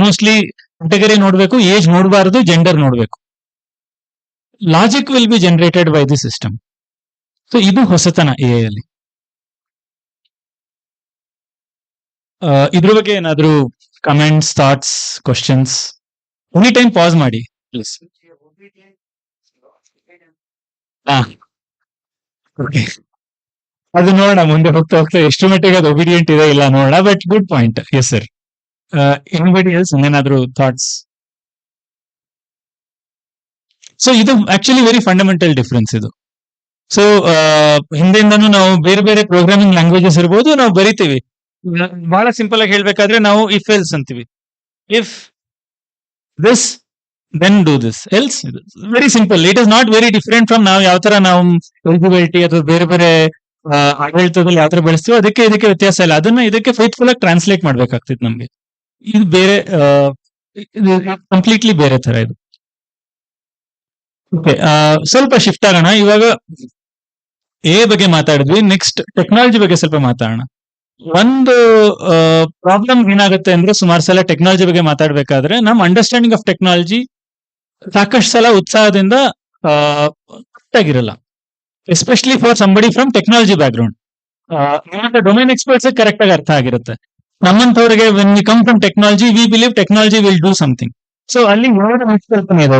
Mostly category ನೋಡ್ಬೇಕು, age ನೋಡಬಾರದು, gender ನೋಡ್ಬೇಕು. Logic will be generated by the system. So ಇದು ಹೊಸತನ ಎ ಅಲ್ಲಿ. ಇದ್ರ ಬಗ್ಗೆ ಏನಾದ್ರು comments, thoughts, questions? Any time pass ಮಾಡಿ ಪ್ಲೀಸ್. ಓಕೆ, ಅದು ನೋಡೋಣ ಮುಂದೆ ಹೋಗ್ತಾ ಹೋಗ್ತಾ ಎಷ್ಟು ಮಟ್ಟಿಗೆ ಅದು ಒಬಿಡಿಯಂಟ್ ಇದೆ ಇಲ್ಲ ನೋಡೋಣ. But good point. Yes sir. Anybody else ಏನಾದ್ರು ಥಾಟ್ಸ್? ಸೊ ಇದು ಆಕ್ಚುಲಿ ವೆರಿ ಫಂಡಮೆಂಟಲ್ ಡಿಫ್ರೆನ್ಸ್ ಇದು. ಸೊ ಹಿಂದೆಯಿಂದನೂ ನಾವು ಬೇರೆ ಬೇರೆ ಪ್ರೋಗ್ರಾಮಿಂಗ್ ಲ್ಯಾಂಗ್ವೇಜಸ್ ಇರ್ಬೋದು, ನಾವು ಬರಿತೀವಿ. ಬಹಳ ಸಿಂಪಲ್ ಆಗಿ ಹೇಳ್ಬೇಕಾದ್ರೆ ನಾವು ಇಫ್ ಎಲ್ಸ್ ಅಂತೀವಿ. If this then do this, else. Very simple. It is not very different from ನಾವು ಯಾವ ತರ ನಾವು ಎಲಿಜಿಬಿಲಿಟಿ ಅಥವಾ ಬೇರೆ ಬೇರೆ ಆಡಳಿತದಲ್ಲಿ ಯಾವ ತರ ಬೆಳೆಸ್ತೀವೋ ಅದಕ್ಕೆ ಇದಕ್ಕೆ ವ್ಯತ್ಯಾಸ ಇಲ್ಲ. ಅದನ್ನ ಇದಕ್ಕೆ ಫೇತ್ಫುಲ್ ಆಗಿ ಟ್ರಾನ್ಸ್ಲೇಟ್ ಮಾಡ್ಬೇಕಾಗ್ತಿತ್ತು ನಮ್ಗೆ. ಇದು ಬೇರೆ, ಕಂಪ್ಲೀಟ್ಲಿ ಬೇರೆ ತರ ಇದು. ಓಕೆ, ಸ್ವಲ್ಪ ಶಿಫ್ಟ್ ಆಗೋಣ. ಇವಾಗ ಎ ಬಗ್ಗೆ ಮಾತಾಡಿದ್ವಿ, ನೆಕ್ಸ್ಟ್ ಟೆಕ್ನಾಲಜಿ ಬಗ್ಗೆ ಸ್ವಲ್ಪ ಮಾತಾಡೋಣ. ಒಂದು ಪ್ರಾಬ್ಲಮ್ ಏನಾಗುತ್ತೆ ಅಂದ್ರೆ, ಸುಮಾರು ಸಲ ಟೆಕ್ನಾಲಜಿ ಬಗ್ಗೆ ಮಾತಾಡ್ಬೇಕಾದ್ರೆ ನಮ್ಮ ಅಂಡರ್ಸ್ಟ್ಯಾಂಡಿಂಗ್ ಆಫ್ ಟೆಕ್ನಾಲಜಿ ಸಾಕಷ್ಟು ಸಲ ಉತ್ಸಾಹದಿಂದ ಆಗಿರಲ್ಲ, especially for somebody from technology background. Domain experts correct ಆಗಿ ಅರ್ಥ ಆಗಿರುತ್ತೆ. ನಮ್ಮಂತವ್ರಿಗೆ when we come from technology, we believe technology will do something. So ಅಲ್ಲಿ ಎರಡು ಮಿಸ್ಕಲ್ಪನೆ ಇದೆ.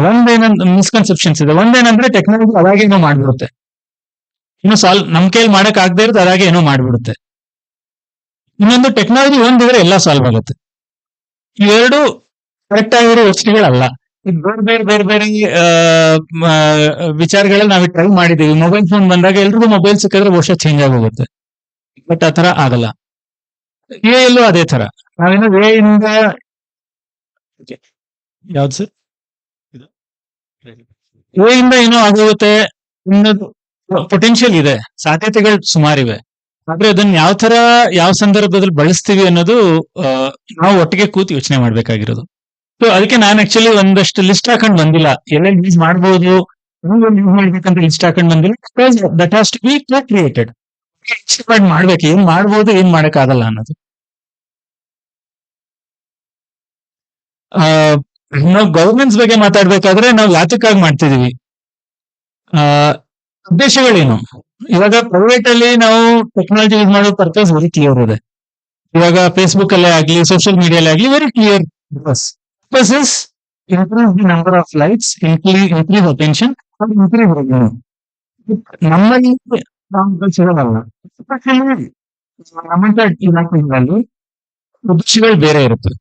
ಮಿಸ್ಕನ್ಸೆಪ್ಷನ್ಸ್ ಇದೆ. ಒಂದೇನಂದ್ರೆ ಟೆಕ್ನಾಲಜಿ ಅವಾಗೇನೋ ಮಾಡ್ಬಿಡುತ್ತೆ, ಇನ್ನು ಸಾಲ್ವ್ ನಮ್ ಕೈಲಿ ಮಾಡಕ್ ಆಗದೆ ಇರೋದು ಅದಾಗೆ ಏನೋ ಮಾಡ್ಬಿಡುತ್ತೆ. ಇನ್ನೊಂದು, ಟೆಕ್ನಾಲಜಿ ಒಂದಿದ್ರೆ ಎಲ್ಲ ಸಾಲ್ವ್ ಆಗುತ್ತೆ. ಇವೆರಡು ಕರೆಕ್ಟ್ ಆಗಿರೋ ಯೋಚನೆಗಳಲ್ಲ. ಬೇರೆ ಬೇರೆ ಬೇರೆ ಬೇರೆ ವಿಚಾರಗಳಲ್ಲಿ ನಾವು ಟ್ರೈ ಮಾಡಿದೀವಿ. ಮೊಬೈಲ್ ಫೋನ್ ಬಂದಾಗ ಎಲ್ರಿಗೂ ಮೊಬೈಲ್ ಸಿಕ್ಕಿದ್ರೆ ಬಹುಶಃ ಚೇಂಜ್ ಆಗೋಗುತ್ತೆ. ಬಟ್ ಆ ತರ ಆಗಲ್ಲ. ಎಲ್ಲೂ ಅದೇ ತರ ನಾವೇನೋ ಇಂದ ಯಾವ್ದು ಸರ್ ಇಂದ ಏನೋ ಆಗೋಗುತ್ತೆ ಅನ್ನೋದು ಪೊಟೆನ್ಶಿಯಲ್ ಇದೆ, ಸಾಧ್ಯತೆಗಳು ಸುಮಾರಿವೆ. ಆದ್ರೆ ಅದನ್ನ ಯಾವ ತರ ಯಾವ ಸಂದರ್ಭದಲ್ಲಿ ಬಳಸ್ತೀವಿ ಅನ್ನೋದು ನಾವು ಒಟ್ಟಿಗೆ ಕೂತು ಯೋಚನೆ ಮಾಡ್ಬೇಕಾಗಿರೋದು. ಸೊ ಅದಕ್ಕೆ ನಾನು ಆಕ್ಚುಲಿ ಒಂದಷ್ಟು ಲಿಸ್ಟ್ ಹಾಕೊಂಡ್ ಬಂದಿಲ್ಲ, ಎಲ್ಲೆಲ್ಲಿ ಯೂಸ್ ಮಾಡ್ಬೋದು, ಯೂಸ್ ಮಾಡ್ಬೇಕಂತ ಲಿಸ್ಟ್ ಹಾಕೊಂಡ್ ಬಂದಿಲ್ಲ. That has to be created. ಮಾಡ್ಬೇಕು, ಏನ್ ಮಾಡ್ಬೋದು, ಏನ್ ಮಾಡಕ್ ಆಗಲ್ಲ ಅನ್ನೋದು. ನಾವು ಗವರ್ನೆನ್ಸ್ ಬಗ್ಗೆ ಮಾತಾಡ್ಬೇಕಾದ್ರೆ ನಾವು ಯಾತಕ್ಕಾಗಿ ಮಾಡ್ತಿದೀವಿ, ಉದ್ದೇಶಗಳೇನು? ಇವಾಗ ಪ್ರೈವೇಟ್ ಅಲ್ಲಿ ನಾವು ಟೆಕ್ನಾಲಜಿ ಯೂಸ್ ಮಾಡೋ ಪರ್ಪಸ್ ವೆರಿ ಕ್ಲಿಯರ್ ಇದೆ. ಇವಾಗ ಫೇಸ್ಬುಕ್ ಅಲ್ಲೇ ಆಗ್ಲಿ, ಸೋಷಿಯಲ್ ಮೀಡಿಯಾಲೇ ಆಗ್ಲಿ, very clear purpose is increase the number of likes, increase attention, increase revenue. ನಮ್ಮಲ್ಲಿ ಸಿಗಲ್ಲ. ನಮ್ಮಂತ ಇಲಾಖೆಗಳಲ್ಲಿ ಉದ್ದೇಶಗಳು ಬೇರೆ ಇರುತ್ತೆ.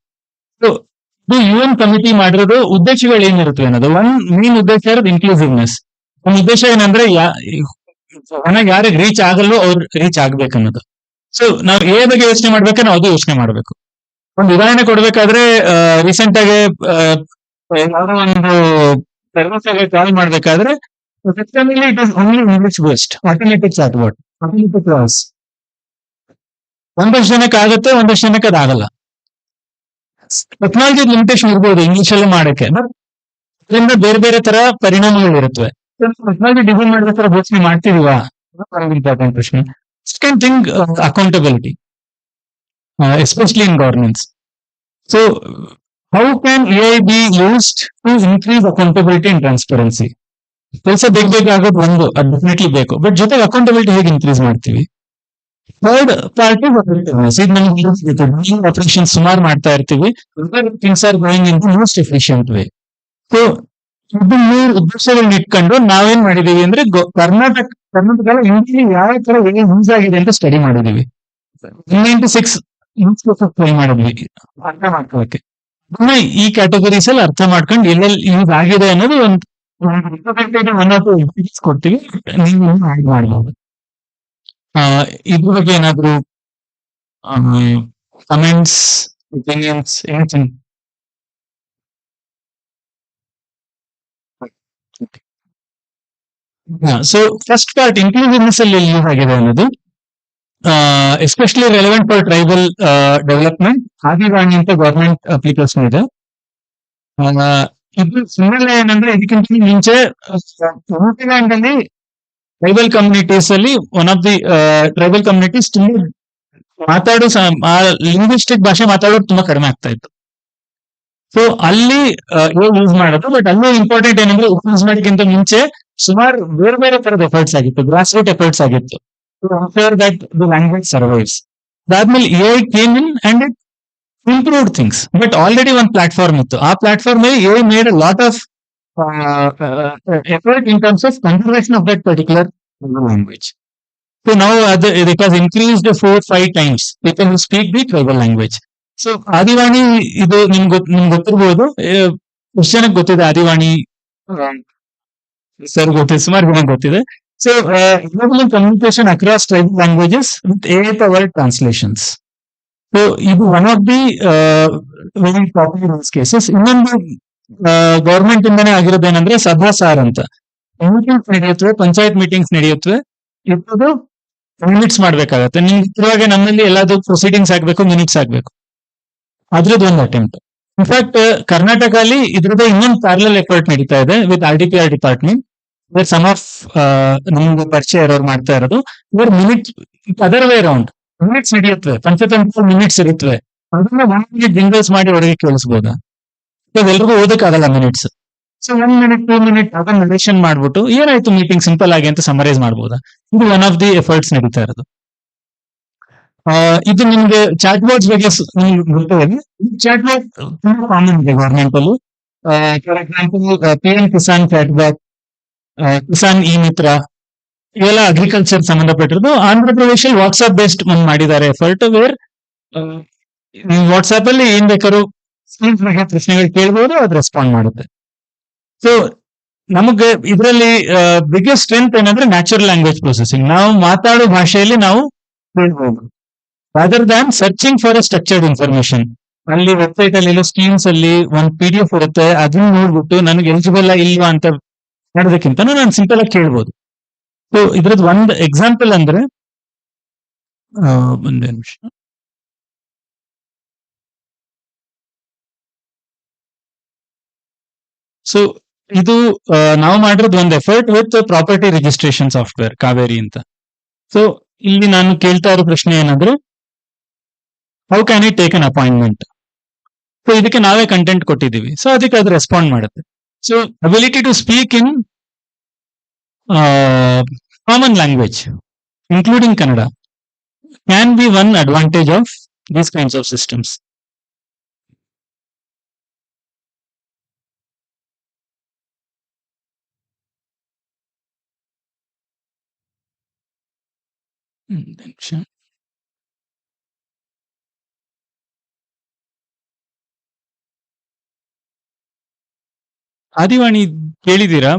ಸೊ ಇದು UN ಕಮಿಟಿ ಮಾಡಿರೋದು ಉದ್ದೇಶಗಳು ಏನಿರುತ್ತೆ ಅನ್ನೋದು. ಒಂದ್ ಮೇನ್ ಉದ್ದೇಶ ಇರೋದು ಇನ್ಕ್ಲೂಸಿವ್ನೆಸ್. ಒಂದು ಉದ್ದೇಶ ಏನಂದ್ರೆ ಯಾರಿಗೆ ರೀಚ್ ಆಗಲ್ಲೋ ಅವ್ರು ರೀಚ್ ಆಗ್ಬೇಕನ್ನೋದು. ಸೊ ನಾವು ಏ ಬಗ್ಗೆ ಯೋಚನೆ ಮಾಡ್ಬೇಕಾದ್ರೆ ನಾವು ಅದು ಯೋಚನೆ ಮಾಡ್ಬೇಕು. ಒಂದು ಉದಾಹರಣೆ ಕೊಡ್ಬೇಕಾದ್ರೆ, ರೀಸೆಂಟ್ ಆಗಿ ಯಾವ್ದೋ ಒಂದು ಸರ್ವಿಸ್ ಆಗಿ ಕಾಲ್ ಮಾಡ್ಬೇಕಾದ್ರೆ it is only English based automatic chatbot, automatic voice. ಒಂದಷ್ಟು ಜನಕ್ಕೆ ಆಗುತ್ತೆ, ಒಂದಷ್ಟು ಜನಕ್ಕೆ ಅದಾಗಲ್ಲ. ಟೆಕ್ನಾಲಜಿ ಲಿಮಿಟೇಷನ್ ಇರ್ಬೋದು ಇಂಗ್ಲಿಷ್ ಅಲ್ಲಿ ಮಾಡಕ್ಕೆ, ಅದರಿಂದ ಬೇರೆ ಬೇರೆ ತರ ಪರಿಣಾಮಗಳು ಇರುತ್ತವೆ. ಟೆಕ್ನಾಲಜಿ ಡಿಸೈನ್ ಮಾಡ್ಬೇಕಾದ್ರೆ ಯೋಚನೆ ಮಾಡ್ತಿದೀವಾ? ಇಂಪಾರ್ಟೆಂಟ್ ಪ್ರಶ್ನೆ. Second thing, accountability, especially in governance. So how can AI be used to increase accountability and transparency? ಕೆಲಸ ಬೇಕಾಗೋದು ಒಂದು, ಅದು ಡೆಫಿನೆಟ್ಲಿ ಬೇಕು. ಬಟ್ ಜೊತೆಗೆ ಅಕೌಂಟಬಿಲಿಟಿ ಹೇಗೆ ಇನ್ಕ್ರೀಸ್ ಮಾಡ್ತೀವಿ? ಥರ್ಡ್ ಪಾರ್ಟ್ ಇಸ್ ಆಪರೇಷನ್ ಸುಮಾರು ಮಾಡ್ತಾ ಇರ್ತೀವಿ. Things are going in the most efficient way. So ಇದು ಮೂರು ಉದ್ದೇಶಗಳನ್ನ ಇಟ್ಕೊಂಡು ನಾವೇನ್ ಮಾಡಿದೀವಿ ಅಂದ್ರೆ, ಕರ್ನಾಟಕ ಇಂಡಿಯಾ ಯಾವ ತರ ಯೂಸ್ ಆಗಿದೆ ಅಂತ ಸ್ಟಡಿ ಮಾಡಿದೀವಿ. 96 ಟ್ರೈ ಮಾಡಿದ್ವಿ ಅರ್ಥ ಮಾಡ್ಕೊಳ್ಳಕ್ಕೆ. ಅದನ್ನ ಈ ಕ್ಯಾಟಗರೀಸ್ ಅಲ್ಲಿ ಅರ್ಥ ಮಾಡ್ಕೊಂಡು ಎಲ್ಲೆಲ್ಲಿ ಯೂಸ್ ಆಗಿದೆ ಅನ್ನೋದು ಒಂದು ಕೊಡ್ತೀವಿ, ನೀವು ಆಡ್ ಮಾಡಬಹುದು. ಇದ್ರ ಬಗ್ಗೆ ಏನಾದ್ರು comments, opinions, anything? So first part inclusiveness ಅಲ್ಲಿ ಯೂಸ್ ಆಗಿದೆ ಅನ್ನೋದು especially relevant for tribal development. Adivaani ಅಂತ ಗವರ್ಮೆಂಟ್ ಅಪ್ಲಿಕೇಶನ್ ಇದೆ. ಆ, ಇದು ಸುಮ್ಮನೆ ಏನಂದ್ರೆ ಇದಕ್ಕಿಂತ ಮುಂಚೆ ನ್ಯೂಜಿಲ್ಯಾಂಡ್ ಅಲ್ಲಿ ಟ್ರೈಬಲ್ ಕಮ್ಯುನಿಟೀಸ್ ಅಲ್ಲಿ one of the tribal communities ತುಂಬಾ ಮಾತಾಡೋ ಲಿಂಗ್ವಿಸ್ಟಿಕ್ ಭಾಷೆ ಮಾತಾಡೋದು ತುಂಬಾ ಕಡಿಮೆ ಆಗ್ತಾ ಇತ್ತು. ಸೊ ಅಲ್ಲಿ ಯೂಸ್ ಮಾಡೋದು. ಬಟ್ ಅಲ್ಲೂ ಇಂಪಾರ್ಟೆಂಟ್ ಏನಂದ್ರೆ ಯೂಸ್ ಮಾಡೋಕ್ಕಿಂತ ಮುಂಚೆ ಸುಮಾರು ಬೇರೆ ಬೇರೆ ತರದ ಎಫರ್ಟ್ಸ್ ಆಗಿತ್ತು, ಗ್ರಾಸ್ ರೂಟ್ ಎಫರ್ಟ್ಸ್ ಆಗಿತ್ತು to ensure that the language survives. ಅದಾದ್ಮೇಲೆ AI came in and it improved things. But already ಒಂದು ಪ್ಲಾಟ್ಫಾರ್ಮ್ ಇತ್ತು. ಆ ಪ್ಲಾಟ್ಫಾರ್ಮ್ ಮೇಲೆ AI made a lot of effort in terms of conservation of that particular language. So now it has increased 4-5 times people who speak the tribal language. So Adivaani ಇದು ನಿಮ್ಗೆ ಗೊತ್ತಿರ್ಬೋದು. ಎಷ್ಟು ಜನಕ್ಕೆ ಗೊತ್ತಿದೆ ಆದಿವಾಣಿ? ಸರ್ ಗೊತ್ತಿದೆ, ಸುಮಾರು ಜನಕ್ಕೆ ಗೊತ್ತಿದೆ. So communication across tribal languages with a power translations. So ಇದು one of the very popular use cases. ಇನ್ನೊಂದು ಗವರ್ಮೆಂಟ್ ಇಂದಾನೆ ಆಗಿರೋದೇನಂದ್ರೆ ಸಭಾಸಾರ್ ಅಂತ ಮೀಟಿಂಗ್ಸ್ ನಡೆಯುತ್ತವೆ, ಪಂಚಾಯತ್ ಮೀಟಿಂಗ್ಸ್ ನಡೆಯುತ್ತವೆ. ಇಪ್ಪದು ಮಿನಿಟ್ಸ್ ಮಾಡ್ಬೇಕಾಗತ್ತೆ. ನಿಮ್ಗೆ ಇರುವಾಗ ನಮ್ಮಲ್ಲಿ ಎಲ್ಲಾದ್ರೂ ಪ್ರೊಸೀಡಿಂಗ್ಸ್ ಆಗ್ಬೇಕು, ಮಿನಿಟ್ಸ್ ಆಗ್ಬೇಕು. ಅದ್ರದ್ದು ಒಂದು ಅಟೆಂಪ್ಟ್. ಇನ್ಫ್ಯಾಕ್ಟ್ ಕರ್ನಾಟಕ ಅಲ್ಲಿ ಇದ್ರದ್ದು ಇನ್ನೊಂದು ಪ್ಯಾರಲಲ್ ಎಫರ್ಟ್ ನಡೀತಾ ಇದೆ with RTPR department. Some of ನಮ್ಗೆ ಪರಿಚಯ ಇರೋರು ಮಾಡ್ತಾ ಇರೋದು. ಇವರು minute other way round minutes ನಡೆಯುತ್ತವೆ, ಪಂಚತಂತ್ರ ಮಿನಿಟ್ಸ್ ಇರುತ್ತವೆ. ಅದನ್ನ 1 minute ಜಿಂಗಲ್ಸ್ ಮಾಡಿ ಹೊರಗೆ ಕೇಳಿಸ್ಬೋದಾ? ಎಲ್ರಿಗೂ ಓದಕ್ಕಾಗಲ್ಲ ಮಿನಿಟ್ಸ್. ಸೊ 1 minute 2 minute ಅದನ್ನ ನರೇಷನ್ ಮಾಡ್ಬಿಟ್ಟು ಏನಾಯ್ತು ಮೀಟಿಂಗ್ ಸಿಂಪಲ್ ಆಗಿ ಅಂತ ಸಮರೈಸ್ ಮಾಡ್ಬೋದಾ? ಇದು ಒನ್ ಆಫ್ ದಿ ಎಫರ್ಟ್ಸ್ ನಡೀತಾ ಇರೋದು. ಇದು ನಿಮ್ಗೆ ಚಾಟ್ ಬೋರ್ಡ್ಸ್ ಬಗ್ಗೆ ಗೊತ್ತಿದೆ. ಚಾಟ್ ಬೋರ್ಡ್ ತುಂಬಾ ಕಾಮನ್ ಇದೆ ಗವರ್ಮೆಂಟ್ ಅಲ್ಲಿ. For example PM Kisan chatbot, Kisan e Mitra, ಇವೆಲ್ಲ ಅಗ್ರಿಕಲ್ಚರ್ ಸಂಬಂಧಪಟ್ಟಿರೋದು. ಆಂಧ್ರ ಪ್ರದೇಶಲ್ಲಿ ವಾಟ್ಸ್ಆಪ್ ಬೇಸ್ಡ್ ಒಂದು ಮಾಡಿದ್ದಾರೆ ಎಫರ್ಟ್, ವೇರ್ ನೀವು ವಾಟ್ಸ್ಆಪ್ ಅಲ್ಲಿ ಏನ್ ಬೇಕಾದ್ರೂ ಸ್ಕಿಲ್ಸ್ ಬಗ್ಗೆ ಪ್ರಶ್ನೆಗಳು ಕೇಳ್ಬೋದು, ಅದು ರೆಸ್ಪಾಂಡ್ ಮಾಡುತ್ತೆ. ಸೊ ನಮಗೆ ಇದರಲ್ಲಿ ಬಿಗ್ಗೆಸ್ಟ್ ಸ್ಟ್ರೆಂತ್ ಏನಂದ್ರೆ ನ್ಯಾಚುರಲ್ ಲ್ಯಾಂಗ್ವೇಜ್ ಪ್ರೊಸೆಸಿಂಗ್. ನಾವು ಮಾತಾಡೋ ಭಾಷೆಯಲ್ಲಿ ನಾವು ಹೇಳ್ಬೋದು, rather than searching for A structured information. ಅಲ್ಲಿ ವೆಬ್ಸೈಟ್ ಅಲ್ಲಿ ಇರೋ ಸ್ಕೀಮ್ಸ್ ಅಲ್ಲಿ ಒಂದು PDF ಇರುತ್ತೆ, ಅದನ್ನ ನೋಡ್ಬಿಟ್ಟು ನನಗೆ ಎಲಿಜಿಬಲ್ ಇಲ್ವಾ ಅಂತ ನೋಡೋದಕ್ಕಿಂತ ನಾನು ಸಿಂಪಲ್ ಆಗಿ ಕೇಳ್ಬೋದು. ಸೊ ಇದ್ರದ್ದು ಒಂದು ಎಕ್ಸಾಂಪಲ್ ಅಂದ್ರೆ ಒಂದೇ ನಿಮಿಷ. ಸೊ ಇದು ನಾವು ಮಾಡಿರೋದು ಒಂದು effort with property registration software Kaveri ಅಂತ. ಸೊ ಇಲ್ಲಿ ನಾನು ಕೇಳ್ತಾ ಇರೋ ಪ್ರಶ್ನೆ ಏನಂದ್ರೆ, how can I take an appointment? So ಇದಕ್ಕೆ ನಾವೇ ಕಂಟೆಂಟ್ ಕೊಟ್ಟಿದ್ದೀವಿ, ಸೊ ಅದಕ್ಕೆ ಅದು ರೆಸ್ಪಾಂಡ್ ಮಾಡುತ್ತೆ. So ability to speak in common language including Kannada can be one advantage of these kinds of systems. Adivaani ಕೇಳಿದೀರಾ?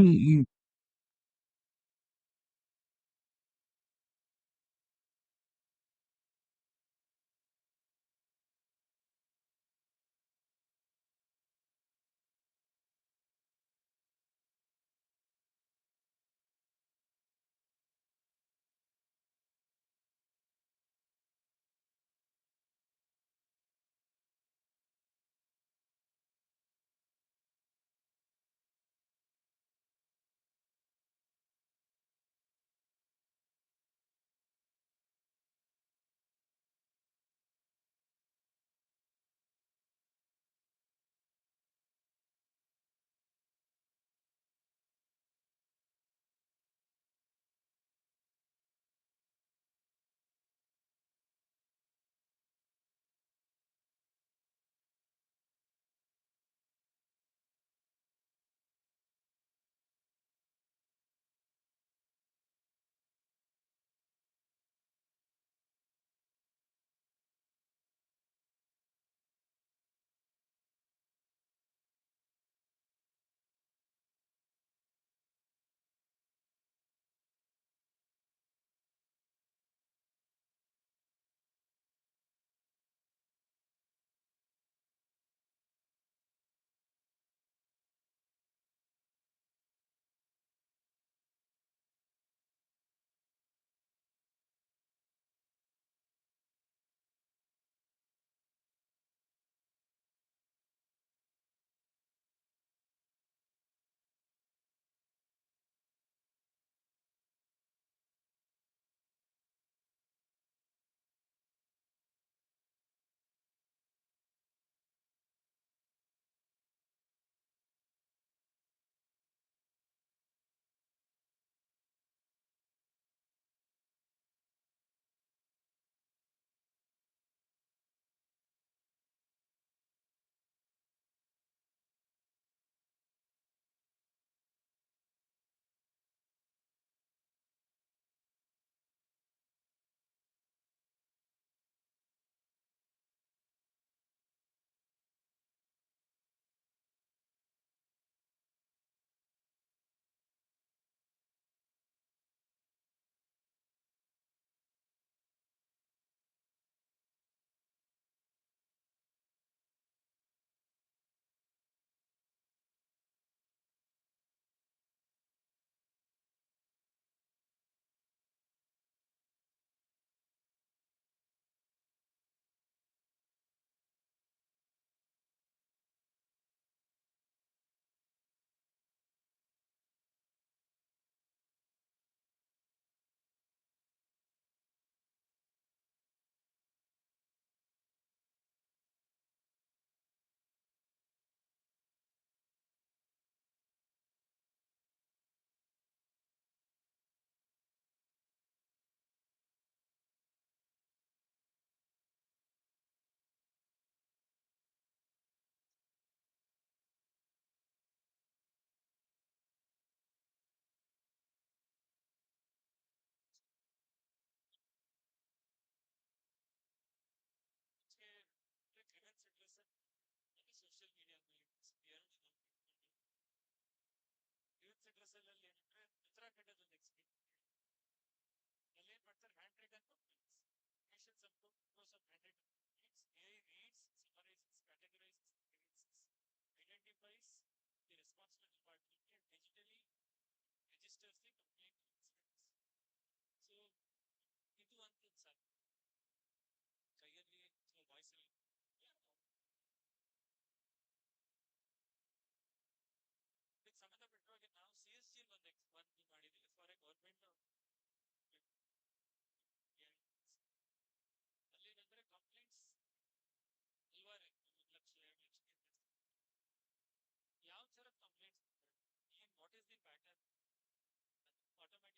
matter, automatically AI is able.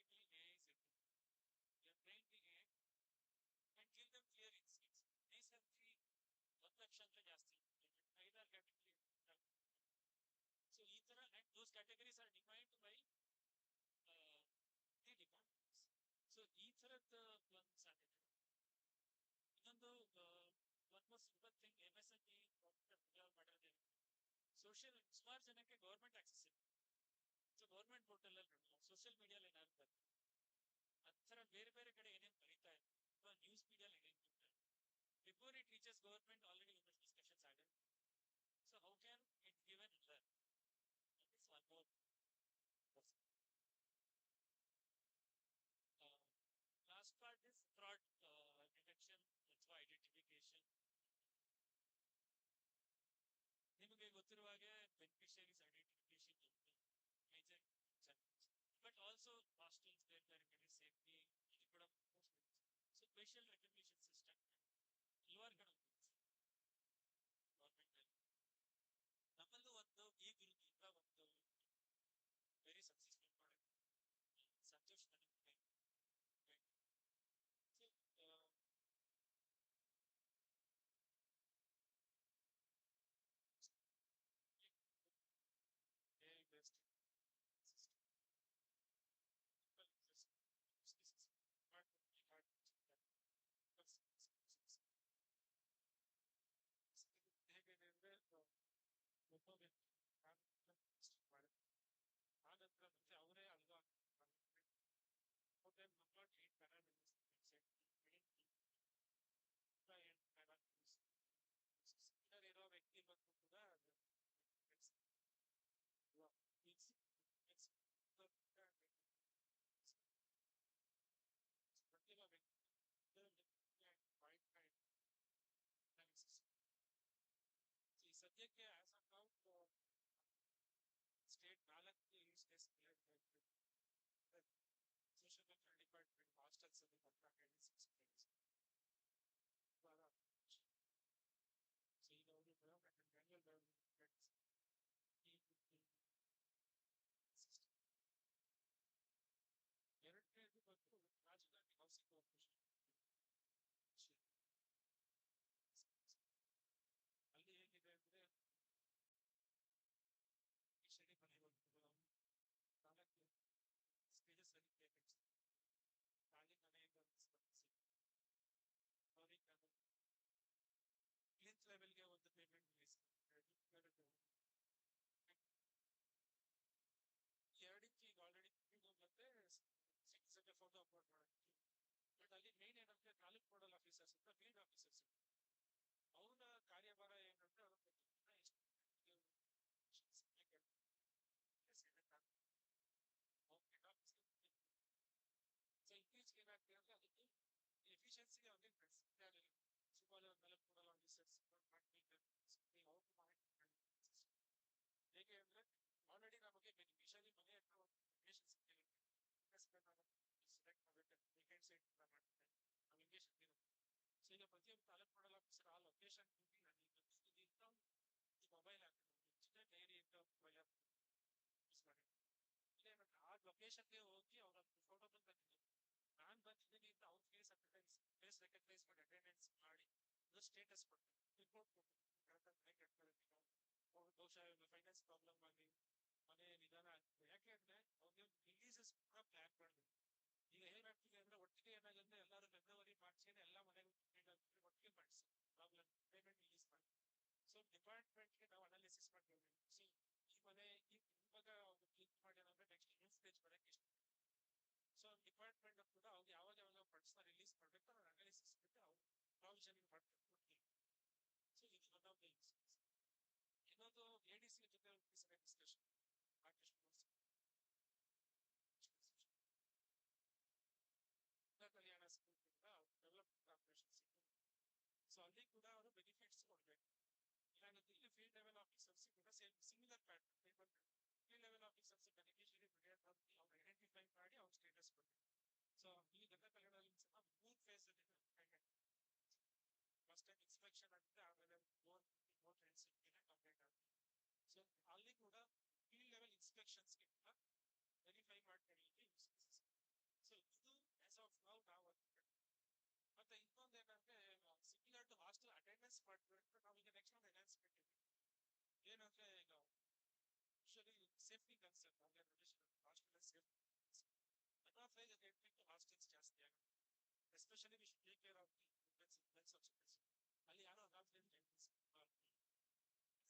You train the AI and give them clear insights. These have three ಲಕ್ಷಾಂತರ ಜಾಸ್ತಿ 5-6 category. So ಈ ತರ and those categories are defined by the departments. So ಈ ತರದ ಒಂದು ಸಾಧ್ಯತೆ. ಇನ್ನೊಂದು one more simple thing, MSME ಮಾಡಿರೋದೇ ಸೋಷಿಯಲ್ ಸುಮಾರು ಜನಕ್ಕೆ ಗೌರ್ಮೆಂಟ್ ಆಕ್ಸೆಸ್ ಇದೆ. ಸೊ ಗೌರ್ಮೆಂಟ್ ಪೋರ್ಟಲ್ ಅಲ್ಲಿ ಸೋಷಿಯಲ್ ಮೀಡಿಯಾದಲ್ಲಿ ಏನಾದ್ರು ಬರ್ತಾರೆ ಅತರ ಬೇರೆ ಬೇರೆ ಕಡೆ ಏನೇನು ಬರೀತಾ ಇದೆ ಅಥವಾ ನ್ಯೂಸ್ ಮೀಡಿಯಾದಲ್ಲಿ ಏನೇನು ಬರ್ತಾರೆ before it reaches government already discussions ಆಗಿದೆ. So how can it given learn? It's one more person. Last part is fraud detection, that's why identification. ನಿಮಗೆ ಗೊತ್ತಿರುವ ಹಾಗೆ beneficiaries identification major but also hostels ಬೇರೆ safety ಇದು ಕೂಡ. So facial recognition system ಹಲವಾರು ಕಡೆ government ಅಲ್ಲಿ ನಮ್ಮಲ್ಲೂ ಒಂದು ಈ ವಿರುದ್ಧ ಒಂದು ವೆರಿ ಸಕ್ಸಸ್ಫುಲ್ ಪ್ರಾಡಕ್ಟ್ ಸಂತೋಷ್ ನನಗೆ. AI based system. People exist. This is part of the hard ಹೇಗೆ ಅಂದ್ರೆ ಒಬ್ಬ ವ್ಯಕ್ತಿ ಆನಂತರ ಮತ್ತೆ ಅವರೇ ಅಲ್ವಾ ಇರೋ ವ್ಯಕ್ತಿ ಬಂದು ಕೂಡ ಪ್ರತಿಭಾ ವ್ಯಕ್ತಿ ಈ ಸದ್ಯಕ್ಕೆ as of now state 4 use case social welfare department hostels ಅಲ್ಲಿ ಸೊ ಈಗ ಅವರು ಎರಡನೇದು ಬಂದು ರಾಜಧಾನಿ ಹೌಸಿಂಗ್ ಕಾರ್ಪೊರೇಷನ್ ಅಲ್ಲಿ ಹೇಗಿದೆ ಅಂದ್ರೆ ಈ ಶನಿ ಮನೆ ನಾಲ್ಕು ಸ್ಟೇಜಸ್ ಅಲ್ಲಿ ಪೇಮೆಂಟ್ಸ್ ಖಾಲಿ ಮನೆಯಿಂದ ಅವ್ರಿಗೆ ಕ್ಲಿಂತ್ ಲೆವೆಲ್ಗೆ ಒಂದು ಪೇಮೆಂಟ್ ರಿಲೀಸ್ ಎರಡಕ್ಕೆ ಈಗ ಆಲ್ರೆಡಿ ಮತ್ತೆ ಸಿಟಿಸನ್ ಫೋಟೋ ಅಪ್ಲೋಡ್ ಮಾಡಕ್ಕೆ. ಬಟ್ ಅಲ್ಲಿ ಮೇನ್ ಏನಂದ್ರೆ ತಾಲೂಕ್ ನೋಡಲ್ ಆಫೀಸರ್ಸ್ ಅಂತ ಫೀಲ್ಡ್ ಆಫೀಸರ್ಸ್ ಅವರ ಕಾರ್ಯಭಾರ ಏನಂದ್ರೆ ಅವ್ರ ಸೊ ಇತ್ತೀಚೆಗೆ ಏನಾಗ್ತದೆ ಅಂದ್ರೆ ಅದಕ್ಕೆ ಎಫಿಷಿಯನ್ಸಿಗೆ ಅವ್ರಿಗೆ ಸುಮಾರು 4 ನೋಡಲ್ ಆಫೀಸರ್ಸ್ ಹೇಗೆ ಅಂದ್ರೆ ಆಲ್ರೆಡಿ ನಮಗೆ ಬೆನಿಫಿಷರಿ ಮನೆ ಹತ್ರ ಒಂದು ಅಪ್ಲಿಕೇಶನ್ ಸೆಲೆಕ್ಟ್ ಮಾಡಬೇಕು ವೇಕೆಂಟ್ ಸೈಟ್ ಮಾಡ್ತಾರೆ ಅಪ್ಲಿಕೇಶನ್ ಇರುತ್ತೆ. ಸೊ ಈಗ ಪ್ರತಿಯೊಂದು ತಾಲೂಕ್ ನೋಡಲ್ ಆಫೀಸರ್ ಆ ಲೊಕೇಶನ್ ಮೊಬೈಲ್ ಹಾಕಿದ್ರೆ ಡೈರಿ ಮೊಬೈಲ್ ಯೂಸ್ ಮಾಡಿ ಆ ಲೊಕೇಶನ್ಗೆ ಹೋಗಿ ಅವ್ರ ಫೋಟೋ ಬಂದು ನಾನ್ ಬಂದಿದ್ದೀನಿ ಅಂತ ಅವ್ರ ಫೇಸ್ ರೆಕಗ್ನೈಸ್ ಮಾಡಿ ಅಟೆಂಡೆನ್ಸ್ ಮಾಡಿ ಅದು ಸ್ಟೇಟಸ್ ಕೊಡ್ತಾರೆ ರಿಪೋರ್ಟ್ ಕೊಡ್ತಾರೆ. ಬಹುಶಃ ಫೈನಾನ್ಸ್ ಪ್ರಾಬ್ಲಮ್ ಆಗಿ ಮನೆ ನಿಧಾನ ಆಗ್ತದೆ. ಯಾಕೆ ಅಂದ್ರೆ ಅವ್ರಿಗೆ ರಿಲೀಸಸ್ ಕೂಡ ಪ್ಲಾನ್ ಮಾಡಬೇಕು. ಈಗ ಏನಾಗ್ತಿದೆ ಅಂದ್ರೆ ಒಟ್ಟಿಗೆ ಏನಾಗುತ್ತೆ ಎಲ್ಲರೂ ಫೆಬ್ರವರಿ ಮಾರ್ಚ್ ಎಲ್ಲ ಮನೆಗೆ ಒಟ್ಟಿಗೆ ಮಾಡಿಸಿ ಪ್ರಾಬ್ಲಮ್ ಪೇಮೆಂಟ್ ರಿಲೀಸ್ ಮಾಡಿ. ಸೊ ಡಿಪಾರ್ಟ್ಮೆಂಟ್ಗೆ ನಾವು ಅನಾಲಿಸಿಸ್ ಮಾಡ್ತೀವಿ. ಸೊ ಈ ಮನೆ ಇವಾಗ ಅವ್ರು ಕ್ಲಿಕ್ ಮಾಡಿ ಅಂದ್ರೆ ನೆಕ್ಸ್ಟ್ ನ್ಯೂ ಸ್ಟೇಜ್ ಬರಕ್ಕೆ ಎಷ್ಟು. ಸೊ ಡಿಪಾರ್ಟ್ಮೆಂಟ್ ಕೂಡ ಅವ್ರು ಯಾವಾಗ ಯಾವಾಗ ಫಂಡ್ಸ್ ನ ರಿಲೀಸ್ ಮಾಡ್ಬೇಕು ಅವ್ರು ಅನಾಲಿಸಿಸ್ ಬಿಟ್ಟು ಅವ್ರು ಪ್ರಾವಿಷನಿಂಗ್ ಮಾಡ್ತಾರೆ. ಸೊ ಇದು ಒನ್ ಆಫ್ ದ ಇನ್ಸಿಡೆಂಟ್ಸ್. ಇನ್ನೊಂದು ಎಡಿಸಿ ಜೊತೆ ಡಿಸ್ಕಷನ್ ಕಲ್ಯಾಣ ಸ್ಕೂಲ್ ಡೆವಲಪ್ಮೆಂಟ್ ಕಾರ್ಪೊರೇಷನ್ ಸಿಕ್ಕಿದೆ. ಸೊ ಅಲ್ಲಿ ಕೂಡ ಅವರು ಬೆನಿಫಿಟ್ಸ್ ಕೊಡ್ಬೇಕು. ಇಲ್ಲಾಂದ್ರೆ ಇಲ್ಲಿ ಫೀಲ್ಡ್ ಲೆವೆಲ್ ಆಫೀಸರ್ಸ್ ಕೂಡ similar pattern field level officers beneficiary ಅವ್ರು ಐಡೆಂಟಿಫೈ ಮಾಡಿ ಅವ್ರ ಸ್ಟೇಟಸ್ ಕೊಡ್ಬೇಕು. ಸೊ ಈ ಗಂಗಾ ಕಲ್ಯಾಣದಲ್ಲಿ ಮೂರ್ ಫೇಸ್ ಅಲ್ಲಿ ಫಸ್ಟ್ ಟೈಮ್ ಇನ್ಸ್ಪೆಕ್ಷನ್ ಆಗುತ್ತೆ, ಆಮೇಲೆ ಮೋರ್ ಕಂಪ್ಲೀಟ್ ಆಗುತ್ತೆ. ಸೊ ಅಲ್ಲಿ ಕೂಡ ಫೀಲ್ಡ್ ಲೆವೆಲ್ ಇನ್ಸ್ಪೆಕ್ಷನ್ಸ್ಗೆ ನಾವೀಗ ನೆಕ್ಸ್ಟ್ ಒಂದು ಎನ್ಹಾನ್ಸ್ಮೆಂಟ್ ಇದೆ ಏನಂದ್ರೆ ಈಗ ಯೂಶಲಿ ಸೇಫ್ಟಿ ಕನ್ಸರ್ನ್ ಹಾಗೆ hostel safety unauthorised attendment hostels ಜಾಸ್ತಿ ಆಗುತ್ತೆ especially we should take care of the women's of students ಅಲ್ಲಿ ಯಾರೋ ಅನಾಥರೈಸ್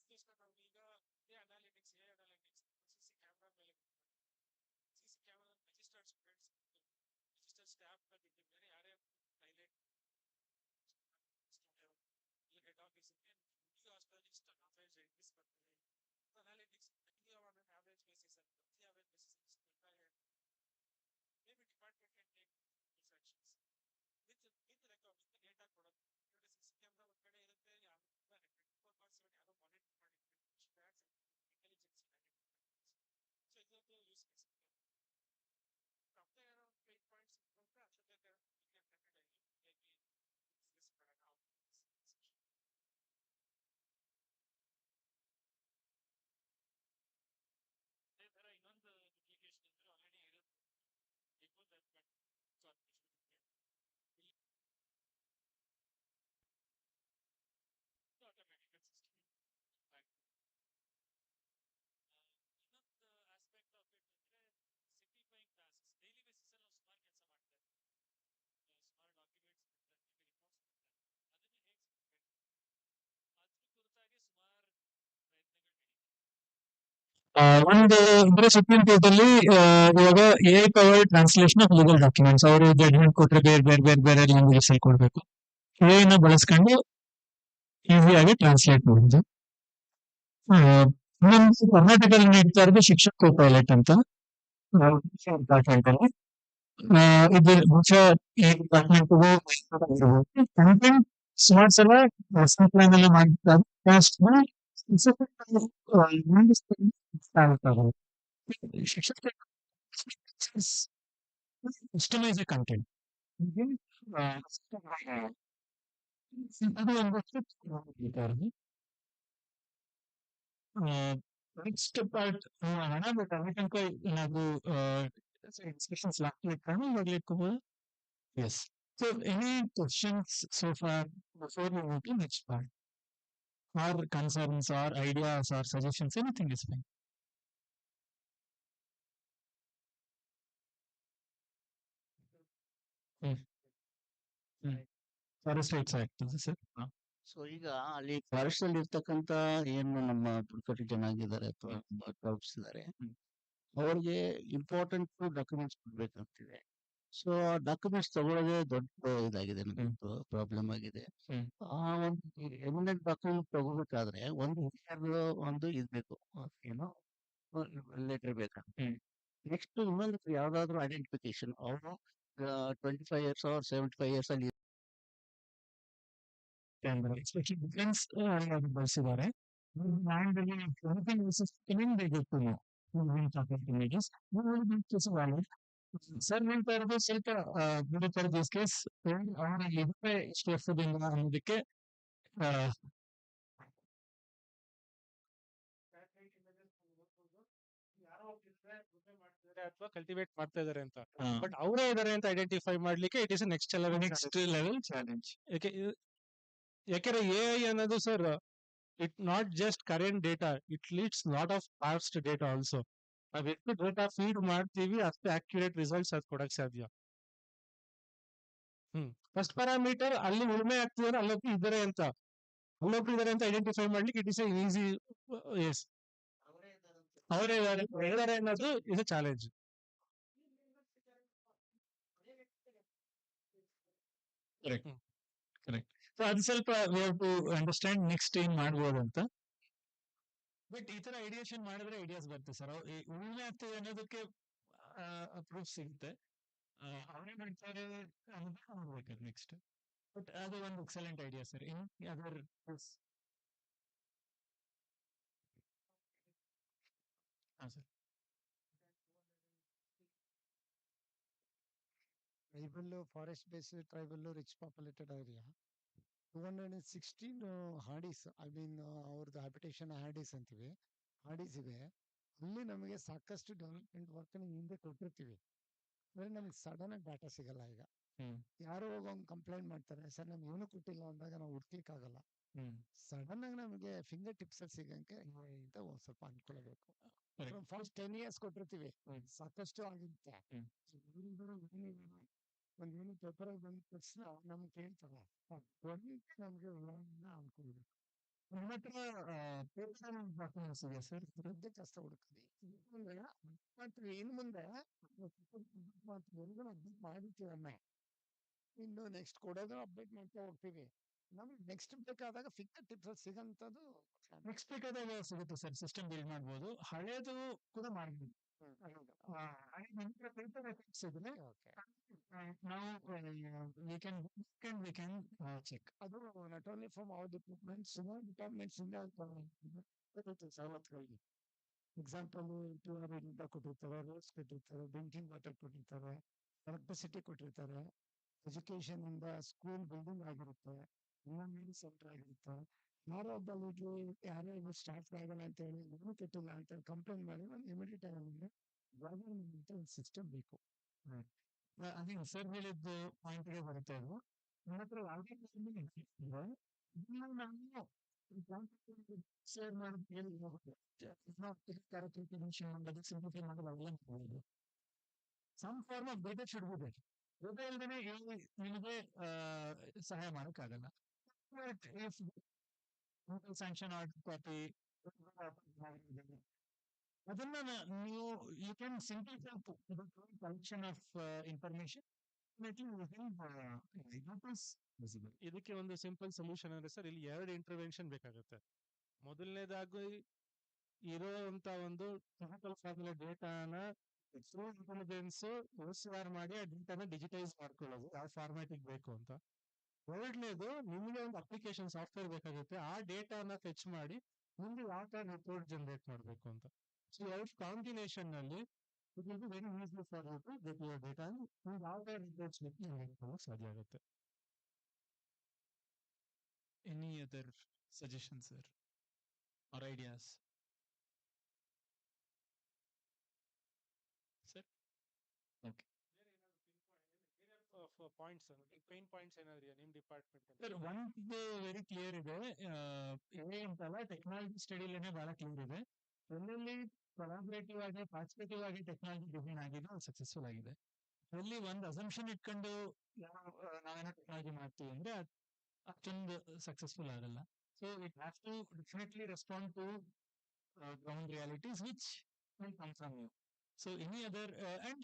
ಅಟೆಂಡೆನ್ಸ್ ನಾವು ಈಗ ಅನಾಲಿಟಿಕ್ಸ್ ಸಿಸಿ ಕ್ಯಾಮ್ರಾ ಮೇಲೆ CC camera registered students registered staff ಬೇರೆ ಯಾರೇ ಹೈಲೈಟ್ ಇಲ್ಲಿ ಹೆಡ್ ಆಫೀಸ್ ಈ ಹಾಸ್ಟೆಲ್ ಇಷ್ಟ ಅನಾಥರೈಸ್ ಅಟೆಂಡೆನ್ಸ್ ಬರ್ತದೆ analytics average basis and the average basis is maybe department can take these actions with record with the data product CC camera ಒಂದು ಕಡೆ ಇರುತ್ತೆ ಯಾರು 24/7 ಯಾರೋ ಮಾನಿಟರ್ ಮಾಡಿರ್ತಾರೆ ಇಂಟೆಲಿಜೆನ್ಸ್ ಸೊ ಇದೊಂದು ಯೂಸ್ ಕೇಸ್ ಕಂಪ್ನಿ ಏನೋ 8 ಪಾಯಿಂಟ್ಸ್ ಇಟ್ಕೊಂಡ್ರೆ ಅದ್ರ ಜೊತೆ maybe this product out ಅದೇ ತರ ಇನ್ನೊಂದು ಅಪ್ಲಿಕೇಶನ್ ಇದ್ರೆ ಆಲ್ರೆಡಿ ಇರುತ್ತೆ ಆಟೋಮ್ಯಾಟಿಕ್ ಸಿಸ್ಟಮ್ ಇನ್ನೊಂದು ಆಸ್ಪೆಕ್ಟ್ ಆಫ್ ಇಟ್ ಅಂದ್ರೆ ಸಿಂಪ್ಲಿಫೈಯಿಂಗ್ ಟಾಸ್ಕ್ಸ್ ಡೈಲಿ ಬೇಸಿಸ್ ಅಲ್ಲಿ ನಾವು ಸುಮಾರು ಕೆಲಸ ಮಾಡ್ತಾರೆ ಸುಮಾರು ಡಾಕ್ಯುಮೆಂಟ್ಸ್ ಬಿಡ್ತಾರೆ ರಿಪೋರ್ಟ್ಸ್ ಬಿಡ್ತಾರೆ ಅದನ್ನ ಹೇಗೆ ಸಿಂಪ್ಲಿಫೈ ಅದ್ರ ಕುರಿತಾಗಿ ಸುಮಾರು ಪ್ರಯತ್ನಗಳು ನಡೀತವೆ ಒಂದು ಅಂದ್ರೆ ಸುಪ್ರೀಂ ಕೋರ್ಟ್ ಅಲ್ಲಿ ಇವಾಗ A power translation of legal documents ಅವರು ಜಡ್ಜ್ಮೆಂಟ್ ಕೊಟ್ರೆ ಬೇರೆ ಬೇರೆ ಬೇರೆ ಬೇರೆ ಲ್ಯಾಂಗ್ವೇಜಸ್ ಅಲ್ಲಿ ಕೊಡ್ಬೇಕು ಎನ ಬಳಸ್ಕೊಂಡು ಈಸಿಯಾಗಿ ಟ್ರಾನ್ಸ್ಲೇಟ್ ಮಾಡೋದು ಇನ್ನೊಂದು ಕರ್ನಾಟಕದಲ್ಲಿ ನಡೀತಾ ಇರೋದು ಶಿಕ್ಷಕ್ ಕೋ ಪೈಲಟ್ ಅಂತ ಡಿಪಾರ್ಟ್ಮೆಂಟ್ ಅಲ್ಲಿ ಇದು ಬಹುಶಃ ಈ ಡಿಪಾರ್ಟ್ಮೆಂಟ್ ಕಂಟೆಂಟ್ ಸುಮಾರು ಸಲ ಲೈನ್ ಎಲ್ಲ ಮಾಡಿರ್ತಾರೆ ಶಿಕ್ಷಕ ಕಸ್ಟಮೈಸ್ ಕಂಟೆಂಟ್ ಅದು ಒಂದು ನೆಕ್ಸ್ಟ್ ಪಾರ್ಟ್ ಮಾಡೋಣ ಬಟ್ ಅಲ್ಲಿ ತನಕ ಏನಾದ್ರು ಡಿಸ್ಕಷನ್ಸ್ ಇಟ್ಕೊಂಡು yes so any questions so far before we move to next part or concerns or ideas or suggestions anything is fine forest rights act sir so ಈಗ ಅಲ್ಲಿ forest ಅಲ್ಲಿ ಇರ್ತಕ್ಕಂತ ಏನು ನಮ್ಮ ಬುಡಕಟ್ಟು ಜನ ಆಗಿದ್ದಾರೆ ಅಥವಾ ಟ್ರೈಬ್ಸ್ ಇದ್ದಾರೆ ಅವ್ರಿಗೆ ಇಂಪಾರ್ಟೆಂಟ್ ಡಾಕ್ಯುಮೆಂಟ್ಸ್ ಕೊಡ್ಬೇಕಂತಿದೆ ಸೊ ಆ ಡಾಕ್ಯುಮೆಂಟ್ಸ್ ತಗೊಳ್ಳೋದೇ ದೊಡ್ಡ ಇದಾಗಿದೆ ನಮ್ದು ಪ್ರಾಬ್ಲಮ್ ಆಗಿದೆ ಆ ಒಂದು ಎಮಿನೆಂಟ್ ಡಾಕ್ಯುಮೆಂಟ್ ತಗೋಬೇಕಾದ್ರೆ ಒಂದು ಇದ್ಬೇಕು ಏನೋ ಲೆಟರ್ ಬೇಕಾ ನೆಕ್ಸ್ಟ್ ಇನ್ನೊಂದು ಯಾವ್ದಾದ್ರು ಐಡೆಂಟಿಫಿಕೇಶನ್ ಅವರು 25 years or 75 years ಅಲ್ಲಿ ಡಿಫೆನ್ಸ್ ಬಳಸಿದ್ದಾರೆ ಲ್ಯಾಂಡ್ ಅಲ್ಲಿ ಇಮೇಜಸ್ ಸರ್ ಹೇಳ್ತಾ ಇರೋದು ಸ್ವಲ್ಪ ಬಿಡುತ್ತಾ ದಿಸ್ ಕೇಸ್ ಅವರ ಎದುರೇ ಇಷ್ಟು ವರ್ಷದಿಂದ ಅನ್ನೋದಕ್ಕೆ ಅಥವಾ ಕಲ್ಟಿವೇಟ್ ಮಾಡ್ತಾ ಇದಾರೆ ಅಂತ ಬಟ್ ಅವರೇ ಇದಾರೆ ಅಂತ ಐಡೆಂಟಿಫೈ ಮಾಡ್ಲಿಕ್ಕೆ it is next level challenge ಯಾಕೆಂದ್ರೆ ಎಐ ಅನ್ನೋದು sir it not just current data it leads lot of past data also ನಾವ್ ಎಷ್ಟು ಡೇಟಾ ಫೀಡ್ ಮಾಡ್ತೀವಿ ಅಷ್ಟು ಅಕ್ಯುರೇಟ್ ರಿಸಲ್ಟ್ಸ್ ಅದು ಕೊಡಕ್ ಸಾಧ್ಯ ಫಸ್ಟ್ ಪ್ಯಾರಾಮೀಟರ್ ಅಲ್ಲಿ ಉಳ್ಮೆ ಆಗ್ತಿದಾರೆ ಅಲ್ಲೊಬ್ರು ಇದಾರೆ ಅಂತ ಐಡೆಂಟಿಫೈ ಮಾಡ್ಲಿಕ್ಕೆ ಇಟ್ ಇಸ್ ಈಸಿ ಎಸ್ ಅವರೇ ಇದಾರೆ ಅನ್ನೋದು is a challenge correct so ಅದು ಸ್ವಲ್ಪ we have to understand next ಏನ್ ಮಾಡ್ಬೋದು ಅಂತ ಬಟ್ ಈ ತರ ಐಡಿಯೇಷನ್ ಮಾಡಿದ್ರೆ ಐಡಿಯಾಸ್ ಬರುತ್ತೆ ಸರ್ ಉಳ್ಮೆ ಆಗ್ತದೆ ಅನ್ನೋದಕ್ಕೆ ಪ್ರೂಫ್ ಸಿಗುತ್ತೆ ಅವರೇ ಮಾಡ್ತಾರೆ ಅನ್ನೋದು ನೋಡ್ಬೇಕು ನೆಕ್ಸ್ಟ್ ಬಟ್ ಅದು ಒಂದು excellent idea sir in other ಹಾ sir tribal forest based tribal rich populated area 216 ಹಾಡೀಸ್ ಐ ಮೀನ್ ಅವ್ರದ್ದು ಹ್ಯಾಬಿಟೇಷನ್ ಹಾಡೀಸ್ ಅಂತೀವಿ ಹಾಡೀಸ್ ಇವೆ ಅಲ್ಲಿ ನಮಗೆ ಸಾಕಷ್ಟು ಡೆವಲಪ್ಮೆಂಟ್ ವರ್ಕ್ ಹಿಂದೆ ಕೊಟ್ಟಿರ್ತೀವಿ ಅಂದ್ರೆ ನಮ್ಗೆ ಸಡನ್ ಆಗಿ ಡಾಟಾ ಸಿಗಲ್ಲ ಈಗ ಯಾರೋ ಹೋಗಿ ಕಂಪ್ಲೇಂಟ್ ಮಾಡ್ತಾರೆ ಸರ್ ನಮ್ಗೆ ಏನು ಕೊಟ್ಟಿಲ್ಲ ಅಂದಾಗ ನಾವು ಹುಡ್ಕ್ಲಿಕ್ಕೆ ಆಗಲ್ಲ ಸಡನ್ ಆಗಿ ನಮಗೆ ಫಿಂಗರ್ ಟಿಪ್ಸ್ ಅಲ್ಲಿ ಸಿಗಂಗೆ ಇಂತ ಒಂದ್ ಸ್ವಲ್ಪ ಅನುಕೂಲ ಬೇಕು. ಫಸ್ಟ್ 10 years ಕೊಟ್ಟಿರ್ತೀವಿ, ಸಾಕಷ್ಟು ಆಗಿರುತ್ತೆ. ಒಂದ್ ಏನು ಪೇಪರ್ ಬಂದ ತಕ್ಷಣ ನಮ್ಗೆ ಕೇಳ್ತಾರೆ, ನಮ್ಗೆ ಅನುಕೂಲ ಬೇಕು. ನಮ್ಮ ಹತ್ರ paper documents ಇದೆಯಾ ಸರ್? ದುಡ್ಡೇ ಕಷ್ಟ ಹುಡುಕಿ ಮತ್ತೆ ಇನ್ ಮುಂದೆ ಅಪ್ಡೇಟ್ ಮಾಡಿರ್ತೀವಮ್ಮ, ಇನ್ನು ನೆಕ್ಸ್ಟ್ ಕೊಡೋದು ಅಪ್ಡೇಟ್ ಮಾಡ್ತಾ ಹೋಗ್ತೀವಿ. ನಮ್ಗೆ ನೆಕ್ಸ್ಟ್ ಬೇಕಾದಾಗ ಫಿಂಗರ್ ಟಿಪ್ಸ್ ಅಲ್ಲಿ ಸಿಗಂತದ್ದು ನೆಕ್ಸ್ಟ್ ಬೇಕಾದಾಗ ಸಿಗುತ್ತೆ ಸರ್, ಸಿಸ್ಟಮ್ ಬಿಲ್ಡ್ ಮಾಡ್ಬೋದು, ಹಳೇದು ಕೂಡ ಮಾಡ್ಬೋದು. ನಂತರ paper records ಇದ್ರೆ ನಾವು we can check. ಅದು not only from our department, ಸುಮಾರು ಡಿಪಾರ್ಟ್ಮೆಂಟ್ಸ್ ಇಂದ ಸವಲತ್ತುಗಳಿಗೆ. ಎಕ್ಸಾಂಪಲ್ ಇಂದ ಕೊಟ್ಟಿರ್ತಾರೆ, ರೋಡ್ಸ್ ಕೊಟ್ಟಿರ್ತಾರೆ, ಡ್ರಿಂಕಿಂಗ್ ವಾಟರ್ ಕೊಟ್ಟಿರ್ತಾರೆ, ಎಲೆಕ್ಟ್ರಿಸಿಟಿ ಕೊಟ್ಟಿರ್ತಾರೆ, ಎಜುಕೇಶನ್ ಇಂದ ಸ್ಕೂಲ್ ಬಿಲ್ಡಿಂಗ್ ಆಗಿರುತ್ತೆ, ಅಂಗನವಾಡಿ ಸೆಂಟರ್ ಆಗಿರುತ್ತೆ. ಯಾರೋ ಒಬ್ಬರಿಗೆ ಯಾರೋ ಸ್ಟಾಫ್ ಆಗಲ್ಲ ಅಂತ ಹೇಳಿ ಏನು ಕೆಟ್ಟಿಲ್ಲ ಅಂತ ಕಂಪ್ಲೇಂಟ್ ಮಾಡಿ ಒಂದು ಇಮಿಡಿಯೇಟ್ ಆಗಿ ಗವರ್ಮೆಂಟ್ ಒಂದು ಸಿಸ್ಟಮ್ ಬೇಕು. ಅದೇ ಸರ್ ಹೇಳಿದ್ದು ಪಾಯಿಂಟ್ಗೆ ಬರುತ್ತೆ. ಅದು ನನ್ನ ಹತ್ರ ಯಾವುದೇ ಶೇರ್ ಮಾಡೋದು ಹೇಳಿ ಸಿಂಪ್ಲಿಫೈ ಮಾಡೋದು ಅವೆಲ್ಲ ಮಾಡ್ಬೋದು. Some form of data should be there. Data ಇಲ್ದೇನೆ ನಿಮಗೆ ಸಹಾಯ ಮಾಡೋಕ್ಕಾಗಲ್ಲ. ಸ್ಯಾಂಕ್ಷನ್ ಆರ್ಡರ್ ಕಾಪಿ ಅದನ್ನ ನೀವು you can simplify collection of information. ಇದಕ್ಕೆ ಒಂದು ಸಿಂಪಲ್ ಸೊಲ್ಯೂಷನ್ ಅಂದ್ರೆ ಸರ್, ಇಲ್ಲಿ 2 ಇಂಟರ್ವೆನ್ಷನ್ ಬೇಕಾಗುತ್ತೆ. ಮೊದಲನೇದಾಗಿ ಇರುವಂತ ಒಂದು ಟೆಕ್ನಿಕಲ್ ಫಾರ್ಮುಲಾ ಡೇಟಾನ ಥ್ರೂ ಇಂಟೆಲಿಜೆನ್ಸ್ OCR ಮಾಡಿ ಆ ಡೇಟಾನ ಡಿಜಿಟೈಸ್ ಮಾಡ್ಕೊಳ್ಳೋದು, ಯಾವ ಫಾರ್ಮ್ಯಾಟಿಗೆ ಬೇಕು ಅಂತ. ಎರಡನೇದು, ನಿಮಗೆ ಒಂದು ಅಪ್ಲಿಕೇಶನ್ ಸಾಫ್ಟ್ವೇರ್ ಬೇಕಾಗುತ್ತೆ, ಆ ಡೇಟಾನ ಫೆಚ್ ಮಾಡಿ ಮುಂದೆ ಯಾವ ತರ ರಿಪೋರ್ಟ್ ಜನರೇಟ್ ಮಾಡಬೇಕು ಅಂತ. ಸೊ ಎರಡು ಕಾಂಬಿನೇಷನ್ ನಲ್ಲಿ it will be very easy for you to get your data. ಯಾವ ತರ ರಿಪೋರ್ಟ್ಸ್ ಬೇಕು ಸಾಧ್ಯ ಆಗುತ್ತೆ. Any other suggestion sir or ideas sir? Okay, points pain points ಏನಾದ್ರು ನಿಮ್ ಡಿಪಾರ್ಟ್ಮೆಂಟ್ ಸರ್ ಒಂದು ವೆರಿ ಕ್ಲಿಯರ್ ಇದೆ. ಅಂತಲ್ಲ, ಟೆಕ್ನಾಲಜಿ ಸ್ಟಡಿಲೇನೆ ಬಹಳ ಕ್ಲಿಯರ್ ಇದೆ. ಎಲ್ಲೆಲ್ಲಿ ಕೊಲಾಬರೇಟಿವ್ ಆಗಿ ಪಾರ್ಟಿಸಿಪೇಟಿವ್ ಆಗಿ ಟೆಕ್ನಾಲಜಿ ಡಿಸೈನ್ ಆಗಿದೆ ಅದು ಸಕ್ಸಸ್ಫುಲ್ ಆಗಿದೆ. ಅಲ್ಲಿ ಒಂದು ಅಸಂಪ್ಷನ್ ಇಟ್ಕೊಂಡು ನಾವೇನೋ ಟೆಕ್ನಾಲಜಿ ಮಾಡ್ತೀವಿ ಅಂದ್ರೆ ಅಷ್ಟೊಂದು ಸಕ್ಸಸ್ಫುಲ್ ಆಗಲ್ಲ. So it has to definitely respond to ground realities which will come from you. So any other and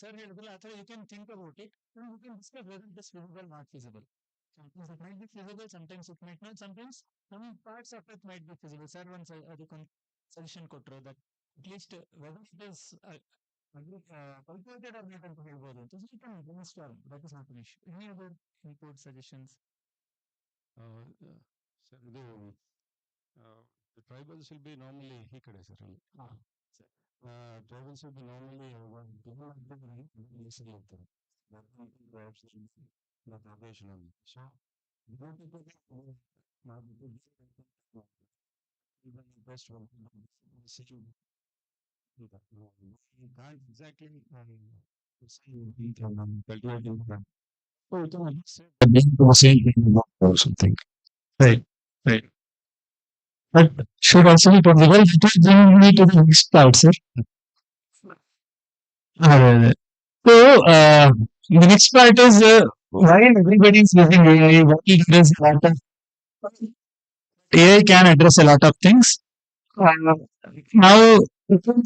sir ಹೇಳಿದ್ರಲ್ಲ, ಆ ಥರ you can think about it and you can discuss whether it is feasible or not feasible. Sometimes it might be feasible, sometimes it might not, sometimes some parts of it might be feasible. Sir once ಅದಕ್ಕೊಂದು suggestion ಕೊಟ್ಟರು that at least whether it is calculated or not ಅಂತ ಹೇಳ್ಬೋದು ಅಂತ. So you can brainstorm, that is not an issue. Any other input suggestions? Sir, the tribals will be normally ಈ ಕಡೆ sir ಅಲ್ಲಿ. Tribals will be normally ಇರ್ತಾರೆ ನavigation. So best one you can't exactly calculating that. So it can or something. Right, right. But should also be possible to bring me to the next part, sir. So, the next part is why everybody is using AI, what it does a lot of AI can address a lot of things. Now,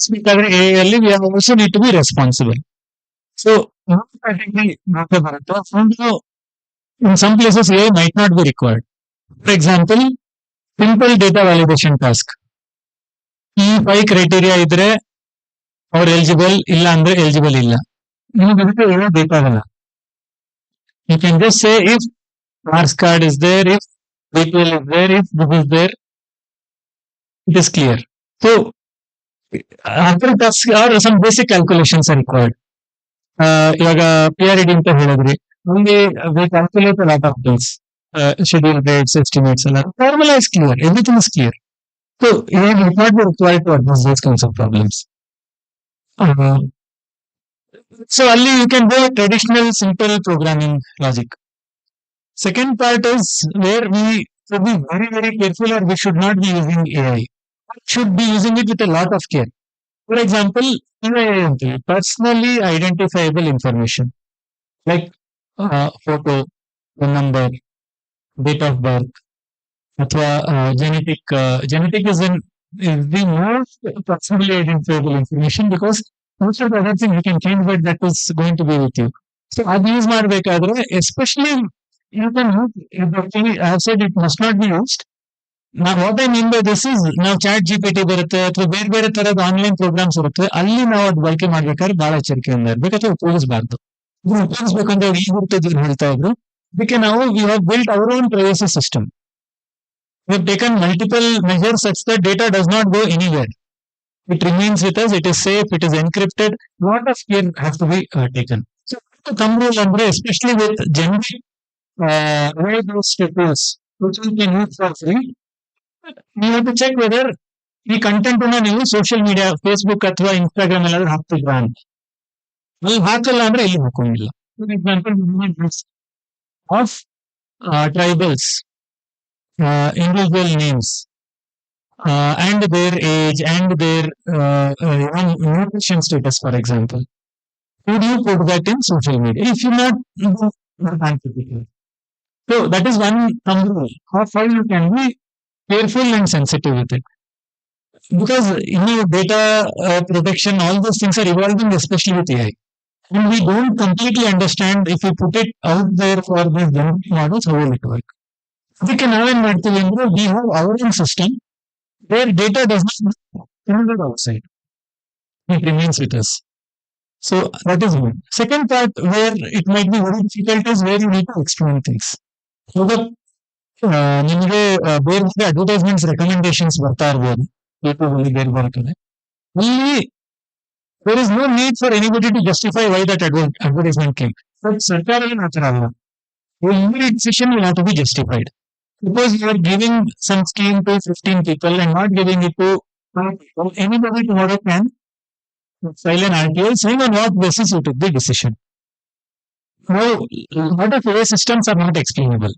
speak about AI ಅಲ್ಲಿ we also need to be responsible. So, in some places AI might not be required. For example, simple data validation task. ಈ 5 criteria ಇದ್ರೆ ಅವ್ರು eligible, ಇಲ್ಲ ಅಂದ್ರೆ eligible ಇಲ್ಲ. ನಿಮಗೆ ಅದಕ್ಕೆ ಏನೋ ಬೇಕಾಗಲ್ಲ. You can just say if marks card is there, if BPL is there, if this is there, it is clear. So, other tasks or some basic calculations are required. ಇವಾಗ PRED ಅಂತ ಹೇಳಿದ್ರಿ, ನಮಗೆ we calculate a lot of things. Schedule rates, estimates, ಎಲ್ಲ formula is clear, everything is clear. So it is not required to address those kinds of problems. So only you can do a traditional simple programming logic. Second part is where we should be very, very careful, or we should not be using AI. Should be using it with a lot of care. For example, personally identifiable information like photo, phone number, date of birth, ಅಥವಾ genetic is the most personally identifiable information because most of the other thing you can change, but that is going to be with you. So ಅದು use ಮಾಡಬೇಕಾದ್ರೆ especially you can I have said it must not be used. Now what I mean by this is ನಾವು chat GPT ಬರುತ್ತೆ ಅಥವಾ ಬೇರೆ ಬೇರೆ ತರದ online programmes ಇರುತ್ತೆ, ಅಲ್ಲಿ ನಾವು ಅದು ಬಳಕೆ ಮಾಡ್ಬೇಕಾದ್ರೆ ಬಹಳ ಎಚ್ಚರಿಕೆಯಿಂದ ಇರ್ಬೇಕು ಅಥವಾ ಉಪಯೋಗಿಸಬಾರ್ದು. ಇದನ್ನ ಉಪಯೋಗಿಸ್ಬೇಕಂದ್ರೆ ಅವ್ರು ಈ ಹುಟ್ಟಿದ್ರು ಹೇಳ್ತಾ ಇದ್ರು, ಅದಕ್ಕೆ ನಾವು we have built our own privacy system. We have taken multiple measures such that data does not go anywhere. It remains with us. It is safe. It is encrypted. Lot of care has to be taken. So, to thumb rule andre, especially with generic AI-based tools, which we can use for free, you have to check whether ಈ content ಅನ್ನ ನೀವು social media Facebook ಅಥವಾ Instagram ಎಲ್ಲಾದ್ರೂ ಹಾಕ್ತಿದ್ರಾ ಅಂತ. ಅಲ್ಲಿ ಹಾಕಲ್ಲ ಅಂದ್ರೆ ಇಲ್ಲಿ ಹಾಕೊಂಡಿಲ್ಲ. For example of tribals individual names and their age and their nutrition status, for example. Would you put that in social media? If you not, so that is one thumb rule of how you can be careful and sensitive with it. Because data protection, all those things are evolving, especially with AI. And we don't completely understand if we put it out there for these generic models, how will it work? ಅದಕ್ಕೆ ನಾವೇನ್ ಮಾಡ್ತೀವಿ ಅಂದ್ರೆ we have our own system where data does not outside, it remains with us. So that is one. Second part where it might be very difficult is where you need to explain things. ಇವಾಗ ನಿಮಗೆ ಬೇರೆ ಬೇರೆ advertisements recommendations ಬರ್ತಾ ಇರ್ಬೋದು YouTube ಅಲ್ಲಿ, ಬೇರೆ ಬೇರೆ ಕಡೆ. ಅಲ್ಲಿ there is no need for anybody to justify why that advertisement came. But ಸರ್ಕಾರ ಏನು ಆ ಥರ ಅಲ್ಲ. Every decision will have to be justified. Suppose you are giving some scheme to 15 people and not giving it to 5 people, anybody tomorrow can file an RTO saying on what basis you took the decision. Now, a lot of AI systems are not explainable.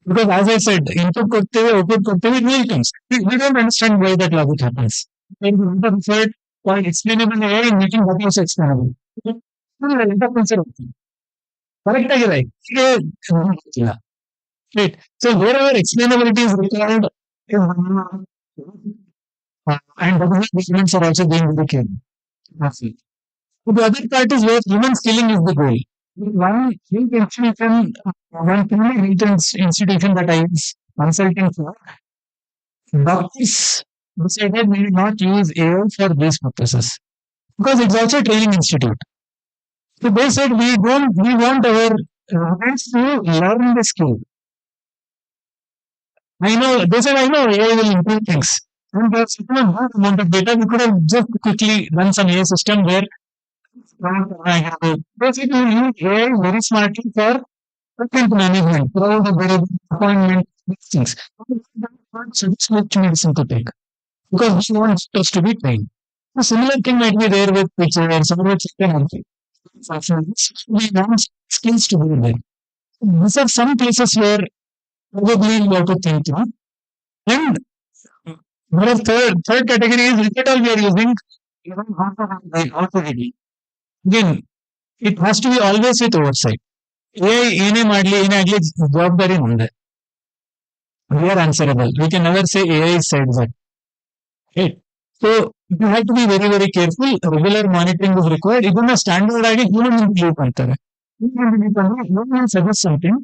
Because as I said, input korteve, output korteve, it will comes. We don't understand why that logic happens. There is a lot of effort for explainable AI and making what was explainable. Correct ಆಗಿದೆ ಇಲ್ಲ, right. So wherever explainability is required and governments are also being very careful. The other part is where human skilling is the goal. One institution that I was consulting for, doctors decided we will not use AI for these purposes because it's also a training institute. So they said we want our students to learn the skill. They said I know AI will improve things. And there's a good amount of data. We could have just quickly run some AI system where basically we use AI very smartly for content management, crowd appointment, these things. So it's much medicine to take because we want us to be trained. A similar thing might be there with picture and some of it. We want skills to be there. These are some places where probably you have to think through. And there are third category is if at all we are using authority. Again, it has to be always with oversight. AI ಏನೇ ಮಾಡ್ಲಿ ಏನೇ ಆಗ್ಲಿ ಜವಾಬ್ದಾರಿ ನಮ್ದೆ. We are answerable. We can never say AI said that. Right? So you have to be very, very careful. Regular monitoring is required. ಇದನ್ನ standard ಆಗಿ human ಇನ್ loop ಅಂತಾರೆ. Human ಇನ್ loop ಅಂದ್ರೆ human suggest something,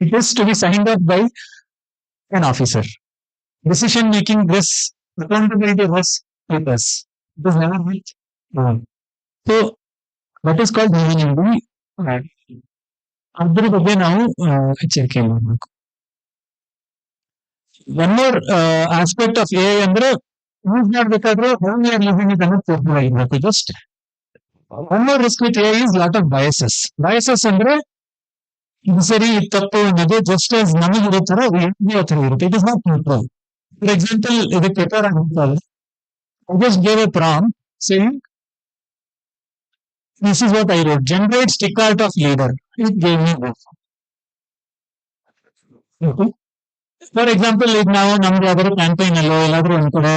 it is to be signed off by an officer. Decision making, this accountability was with us. It is never with one. So that is called human in the ಅದ್ರ ಬಗ್ಗೆ ನಾವು ಎಚ್ಚರಿಕೆ ಮಾಡಬೇಕು. One more aspect of a ಅಂದ್ರೆ use ಮಾಡ್ಬೇಕಾದ್ರೆ how we are using it ಅನ್ನೋದು ತೋರ್ಸ್ಬೇಕು. Just one more risk with a is lot of biases. Biases ಅಂದ್ರೆ ಇದು ಸರಿ ಇದು ತಪ್ಪು ಅನ್ನೋದು ಜಸ್ಟ್ ಆಸ್ ನಮಗಿರೋ ತರ ಆ ತರ ಇರುತ್ತೆ. It is not neutral. For example ಇದಕ್ಕೆ paper ಆಗಿರ್ತಲ್ಲ, I just gave a prompt saying this is what I wrote, generate stick art of leader. It gave me both. Okay. For example ಈಗ ನಾವು ನಮ್ದು ಯಾವ್ದಾದ್ರು campaign ಅಲ್ಲೋ ಎಲ್ಲಾದ್ರೂ ಒಂದ್ ಕಡೆ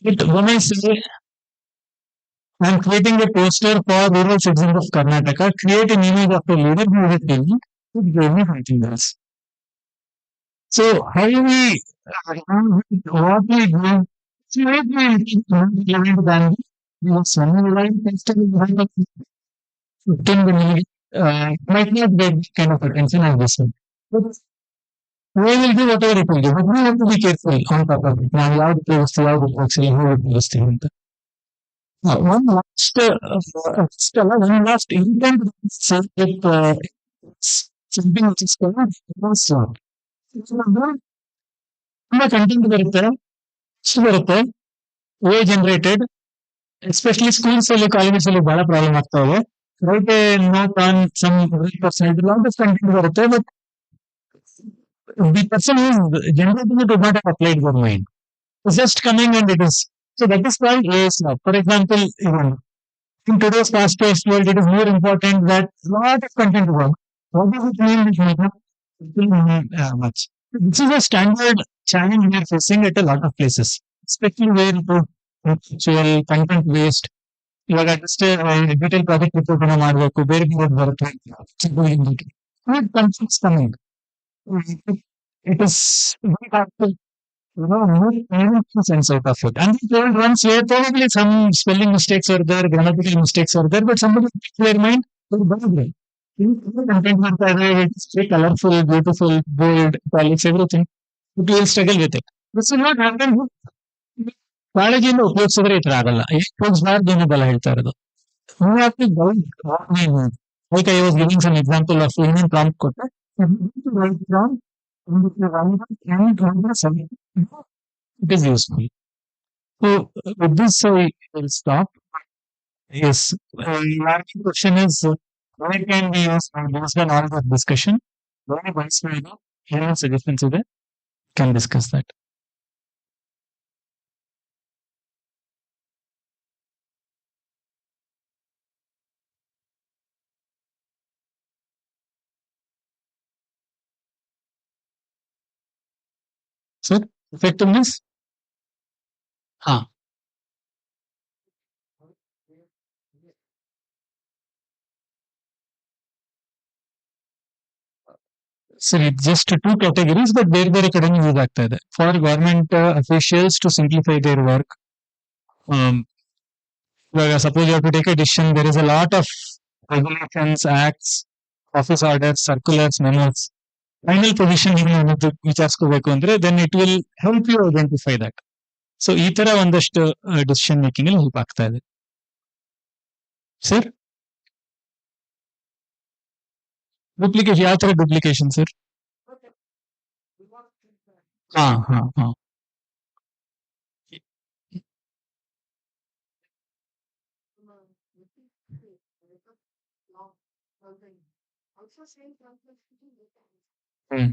but when I say I'm creating a poster for rural citizens of Karnataka, create an image of a leader who is telling, it gave me something else. So how we what we do, slightly different than the sunlight testing behind the 15 minutes might not get this kind of attention as this one. But we will do whatever it will do. But we have to be careful on top of it. ನಾವು ಯಾವ್ದು ಉಪಯೋಗಿಸ್ತೀವಿ ಯಾವ್ದು ಉಪಯೋಗಿಸ್ತೀವಿ ಹೇಗೆ ಉಪಯೋಗಿಸ್ತೀವಿ ಅಂತ. One last Stella, one last intent with something which is called grassroots. ತುಂಬಾ content ಬರುತ್ತೆ, ಎಷ್ಟು ಬರುತ್ತೆ, ಓ ಜನರೇಟೆಡ್, ಎಸ್ಪೆಷಲಿ ಸ್ಕೂಲ್ಸ್ ಅಲ್ಲಿ ಕಾಲೇಜಸ್ ಅಲ್ಲಿ ಬಹಳ ಪ್ರಾಬ್ಲಮ್ ಆಗ್ತಾ ಇದೆ. Right note on some percent lot of content ಬರುತ್ತೆ, but the person who is generating it would not have applied their mind. It's just coming and it is. So that is called ASL. For example, in today's fast-paced world, it is more important that lot of content work. What does it mean? It may not mean much. This is a standard challenge we are facing at a lot of places, especially where it is actual content based. ಇವಾಗ ಅಷ್ಟೇ detail project report ಅನ್ನು ಮಾಡಬೇಕು, ಬೇರೆ ಬೇರೆ ಬರುತ್ತೆ, confuse coming. It is we have to make meaningful sense out of it. And there were ones where probably some spelling mistakes were there, grammatical mistakes were there, but somebody took their mind, oh, great. Content ಮಾಡ್ತಾ ಇದೆ, it's very colorful, beautiful, bold, italics, everything. But you will struggle with it. This will not happen. ಕಾಳಜಿಯಿಂದ ಉಪಯೋಗಿಸಿದ್ರೆ ಈ ತರ ಆಗಲ್ಲ. ಉಪಯೋಗಿಸಬಾರ್ದು ಅನ್ನೋದಲ್ಲ ಹೇಳ್ತಾ ಇರೋದು. We have to guide what we need. Like I was giving some example of Indian prompt ಕೊಟ್ಟೆ. Write down and if you run it and run the subject, it is useful. So with this I will stop. Yes, last question is where can we use based on all that discussion? Very nice way. Any suggestions ಇದೆ? Can discuss that. Sir, effectiveness? ಹಾ. ಸರಿ, just two categories, but ಬೇರೆ ಬೇರೆ ಕಡೆ use ಆಗ್ತಾ ಇದೆ. For government officials to simplify their work. ಇವಾಗ suppose you to take a decision, there is a lot of regulations, acts, office orders, circulars, memos. Final position ಅನ್ನೋದು ವಿಚಾರಿಸ್ಕೋಬೇಕು ಅಂದ್ರೆ then it will help you identify that. So ಈ ತರ ಒಂದಷ್ಟು decision making ಅಲ್ಲಿ help ಆಗ್ತಾ ಇದೆ. ಸರ್, ಡುಪ್ಲಿಕೇಶನ್ ಯಾವ ತರ ಡುಪ್ಲಿಕೇಶನ್ ಸರ್? ಹಾ ಹಾ ಹಾ. ಹ್ಮ್.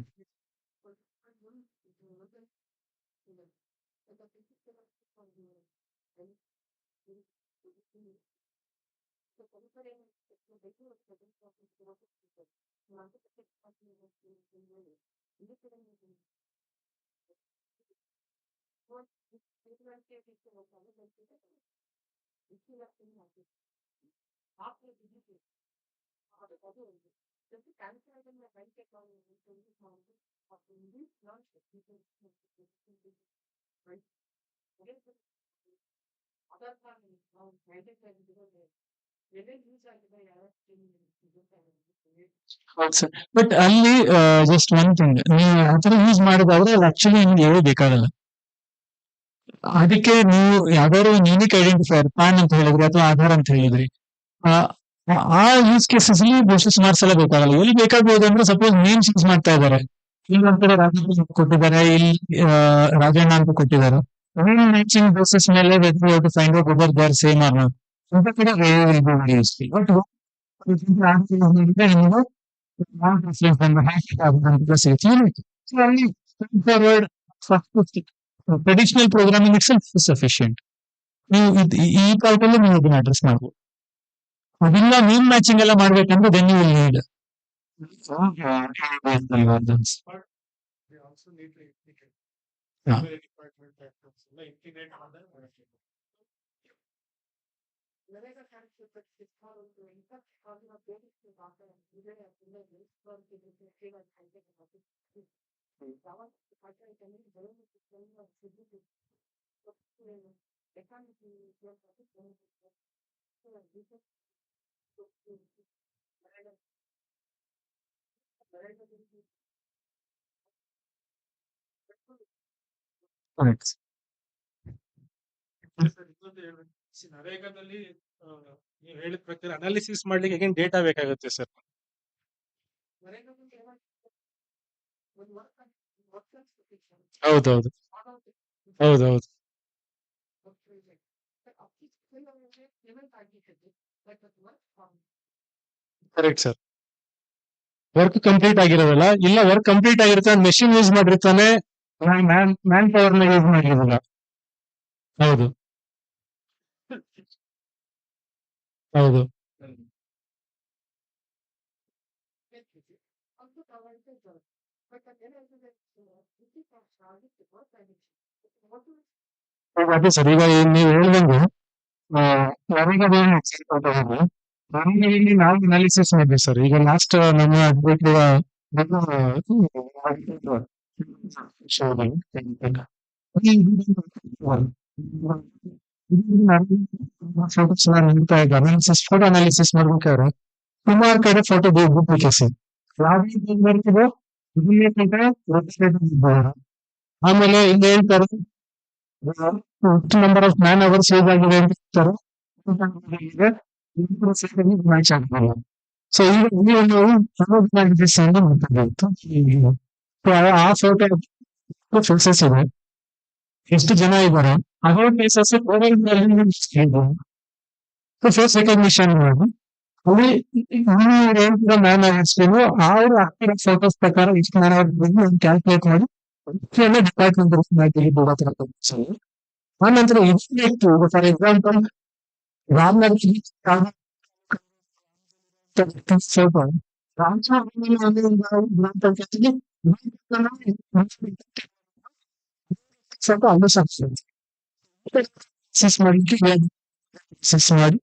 ಹೌದು ಸರ್, ಬಟ್ ಅಲ್ಲಿ ಜಸ್ಟ್ ಒನ್ ಥಿಂಗ್, ನೀವು ಆತರ ಯೂಸ್ ಮಾಡೋದಾದ್ರೆ ಅದು ಆಕ್ಚುಲಿ ನಿಮ್ಗೆ ಏನು ಬೇಕಾಗಲ್ಲ. ಅದಕ್ಕೆ ನೀವು ಯಾವ್ದಾದ್ರು ಯೂನಿಕ್ ಐಡೆಂಟಿಫೈಯರ್, ಪ್ಯಾನ್ ಅಂತ ಹೇಳಿದ್ರಿ ಅಥವಾ ಆಧಾರ್ ಅಂತ ಹೇಳಿದ್ರಿ, ಆ ಆ ಯೂಸ್ ಕೇಸಸ್ ಅಲ್ಲಿ ಬಹುಶಃ ಸುಮಾರು ಸಲ ಬೇಕಾಗಲ್ಲ. ಎಲ್ಲಿ ಬೇಕಾಗಬಹುದು ಅಂದ್ರೆ ಸಪೋಸ್ ನೇಮ್ಸ್ ಯೂಸ್ ಮಾಡ್ತಾ ಇದ್ದಾರೆ, ಇಲ್ಲೊಂದ್ ಕಡೆ ರಾಜಣ್ಣ ಅಂತ ಕೊಟ್ಟಿದ್ದಾರೆ, ಇಲ್ಲಿ ರಾಜಣ್ಣ ಅಂತ ಕೊಟ್ಟಿದ್ದಾರೆ. ಮ್ಯಾಚಿಂಗ್ ಬೇಸಿಸ್ ಮೇಲೆ to find out whether they are same or not. ಅಂತ ಕಡೆ ವೆರಿ ಯೂಸ್ಫುಲ್. ಬಟ್ ನಿಮಗೆ traditional programming it self sufficient. ನೀವು ಈ ಕಾಲದಲ್ಲಿ ನೀವು ಅದನ್ನ ಅಡ್ರೆಸ್ ಮಾಡ್ಬೋದು. ಅದೆಲ್ಲ ನೇಮ್ ಮ್ಯಾಚಿಂಗ್ ಎಲ್ಲ ಮಾಡ್ಬೇಕಂದ್ರೆ then you will need But they also need to implicate Yeah. every department actors ಎಲ್ಲ integrate ಮಾಡಿದ್ರೆ ಒಳ್ಳೆದು. Correct. ಸರ್ ಇನ್ನೊಂದು ಹೇಳ್ಬೇಕು. ನರೇಗಾದಲ್ಲಿ ನೀವು ಹೇಳಿದ ಪ್ರಕಾರ ಅನಾಲಿಸಿಸ್ ಮಾಡ್ಲಿಕ್ಕೆ again ಡೇಟಾ ಬೇಕಾಗುತ್ತೆ ಸರ್. ಹೌದೌದು ಹೌದೌದು ಕರೆಕ್ಟ್ ಸರ್. ವರ್ಕ್ ಕಂಪ್ಲೀಟ್ ಆಗಿರೋದಲ್ಲ, ಇಲ್ಲ ವರ್ಕ್ ಕಂಪ್ಲೀಟ್ ಆಗಿರ್ತಾನೆ, ಮೆಷಿನ್ ಯೂಸ್ ಮಾಡಿರ್ತಾನೆ, ಮ್ಯಾನ್ ಪವರ್ ನ ಯೂಸ್ ಮಾಡಿರೋದಿಲ್ಲ. ಹೌದು ಹೌದು ಅದೇ ಸರ್, ಈಗ ನೀವು ಹೇಳ್ದಂಗೆ ನರೇಗಾದಲ್ಲಿ ನರೇಗಾದಲ್ಲಿ ನಾವು ಅನಾಲಿಸಿಸ್ ಮಾಡಿದ್ವಿ ಸರ್. ಈಗ ಲಾಸ್ಟ್ ನಮ್ಮ ಅನಾಲಿಸಿಸ್ ಫೋಟೋ ಅನಾಲಿಸಿಸ್ ಮಾಡ್ಬೇಕಾದ್ರೆ ಸುಮಾರು ಕಡೆ ಫೋಟೋ ಡೂಪ್ಲಿಕೇಶನ್. ಆಮೇಲೆ ಇಲ್ಲಿ ಹೇಳ್ತಾರೆ ಎಷ್ಟು number of man hours use ಆಗಿದೆ ಅಂತ ಹೇಳ್ತಾರೆ. ಮ್ಯಾಚ್ ಆಗ್ತಿಲ್ಲ. ಸೊ ಈಗ ನಾವು ಅನಾಲಿಸಿಸ್ ಅಂತ ಮಾತಾಡ್ಬೇಕು. So, ಆ ಫೋಟೋ ಫೇಸಸ್ ಇದೆ, ಎಷ್ಟು ಜನ ಇದ್ದಾರೆ, ಅದೇ ಫೇಸಸ್ ಫೇಸ್ ರೆಕಗ್ನಿಷನ್ ಮಾಡಿ ಅಲ್ಲಿ ಮ್ಯಾನ್ ಅವರ್ಸ್ಗೂ ಅವ್ರು ಹಾಕಿರೋ ಫೋಟೋಸ್ ಪ್ರಕಾರ ಇಷ್ಟು ಮ್ಯಾನ್ ಅವರ್ಸ್ ಕ್ಯಾಲ್ಕುಲೇಟ್ ಮಾಡಿ ಡಿಪಾರ್ಟ್ಮೆಂಟ್ ಆನಂತರ ಇದು ಫಾರ್ ಎಕ್ಸಾಂಪಲ್ ರಾಮನಗರ ಫೋಟೋ ಗ್ರಾಮ ಪಂಚಾಯತ್ಗೆ ಫೋಟೋ ಅಲ್ಲೂ ಸಾಕ್ಸ್ಬೇಕು. ಮಾಡಿ ಮಾಡಿ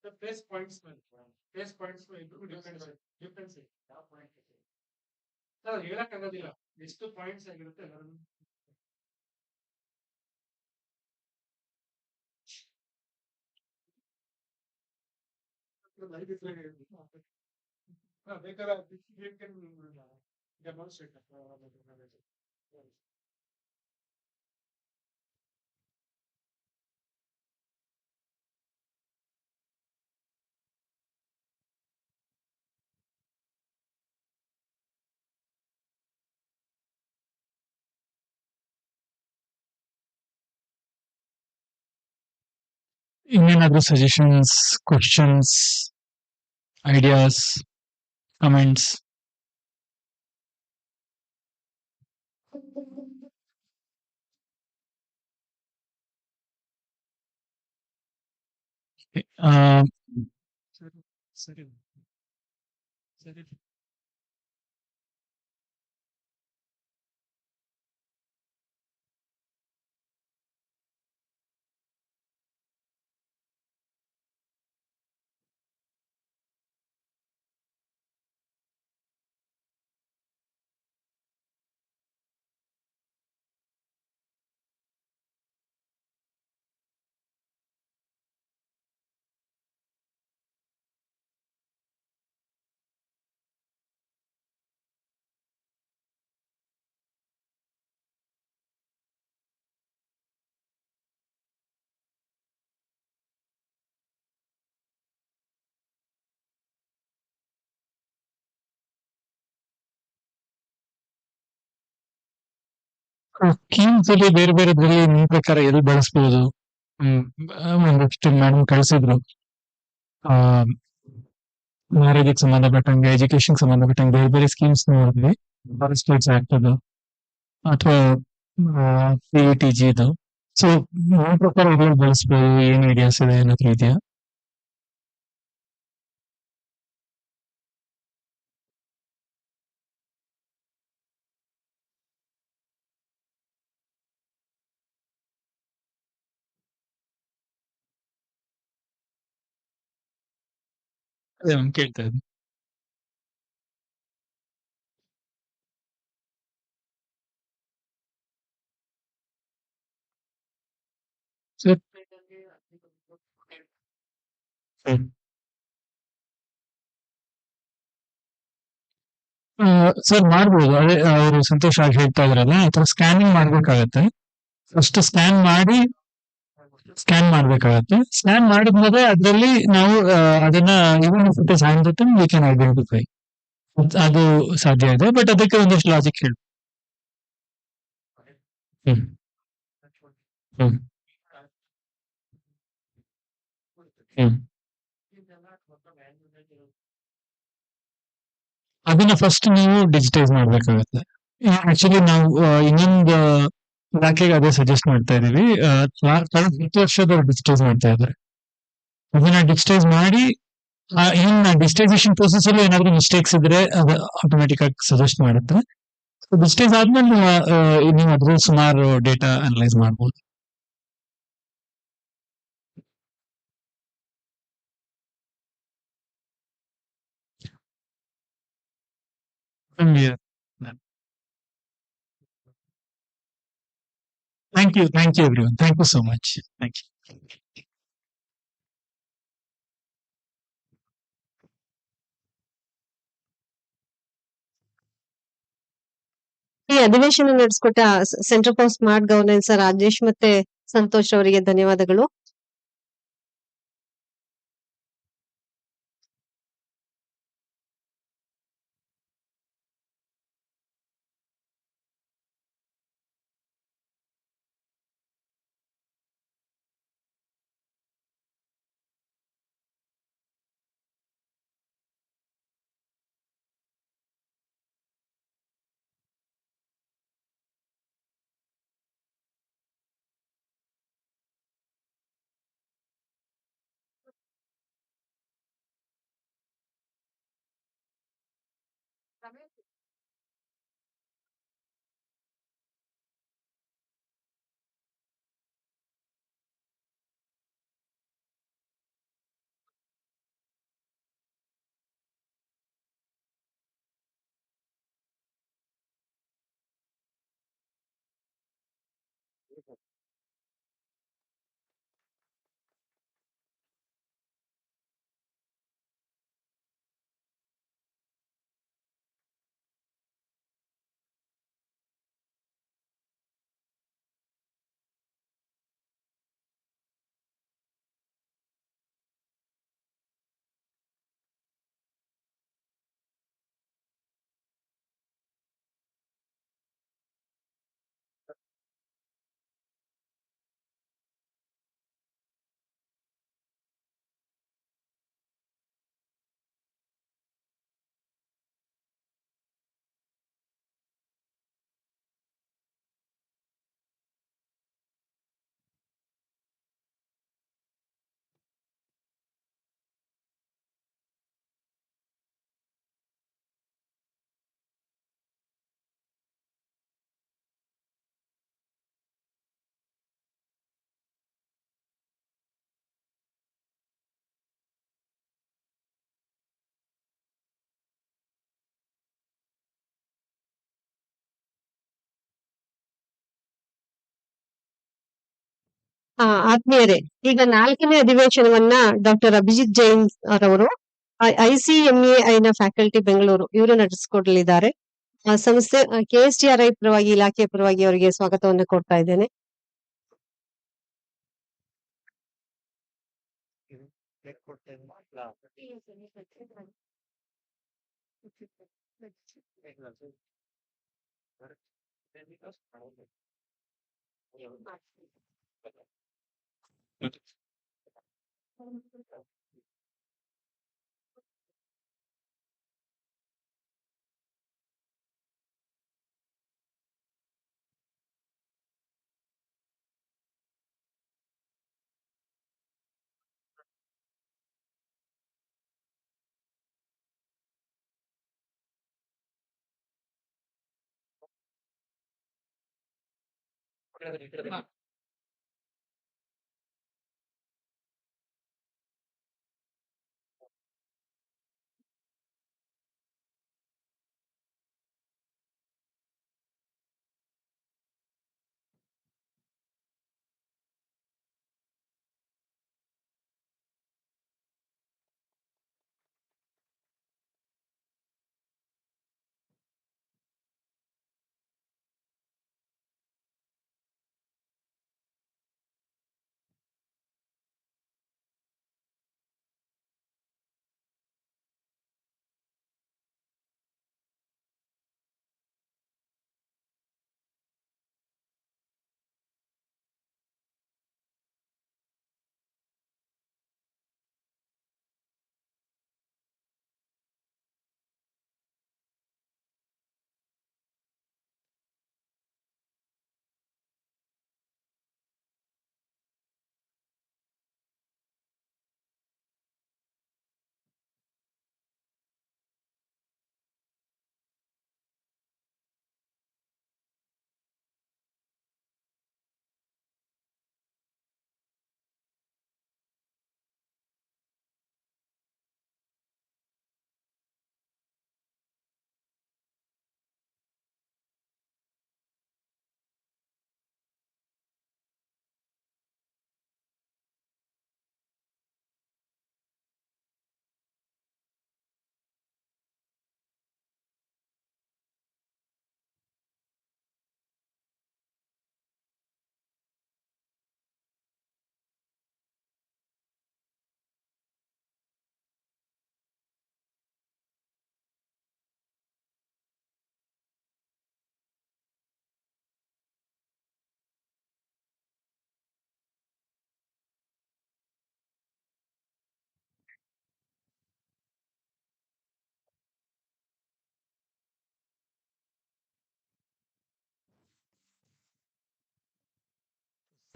ಸೊ ಪ್ಲೇಸ್ ಪಾಯಿಂಟ್ಸ್ ಇಬ್ಬರು ಡಿಫ್ರೆನ್ಸ್ ಸರ್ ಹೇಳಕ್ ಆಗೋದಿಲ್ಲ ಎಷ್ಟು ಪಾಯಿಂಟ್ಸ್ ಆಗಿರುತ್ತೆ ಎಲ್ಲರೂ. ಬೇಕಾದ್ರೆ ಡೆಮಾನ್ಸ್ಟ್ರೇಟ್ ಇನ್ನೇನಾದ್ರೂ ಸಜೆಷನ್ಸ್, ಕ್ವಶನ್ಸ್, ಐಡಿಯಾಸ್, ಕಮೆಂಟ್ಸ್? ಸರಿ ಸರಿ ಸರಿ ಸ್ಕೀಮ್ಸ್ ಅಲ್ಲಿ ಬೇರೆ ಬೇರೆದ್ರಲ್ಲಿ ನಿಮ್ ಪ್ರಕಾರ ಎಲ್ಲಿ ಬಳಸ್ಬೋದು? ಒಂದಷ್ಟು ಮೇಡಮ್ ಕಳಿಸಿದ್ರು. ಮ್ಯಾರೇಜಿಗೆ ಸಂಬಂಧಪಟ್ಟಂಗೆ, ಎಜುಕೇಶನ್ ಸಂಬಂಧಪಟ್ಟಂಗೆ ಬೇರೆ ಬೇರೆ ಸ್ಕೀಮ್ಸ್ ನೋಡಿದ್ವಿ. ಫಾರೆಸ್ಟ್ ರೈಟ್ಸ್ ಆಕ್ಟ್ ಅದು ಅಥವಾ PETG ಇದು. ಸೊ ನನ್ನ ಪ್ರಕಾರ ಇದ್ರಲ್ಲಿ ಬಳಸ್ಬೋದು. ಏನು ಐಡಿಯಾಸ್ ಇದೆ, ಏನಾದ್ರು ಇದೆಯಾ? ಅದೇ ಮ್ಯಾಮ್ ಕೇಳ್ತಾ ಇದ್ದೀನಿ. ಸರ್ ಸರ್ ಮಾಡ್ಬೋದು. ಅದೇ ಅವರು ಸಂತೋಷ್ ಆಗಿ ಹೇಳ್ತಾ ಇದ್ರಲ್ಲ, ಆ ಥರ ಸ್ಕ್ಯಾನಿಂಗ್ ಮಾಡ್ಬೇಕಾಗತ್ತೆ. ಫಸ್ಟ್ ಸ್ಕ್ಯಾನ್ ಮಾಡ್ಬೇಕಾಗತ್ತೆ. ಸ್ಕ್ಯಾನ್ ಮಾಡಿದ್ಮೇಲೆ ಅದರಲ್ಲಿ ನಾವು ಅದನ್ನ even if it is hand written we can identify. ಅದು ಸಾಧ್ಯ ಇದೆ, ಬಟ್ ಅದಕ್ಕೆ ಒಂದಷ್ಟು ಲಾಜಿಕ್ ಹೇಳಿ. ಹ್ಮ್ ಹ್ಮ್ ಹ್ಮ್ ಅದನ್ನ ಫಸ್ಟ್ ನೀವು ಡಿಜಿಟೈಸ್ ಮಾಡ್ಬೇಕಾಗತ್ತೆ. ಆಕ್ಚುಲಿ ನಾವು ಇನ್ನೊಂದು ಇಲಾಖೆಗೆ ಅದೇ ಸಜೆಸ್ಟ್ ಮಾಡ್ತಾ ಇದೀವಿ. ಕಳೆದ 10 ವರ್ಷದವ್ರು ಡಿಜಿಟೈಸ್ ಮಾಡ್ತಾ ಇದ್ದಾರೆ. ಅದನ್ನ ಡಿಜಿಟೈಸ್ ಮಾಡಿ ಇನ್ ಡಿಜಿಟೈಸೇಷನ್ ಪ್ರೋಸೆಸ್ ಅಲ್ಲಿ ಏನಾದ್ರು ಮಿಸ್ಟೇಕ್ಸ್ ಇದ್ರೆ ಅದು ಆಟೋಮೆಟಿಕ್ ಆಗಿ ಸಜೆಸ್ಟ್ ಮಾಡುತ್ತೆ. ಡಿಜಿಟೈಸ್ ಆದ್ಮೇಲೆ ನೀವು ಅದ್ರಲ್ಲಿ ಸುಮಾರು ಡೇಟಾ ಅನಲೈಸ್ ಮಾಡ್ಬೋದು. Thank you everyone. Thank you so much. Thank you. ಈ ಅಧಿವೇಶನ ನಡೆಸಿಕೊಟ್ಟ centre for smart governance Rajesh ಮತ್ತೆ ಸಂತೋಷ್ ಅವರಿಗೆ ಧನ್ಯವಾದಗಳು. ಆತ್ಮೀಯರೇ, ಈಗ 4ನೇ ಅಧಿವೇಶನವನ್ನ ಡಾಕ್ಟರ್ ಅಭಿಜಿತ್ ಜೈನ್ ರವರು ICMAI ನ ಫ್ಯಾಕಲ್ಟಿ ಬೆಂಗಳೂರು ಇವರು ನಡೆಸಿಕೊಡಲಿದ್ದಾರೆ. ಸಂಸ್ಥೆ KSTRI ಪರವಾಗಿ, ಇಲಾಖೆಯ ಪರವಾಗಿ ಅವರಿಗೆ ಸ್ವಾಗತವನ್ನು ಕೊಡ್ತಾ ಇದ್ದೇನೆ.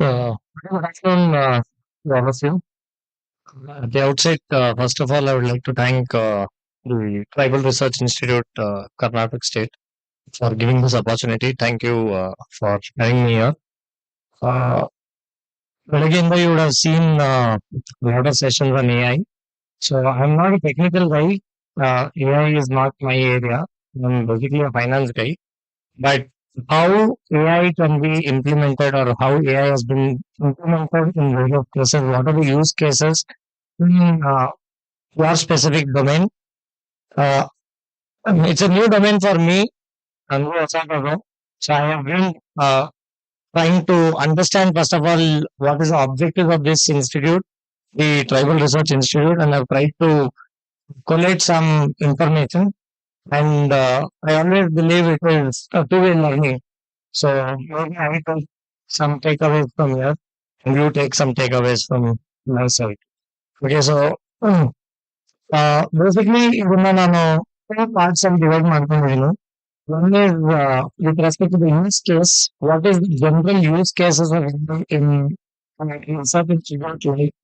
Good afternoon, to all of you. At the outset, first of all, I would like to thank the Tribal Research Institute, Karnataka State, for giving this opportunity. Thank you for having me here. Uh, but again, you would have seen a lot of sessions on AI. So I'm not a technical guy. AI is not my area. I'm basically a finance guy. But how AI can be implemented or how AI has been implemented in various cases, what are the use cases in your specific domain? Uh, it's a new domain for me, and so I have been trying to understand, first of all, what is the objective of this institute, the Tribal Research Institute, and I've tried to collate some information. And I always believe it is a two-way learning. So maybe I will take some takeaways from here, and you take some takeaways from my side. Okay, so basically ಇದನ್ನ ನಾನು parts ಅಲ್ಲಿ divide ಮಾಡ್ಕೊಂಡಿದ್ದೀನಿ. One is with respect to the use case, what is the general use cases of in research institute like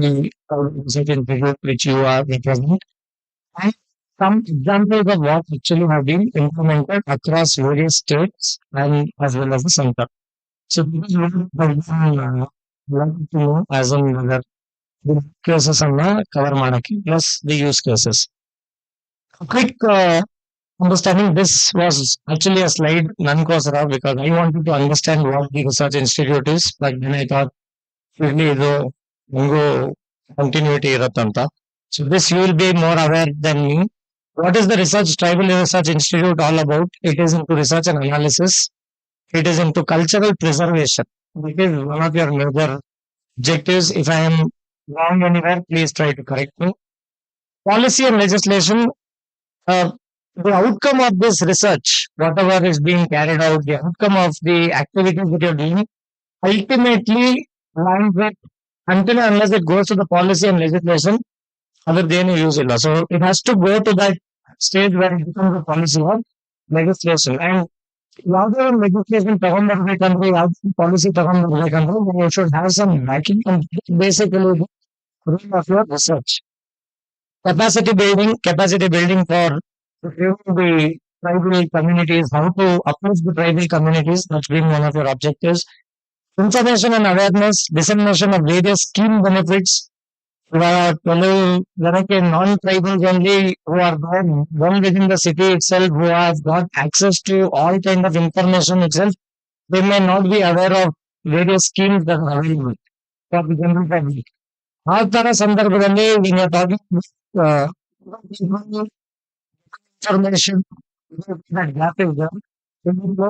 the research institute which you are representing, and some examples of what actually have been implemented across various states and as well as the center. So this is what want to know as in whether the cases ಅನ್ನ cover ಮಾಡಕ್ಕೆ plus the use cases. A quick understanding this was actually a slide nankosara because I wanted to understand what the research institute is, but then I thought really ಇದು ಹೆಂಗೋ continuity ಇರತ್ತಂತ. So this you will be more aware than me. What is the Tribal Research Institute all about? It is into research and analysis. It is into cultural preservation. It is one of your major objectives. If I am wrong anywhere, please try to correct me. Policy and legislation. The outcome of this research, whatever is being carried out, the outcome of the activities that you're doing, ultimately lands with, until and unless it goes to the policy and legislation, ಅದ್ರದ್ದೇನು use ಇಲ್ಲ. So it has to go to that stage where it becomes a policy or legislation. And ಯಾವುದೇ ಒಂದು legislation ತಗೊಂಡ್ಬರ್ಬೇಕಂದ್ರೆ, ಯಾವ್ದು policy ತಗೊಂಡ್ಬರ್ಬೇಕಂದ್ರೆ you should have some backing and basically rule of your research. Capacity building for the tribal communities, how to approach the tribal communities. That's been one of your objectives. Information and awareness, dissemination of various scheme benefits. Like non-tribals only who are born within the city itself, who have got access to all kind of information itself, they may not be aware of various schemes that are available for the general public. ಆ ತರ ಸಂದರ್ಭದಲ್ಲಿ when you're talking uh, information that gap is there. Then you go,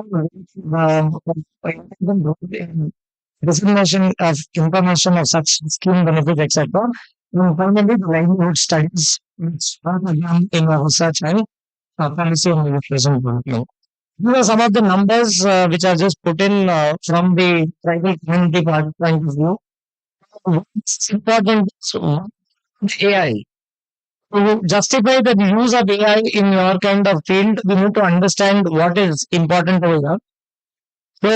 dissemination of information of such scheme benefit, etc. And finally, the livelihood studies, which are again in our research and policy and legislation development. These are some of the numbers which are just put in from the tribal community point of view. It's important. So, AI. To justify the use of AI in your kind of field, we need to understand what is important over here. So,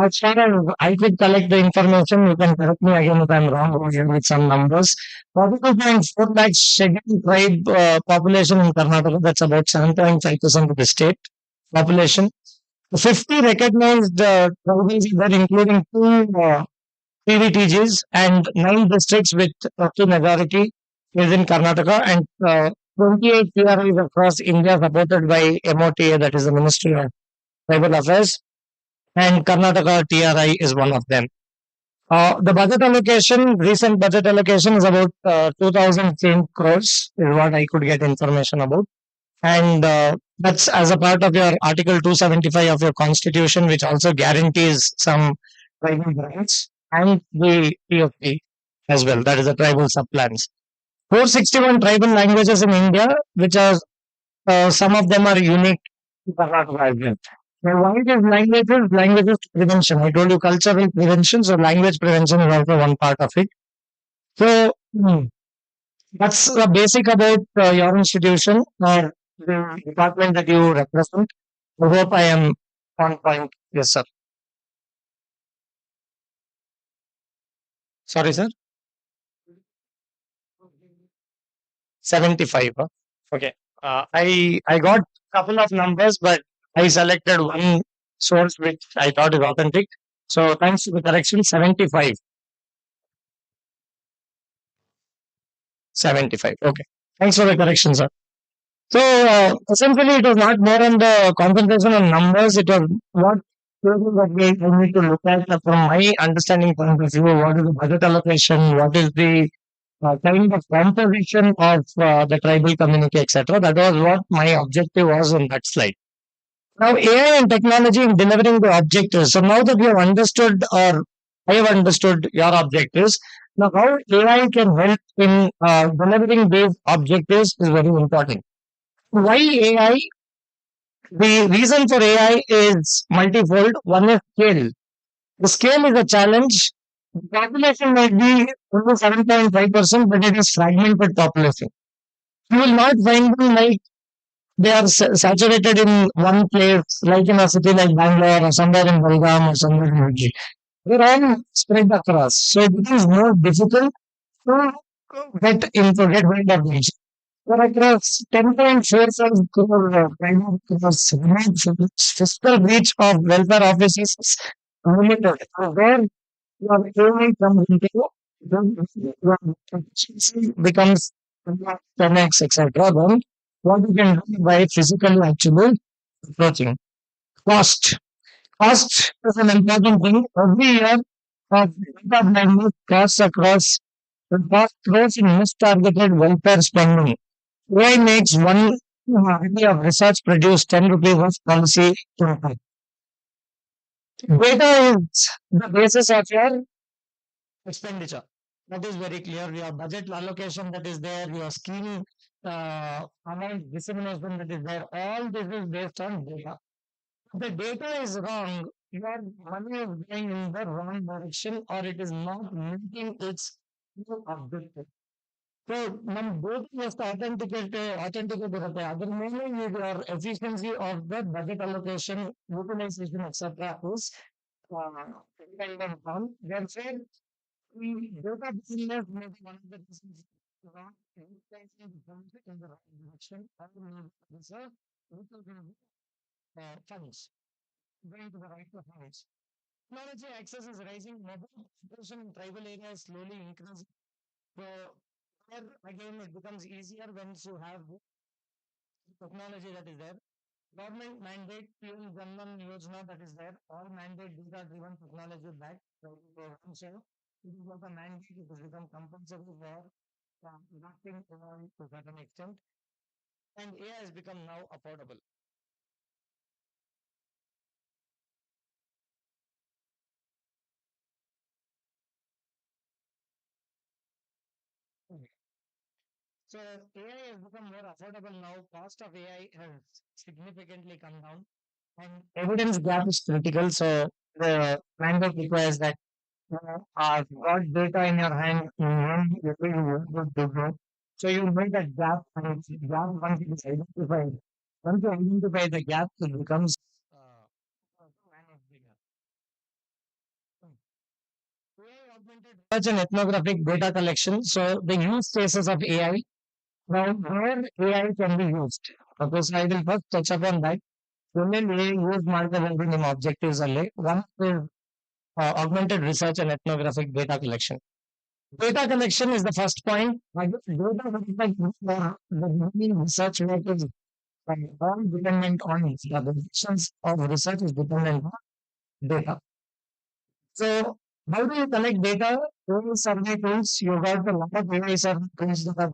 as far as I could collect the information, you can correct me again if I'm wrong over here with some numbers. 42.4 lakh scheduled tribe population in Karnataka, that's about 7.5% of the state population. 50 recognized tribes are there, including two PVTGs and 9 districts with up to majority is in Karnataka, and 28 TRIs across India supported by MOTA, that is the Ministry of Tribal Affairs, and Karnataka TRI is one of them. The budget allocation, recent budget allocation is about 2010 crores is what I could get information about. And that's as a part of your Article 275 of your Constitution, which also guarantees some tribal grants and the TFP as well. That is the tribal subplans. 461 tribal languages in India, which are some of them are unique to Karnataka as well. Now, why these languages? Languages prevention. I told you cultural prevention, so language prevention is also one part of it. So that's the basic about your institution or the department that you represent. I hope I am on point. Yes, sir. Sorry, sir. 75. Huh? Okay. I got couple of numbers, but I selected one source which I thought is authentic. So thanks for the correction. 75. 75. Okay. Thanks for the correction, sir. So essentially, it was not more on the concentration on numbers. It was what that we need to look at from my understanding point of view. What is the budget allocation? What is the kind of composition of the tribal community, etc. That was what my objective was on that slide. Now, AI and technology in delivering the objectives. So now that you have understood, or I have understood your objectives, now how AI can help in delivering these objectives is very important. Why AI? The reason for AI is multifold. One is scale. The scale is a challenge. The population might be only 7.5%, but it is fragmented population. You will not find them like they are saturated in one place, like in a city like Bangalore or somewhere in Belgaum or somewhere in Uji. They're all spread across. So it becomes more difficult to get hold of these. But across 10.45 crore private across fiscal reach of welfare offices is limited. So where your AI comes into, your efficiency becomes 10x, etc. Then what you can do by physically actually approaching. Cost. Cost is an important thing. Every year, data blindness costs across the cost grows in mistargeted welfare spending. AI makes one idea of research produce 10 rupees of policy impact. Data is the basis of your expenditure. That is very clear. Your budget allocation that is there, your scheme amount dissemination that is there, all this is based on data. If the data is wrong, your money is going in the wrong direction or it is not meeting its objective. So ನಮ್ಮ data ಎಷ್ಟು authenticate ಇರುತ್ತೆ ಅದ್ರ ಮೇಲೆ your efficiency of the budget allocation, utilization, etc. is dependent on. Therefore, data business may be one of the reasons not utilizing the budget in the right direction. funds, going to the right to funds. Technology access is rising. Mobile population in tribal areas slowly increasing. So there again it becomes easier once you have technology that is there. Government mandate fuel Janman Yojana that is there. All mandate data driven technology back. So it is like a mandate, it has become compulsory for adopting AI to a certain extent. And AI has become now affordable. So AI has become more affordable now. Cost of AI has significantly come down. And evidence gap is critical. So the mandate requires that got data in your hand, you will able to go. So you make that gap, and it's gap once it is identified. Once you identify the gap, it becomes manage the gap. AI augmented research and ethnographic data collection. So the use cases of AI. Now, where AI can be used? Okay, so I will first touch upon that. Women AI use ಮಾಡ್ಕೋಬಹುದು ನಿಮ್ಮ objectives ಅಲ್ಲಿ. One is augmented research and ethnographic data collection. Data collection is the first point. The main research work is all dependent on it. The decisions of research is dependent on data. So, how do you collect data? AI survey tools. You got a lot of AI survey tools that are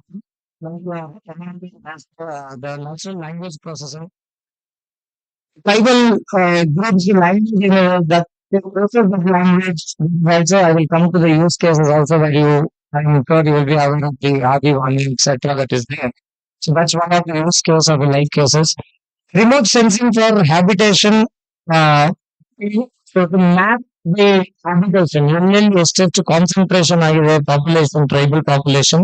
the natural language processing. Tribal groups language that the process of language. Also, I will come to the use cases also that you. I'm sure you will be aware of the RV1, etc. that is there. So that's one of the use cases of the live cases. Remote sensing for habitation. Uh, so to map the habitation, union restrict to concentration of population, tribal population.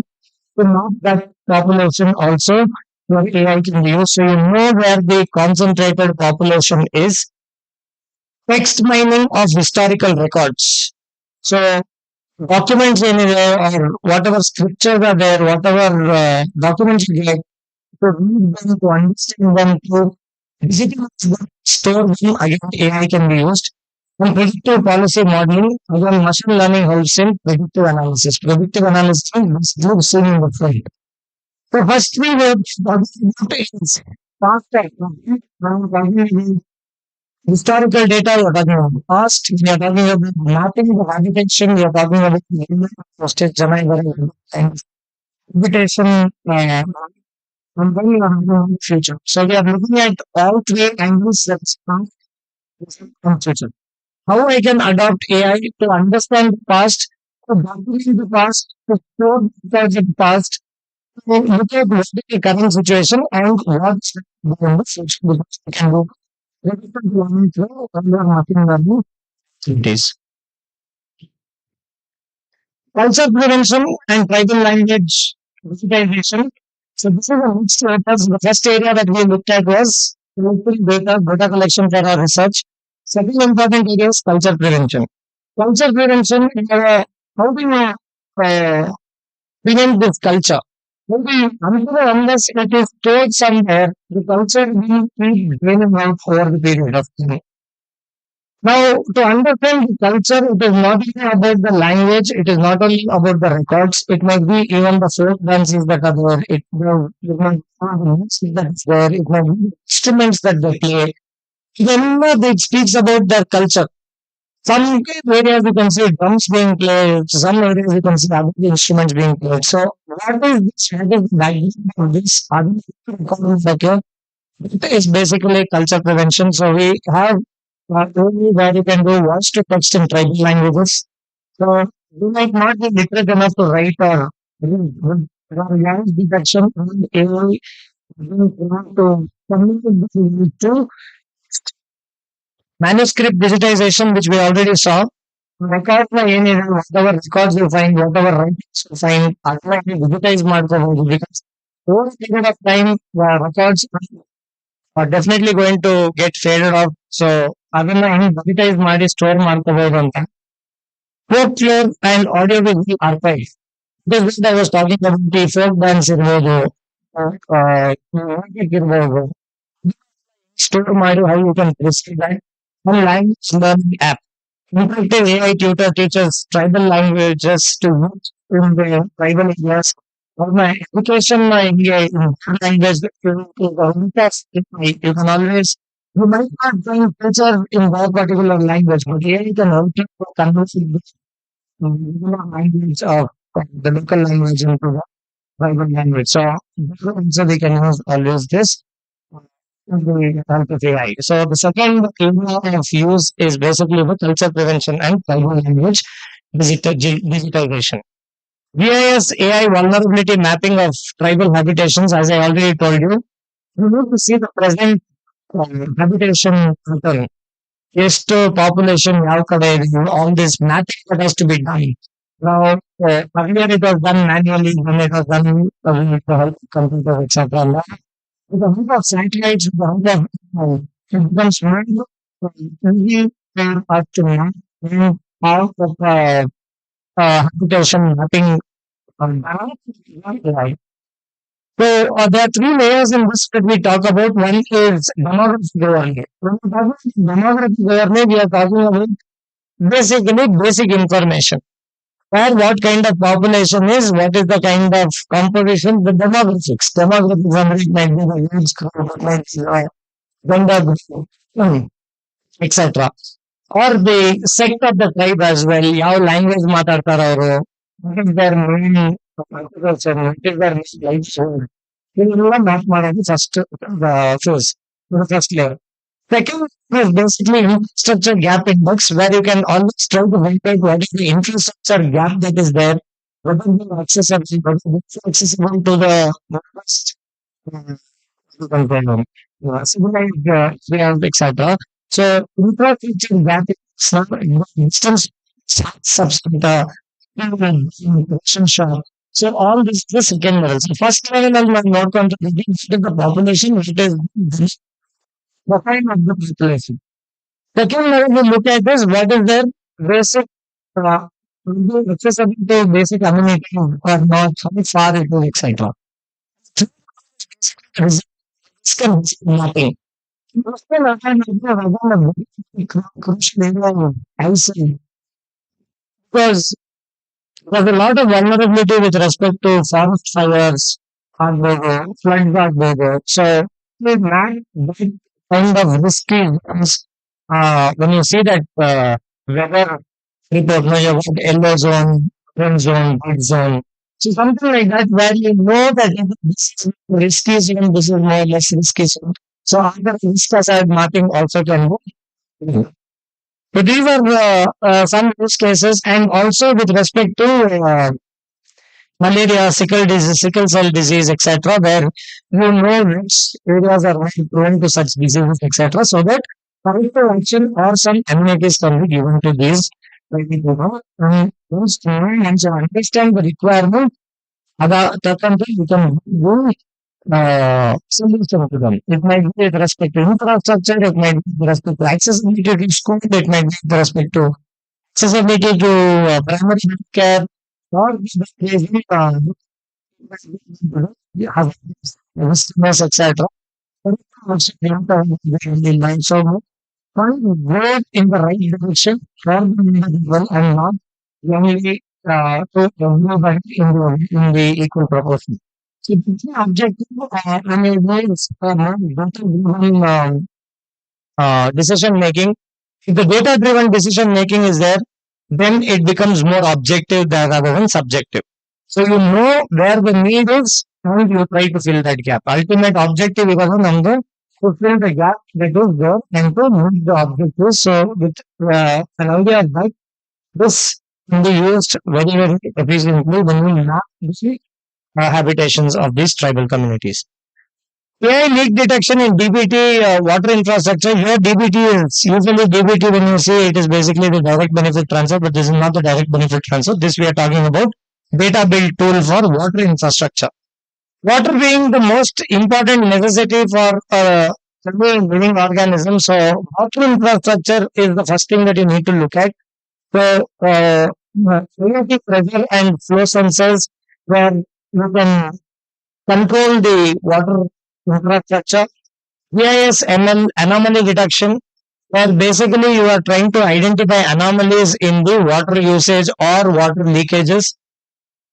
To map that population also, your AI can be used. So you know where the concentrated population is. Text mining of historical records. So documents anywhere or whatever scriptures are there, whatever documents you get, to read them, to understand them, to digitally store them, again AI can be used. And predictive policy modeling, again machine learning helps in predictive analysis. Predictive analysis is good seen in the front. So first we were talking about is past technology. When we're talking about historical data, you're talking about past, you're talking about mapping the habitation, you're talking about postage and habitation, and then you are looking at the future. So we are looking at all three angles that's past, present, and future. How I can adopt AI to understand the past, to document the past, to store details of the past, to look at what is the current situation and what's in the future because we can do predictive learning through under machine learning activities. Culture prevention and tribal language digitization. So this is a mixed purpose. The first area that we looked at was local data collection for our research. Second important area is culture prevention. Culture prevention, how do you prevent this culture? Maybe unless it is stored somewhere, the culture will keep draining out over the period of time. Now, to understand the culture, it is not only about the language, it is not only about the records, it might be even the folk dances that are there, it might be the music that's there, it might be instruments that they play. Then it speaks about their culture. Some areas you can see drums being played, some areas you can see other instruments being played. So, what is this? What is the background of this? It is basically culture prevention. So we have only where you can do voice to text in tribal languages. So you might not be literate enough to write or read, but there are language detection and AI to communicate to manuscript digitization, which we already saw. Record whatever records you find, whatever writings you find, ultimately digitize ಮಾಡ್ಕೋಬಹುದು because over a period of time, records are definitely going to get faded off. So ಅದನ್ನ ಹೆಂಗ್ digitise ಮಾಡಿ store ಮಾಡ್ಕೋಬಹುದು ಅಂತ. Folklore and audiovisual archive. This I was talking about the folk dance ಇರ್ಬೋದು, music ಇರ್ಬೋದು. store model, how you can prescribe that. One language learning app. Interactive AI tutor teaches tribal languages to use in the tribal areas. For my education, my India in language you can always you might not find teacher in that particular language, but AI can help you to convert it with regular language of the local language into the tribal language. So we can use this the help of AI. So the second area of use is basically the culture prevention and tribal language digitization. GIS AI vulnerability mapping of tribal habitations, as I already told you, you need to see the present habitation pattern. ಎಷ್ಟು population ಯಾವ ಕಡೆ ಇದೆ all this mapping that has to be done. Now, earlier it was done manually, when it was done with the help of computers, etc. Now, with the help of satellites, with the help of it becomes more easy for us to map out of habitation mapping. Right. So there are three layers in this that we talk about. One is demographic overlay. When we talk about demographic overlay, we are talking about basically basic information. Where what kind of population is, what is the kind of composition, the demographics. Demographics might be the age group, might be the gender group, etc. Or the sect of the tribe as well. ಯಾವ language ಮಾತಾಡ್ತಾರ ಅವರು, what is their main culture, what is their main life source. ಇದನ್ನೆಲ್ಲ map ಮಾಡೋದು first phase, first layer. Second is basically infrastructure gap index, where you can always try to locate what is the infrastructure gap that is there, what is the accessible to the most civilized areas, etc. So infrastructure gap is instance substance relationship. So all this is the second level. So first level I'll not contributing to the population, which is the kind of the population. Second level we look at is what is their basic accessible to basic amenities or not, how far it is, etc. Risk and mapping. Crucial area I see, because there's a lot of vulnerability with respect to forest fires, ಆಗ್ಬೋದು, floods ಆಗ್ಬೋದು. So we man that kind of risky ones. When you see that weather report, no, you have yellow zone, orange zone, red zone. So something like that, where you know that this is risky zone, this is more or less risky zone. So other risk aside mapping also can go. So these are some use cases, and also with respect to malaria, sickle cell disease, etc., where you know which areas are more prone to such diseases, etc., so that corrective action or some amenities can be given to these people. And once you understand the requirement, you can do solution to them. It might be with respect to infrastructure, it might be with respect to accessibility to school, it might be with respect to accessibility to primary health care, or customers, etc. So work in the right direction for the individual and not only to everybody in the equal proportion. So the objective and it means decision making. If the data driven decision making is there, then it becomes more objective rather than subjective. So you know where the need is and you try to fill that gap. Ultimate objective is to fill the gap that is there and to meet the objective. So with an idea of that, this can be used very, very efficiently when we map the habitations of these tribal communities. AI leak detection in DBT water infrastructure. Here DBT is usually DBT, when you see it is basically the direct benefit transfer, but this is not the direct benefit transfer. This we are talking about data build tool for water infrastructure. Water being the most important necessity for every living organism. So water infrastructure is the first thing that you need to look at. So relative pressure and flow sensors, where you can control the water infrastructure. GIS ML anomaly detection, where basically you are trying to identify anomalies in the water usage or water leakages.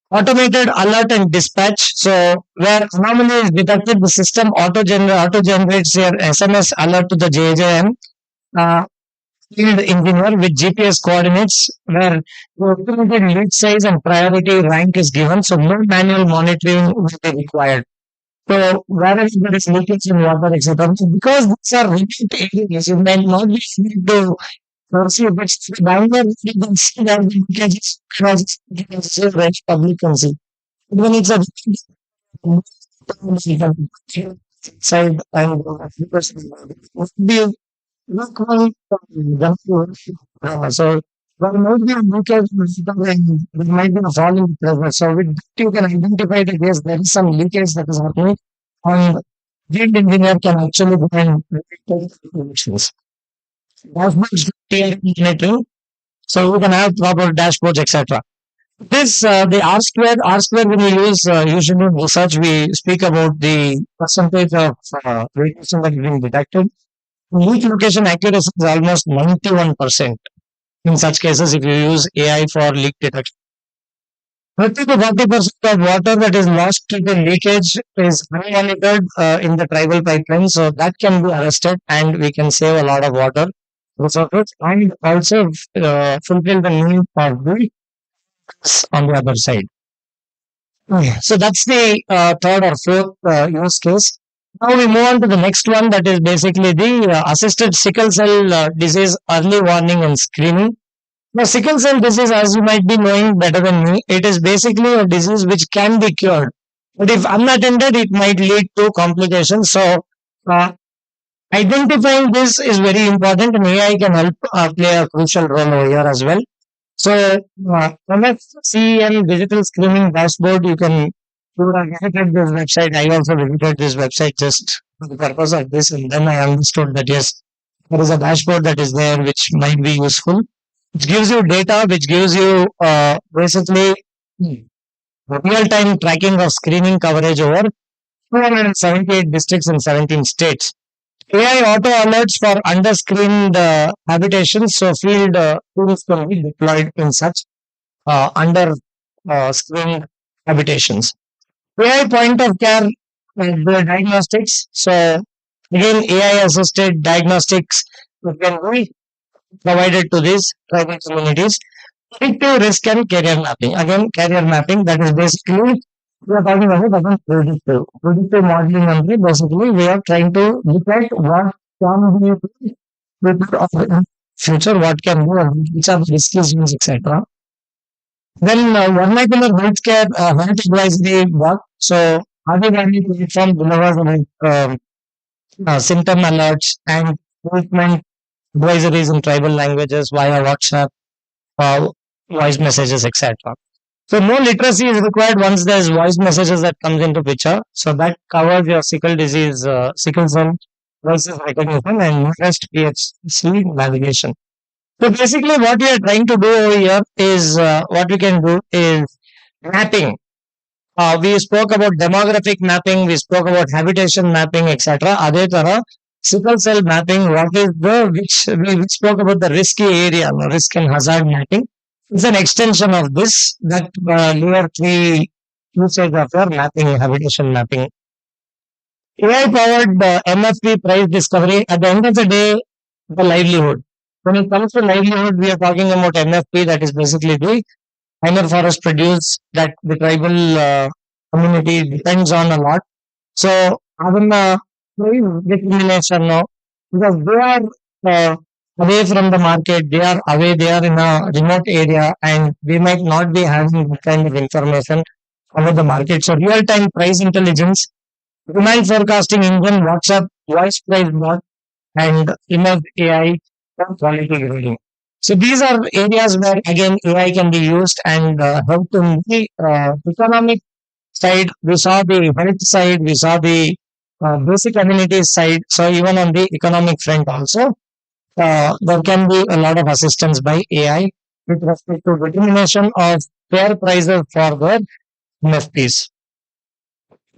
Automated alert and dispatch. So where anomaly is detected, the system auto generates your SMS alert to the JJM field engineer with GPS coordinates, where the automated lead size and priority rank is given. So no manual monitoring will be required. So wherever there is leakage in water, etc. Because these are remote areas, you may not be able to foresee, but downward you can see that the leakage is because it's a very public can see. When it's a side and would be not called so there might be a leakage and there might be a fall in pressure. So with that you can identify that yes, there is some leakage that is happening, and field engineer can actually go and take actions. Dashboards monitoring, so we can have proper dashboards, etc. This the R square when we use usually in research we speak about the percentage of radiation that is being detected. Leak location accuracy is almost 91% in such cases if you use AI for leak detection. 30 to 40% of water that is lost to the leakage is unmonitored in the tribal pipeline, so that can be arrested and we can save a lot of water resources and also fulfill the need for the on the other side. So that's the third or fourth use case. Now we move on to the next one, that is basically the assisted sickle cell disease early warning and screening. Now, sickle cell disease, as you might be knowing better than me, it is basically a disease which can be cured. But if unattended, it might lead to complications. So, identifying this is very important, and AI can help play a crucial role over here as well. So, MFCM digital screening dashboard, you would have visited this website. I also visited this website just for the purpose of this, and then I understood that yes, there is a dashboard that is there which might be useful, which gives you data, which gives you basically real-time tracking of screening coverage over 278 districts in 17 states. AI auto alerts for under-screened habitations, so field tools can be deployed in such under-screened habitations. AI point of care the diagnostics. So again, AI-assisted diagnostics can be provided to these tribal communities. Predictive risk and career mapping. Again, career mapping, that is basically we are talking about predictive. Predictive modeling and basically we are trying to look at what can be in future, what can be, and which are the risky zones, etc. Then vernacular healthcare health advisory bot. So Avivani platform delivers symptom alerts and treatment advisories in tribal languages via WhatsApp, voice messages, etc. So no literacy is required once there's voice messages that comes into picture. So that covers your sickle disease, sickle cell voices recognition and rest PHC navigation. So basically what we are trying to do over here is what we can do is mapping. We spoke about demographic mapping, we spoke about habitation mapping, etc. Adhe tara sickle cell mapping, what is which we spoke about the risky area, risk and hazard mapping. It's an extension of this, that layer 3 usage of your mapping, habitation mapping. AI powered MFP price discovery. At the end of the day, the livelihood. When it comes to livelihood, we are talking about MFP, that is basically the minor forest produce that the tribal community depends on a lot. So, price determination now, because they are away from the market, they are in a remote area, and we might not be having that kind of information about the market. So, real time price intelligence, demand forecasting engine, WhatsApp, voice price bot, and image AI for quality grading. So these are areas where again AI can be used and help in the economic side. We saw the health side, we saw the basic amenities side. So even on the economic front also, there can be a lot of assistance by AI with respect to determination of fair prices for the MFPs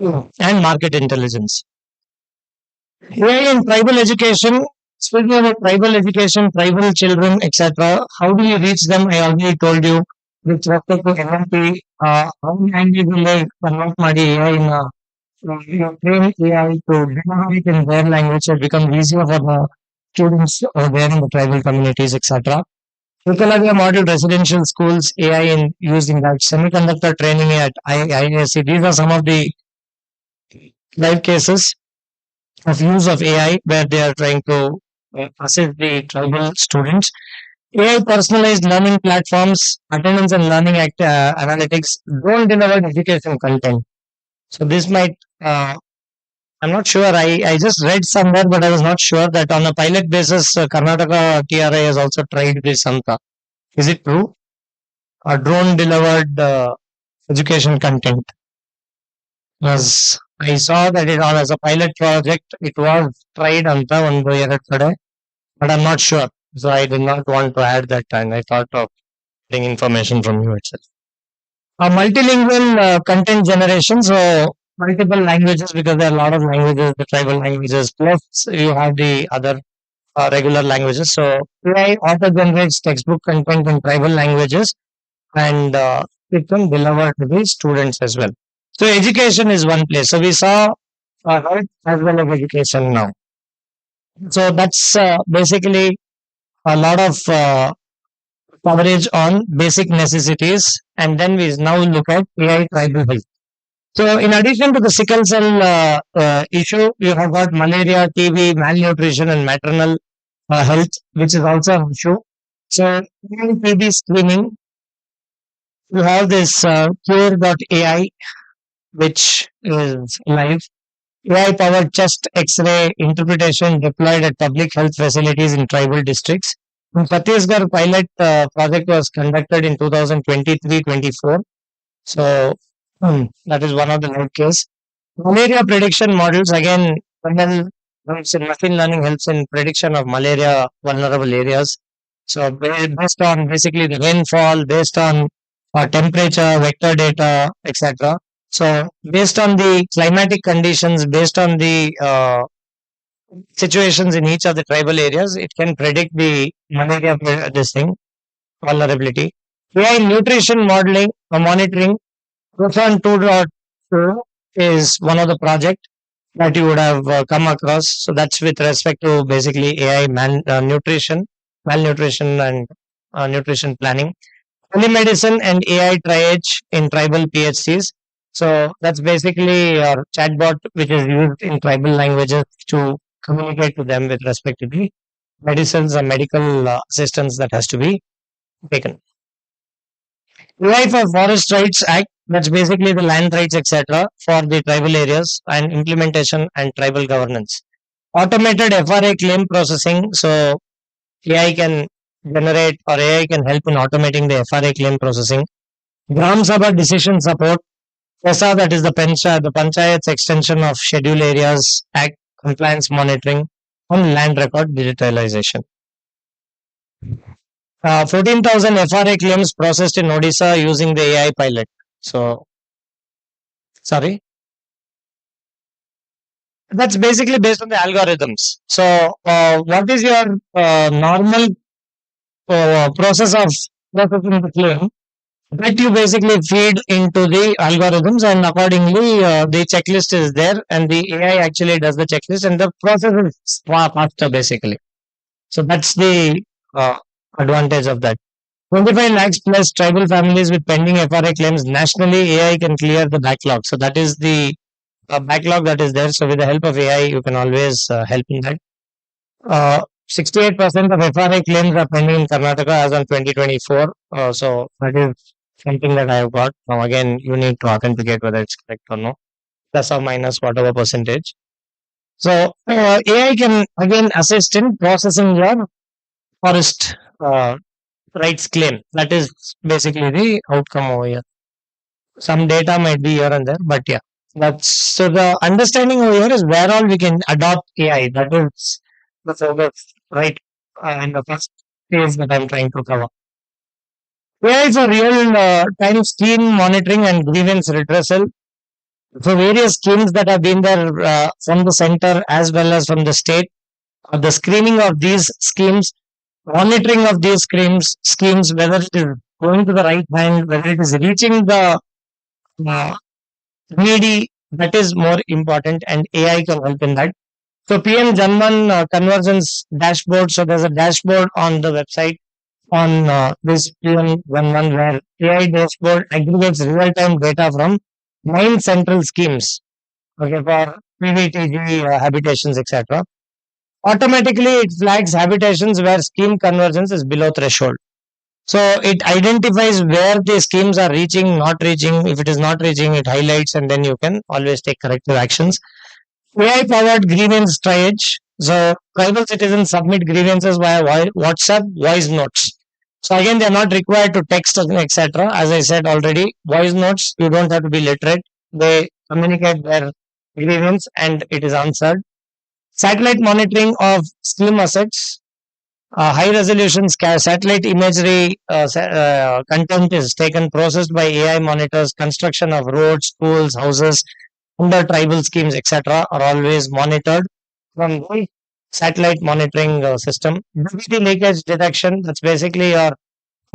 and market intelligence. AI in tribal education. Speaking about tribal education, tribal children, etc., how do you reach them? I already told you with respect to NLP, how language will they convert ಮಾಡಿ AI in you train AI to deliver it in their language, so it becomes easier for the students there in the tribal communities, etc. Ecolabia model residential schools, AI in using that semiconductor training at IISc. These are some of the live cases of use of AI where they are trying to assist the tribal students. AI personalized learning platforms, attendance and learning analytics don't deliver education content. So this might, I'm not sure. I just read somewhere, but I was not sure that on a pilot basis, Karnataka TRI has also tried this. Samta. Is it true? A drone delivered education content. Was I saw that it on as a pilot project. It was tried anta ಒಂದು ಎರಡು ಕಡೆ, but I'm not sure. So I did not want to add that, and I thought of getting information from you itself. A multilingual content generation, so multiple languages because there are a lot of languages, the tribal languages, plus you have the other regular languages. So AI auto generates textbook content in tribal languages and it can deliver to the students as well. So education is one place. So we saw health as well as education now. So that's basically a lot of coverage on basic necessities, and then we now look at AI tribal health. So in addition to the sickle cell issue, you have got malaria, TB, malnutrition, and maternal health, which is also an issue. So in TB screening, you have this cure.ai, which is live. AI powered chest X-ray interpretation deployed at public health facilities in tribal districts. In Chhattisgarh, pilot project was conducted in 2023-24. So that is one of the live case. Malaria prediction models, again, ML helps in machine learning helps in prediction of malaria vulnerable areas. So based on basically the rainfall, based on temperature, vector data, etc. So based on the climatic conditions, based on the situations in each of the tribal areas, it can predict the malaria this thing vulnerability. AI nutrition modeling or monitoring. Proton 2.2 is one of the project that you would have come across. So that's with respect to basically AI nutrition, malnutrition, and nutrition planning. Telemedicine and AI triage in tribal PHCs. So that's basically your chatbot, which is used in tribal languages to communicate to them with respect to the medicines or medical assistance that has to be taken. AI for Forest Rights Act, that's basically the land rights, etc., for the tribal areas and implementation and tribal governance. Automated FRA claim processing, so AI can generate or AI can help in automating the FRA claim processing. Gram Sabha decision support, PESA, that is the Panchayat's extension of Schedule Areas Act compliance monitoring, and land record digitalization. 14,000 FRA claims processed in Odisha using the AI pilot. So, sorry. That's basically based on the algorithms. So, what is your normal process of processing the claim? That you basically feed into the algorithms, and accordingly, the checklist is there, and the AI actually does the checklist, and the process is far faster basically. So, that's the advantage of that. 25 lakhs plus tribal families with pending FRA claims nationally, AI can clear the backlog. So that is the backlog that is there. So with the help of AI, you can always help in that. 68% of FRA claims are pending in Karnataka as on 2024. So that is something that I have got. Now again, you need to authenticate whether it's correct or no, plus or minus whatever percentage. So AI can again assist in processing your forest rights claim. That is basically the outcome over here. Some data might be here and there, but yeah, that's so the understanding over here is where all we can adopt AI. That is the focus, right? And the first phase that I'm trying to cover. AI for real time scheme monitoring and grievance redressal. So various schemes that have been there from the center as well as from the state, the screening of these schemes, monitoring of these schemes, whether it is going to the right hand, whether it is reaching the uh, needy, that is more important, and AI can help in that. So PM Janman convergence dashboard. So there's a dashboard on the website on this PM Janman where AI dashboard aggregates real-time data from 9 central schemes. Okay, for PVTG habitations, etc. Automatically, it flags habitations where scheme convergence is below threshold. So it identifies where the schemes are reaching, not reaching. If it is not reaching, it highlights, and then you can always take corrective actions. AI powered grievance triage. So tribal citizens submit grievances via WhatsApp voice notes. So again, they are not required to text, etc. As I said already, voice notes, you don't have to be literate. They communicate their grievance and it is answered. Satellite monitoring of scheme assets. High resolution satellite imagery content is taken, processed by AI monitors. Construction of roads, schools, houses under tribal schemes, etc., are always monitored from the satellite monitoring system. DBT leakage detection, that's basically your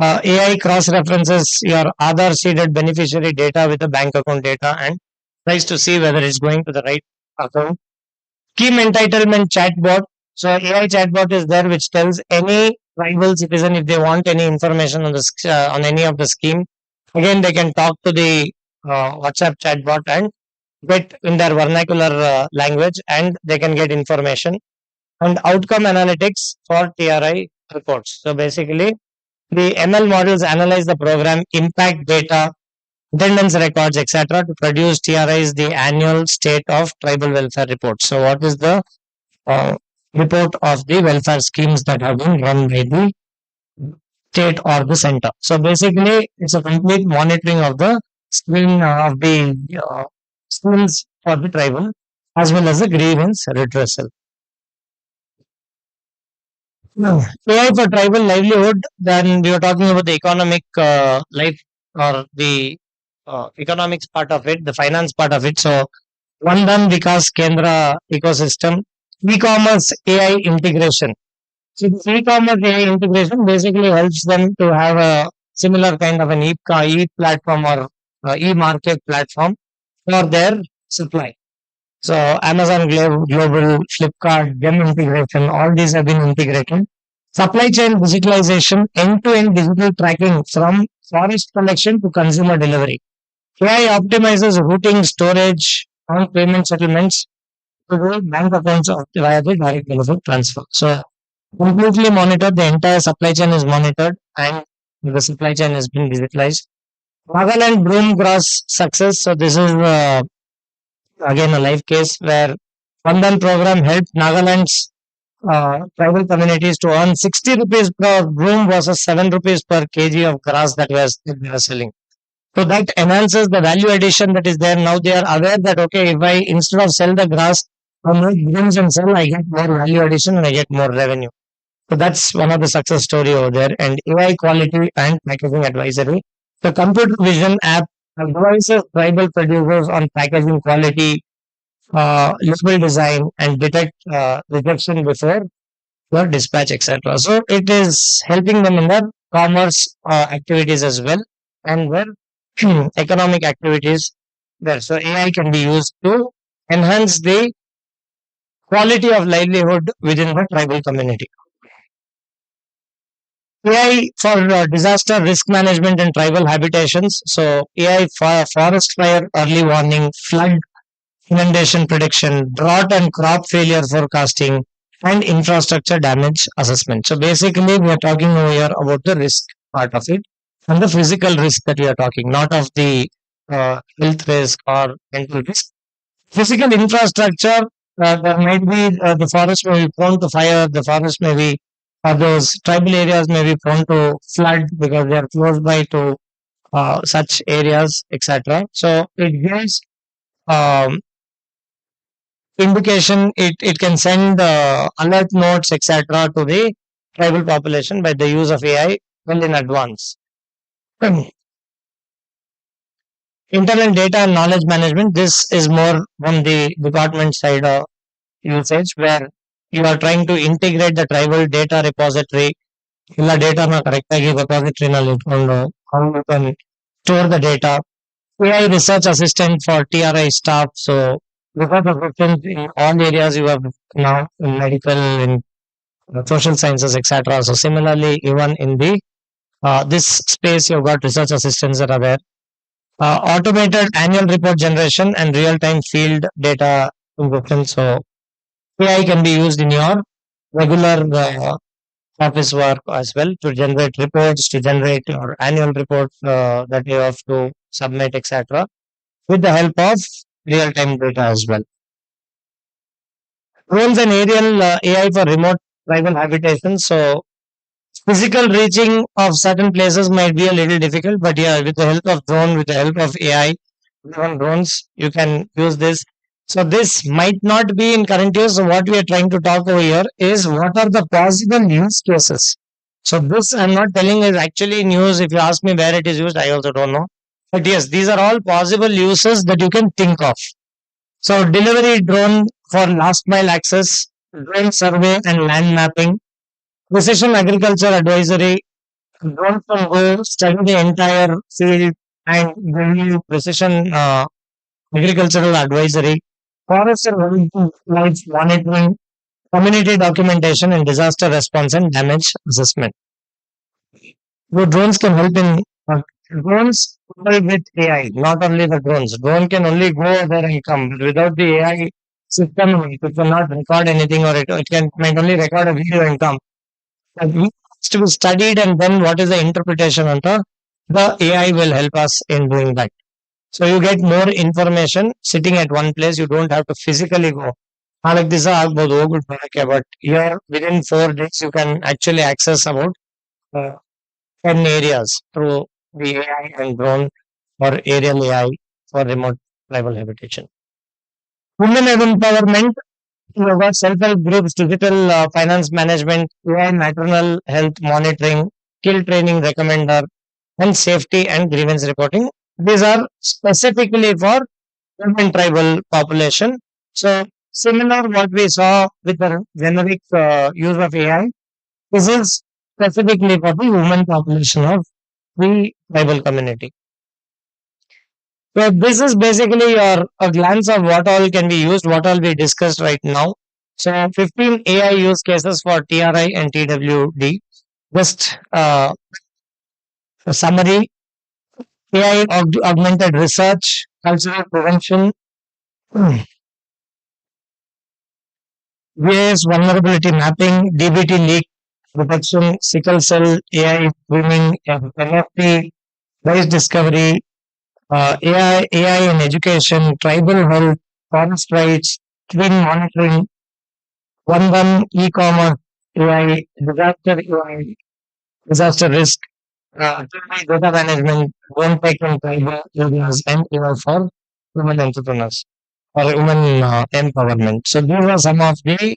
AI cross references your Aadhaar seeded beneficiary data with the bank account data and tries to see whether it's going to the right account. Scheme entitlement chatbot. So AI chatbot is there which tells any tribal citizen if they want any information on the on any of the scheme. Again, they can talk to the WhatsApp chatbot and get in their vernacular language, and they can get information. And outcome analytics for TRI reports. So basically, the ML models analyze the program impact data, attendance records, etc., to produce TRIs, the annual state of tribal welfare report. So, what is the report of the welfare schemes that have been run by the state or the center? So, basically, it's a complete monitoring of the scheme of the schemes for the tribal as well as the grievance redressal. AI for tribal livelihood, then we were talking about the economic life or the economics part of it, the finance part of it. So, Vandan Vikas Kendra ecosystem, e-commerce AI integration. So, the e-commerce AI integration basically helps them to have a similar kind of an e-platform or e-market platform for their supply. So, Amazon Global, Flipkart, GEM integration, all these have been integrated. Supply chain digitalization, end-to-end digital tracking from forest collection to consumer delivery. AI optimizes routing, storage, and payment settlements to the bank accounts via the direct benefit transfer. So, completely monitored, the entire supply chain is monitored and the supply chain has been digitalized. Nagaland broom grass success. So, this is again a live case where Vandan program helped Nagaland's tribal communities to earn 60 rupees per broom versus 7 rupees per kg of grass that they were selling. So that enhances the value addition that is there. Now they are aware that, okay, if I, instead of sell the grass, I make brooms and sell, I get more value addition and I get more revenue. So that's one of the success story over there. And AI quality and packaging advisory. The computer vision app advises tribal producers on packaging quality, label design, and detect rejection before your dispatch, etc. So it is helping them in their commerce activities as well, and their economic activities there. So AI can be used to enhance the quality of livelihood within the tribal community. AI for disaster risk management and tribal habitations. So AI for forest fire early warning, flood inundation prediction, drought and crop failure forecasting, and infrastructure damage assessment. So basically, we are talking over here about the risk part of it and the physical risk that we are talking, not of the health risk or mental risk. Physical infrastructure, there might be the forest may be prone to fire, the forest may be, those tribal areas may be prone to flood because they are close by to such areas, etc. So it gives um, indication, it can send alert notes, etc., to the tribal population by the use of AI well in advance. Internal data and knowledge management. This is more from the department side of usage, where you are trying to integrate the tribal data repository. ಎಲ್ಲ ಡೇಟಾನ correct ಆಗಿ ರೆಪಾಸಿಟರಿನಲ್ಲಿ ಇಟ್ಕೊಂಡು how you can store the data. AI research assistant for TRI staff. So research assistants in all areas you have now, in medical, in social sciences, etc. So similarly, even in the this space, you've got research assistants that are there. Automated annual report generation and real-time field data ingestion. So AI can be used in your regular office work as well, to generate reports, to generate your annual reports that you have to submit, etc., with the help of real-time data as well. Drones and aerial AI for remote tribal habitation. So physical reaching of certain places might be a little difficult, but yeah, with the help of drone, with the help of AI, even drones, you can use this. So this might not be in current use. So what we are trying to talk over here is what are the possible use cases. So this I'm not telling is actually in use. If you ask me where it is used, I also don't know. But yes, these are all possible uses that you can think of. So delivery drone for last mile access, drone survey and land mapping, precision agriculture advisory. Drone can go study the entire field and give you precision agricultural advisory, forest and wildlife monitoring, community documentation, and disaster response and damage assessment. So drones can help in drones coupled with AI, not only the drones. Drone can only go there and come. But without the AI system, it cannot record anything, or it can might only record a video and come. But it needs to be studied, and then what is the interpretation under the AI will help us in doing that. So you get more information sitting at one place. You don't have to physically go. Like this ಆಗ್ಬೋದು ಹೋಗ್ಬಿಟ್ಟು ಬರಕ್ಕೆ, but here within 4 days you can actually access about 10 areas through the AI and drone or aerial AI for remote tribal habitation. Women empowerment. You have got self-help groups, digital finance management, AI maternal health monitoring, skill training recommender, and safety and grievance reporting. These are specifically for women tribal population. So similar what we saw with the generic use of AI, this is specifically for the women population of the tribal community. So this is basically a glance of what all can be used, what all we discussed right now. So 15 AI use cases for TRI and TWD. Just a summary: AI augmented research, cultural prevention, VAS vulnerability mapping, DBT leak detection, sickle cell, AI grooming, NFT, rice discovery, AI in education, tribal health, forest rights, twin monitoring, one e-commerce AI, disaster risk, data management, drone tech and tribal areas, and AI for women entrepreneurs or women empowerment. So these are some of the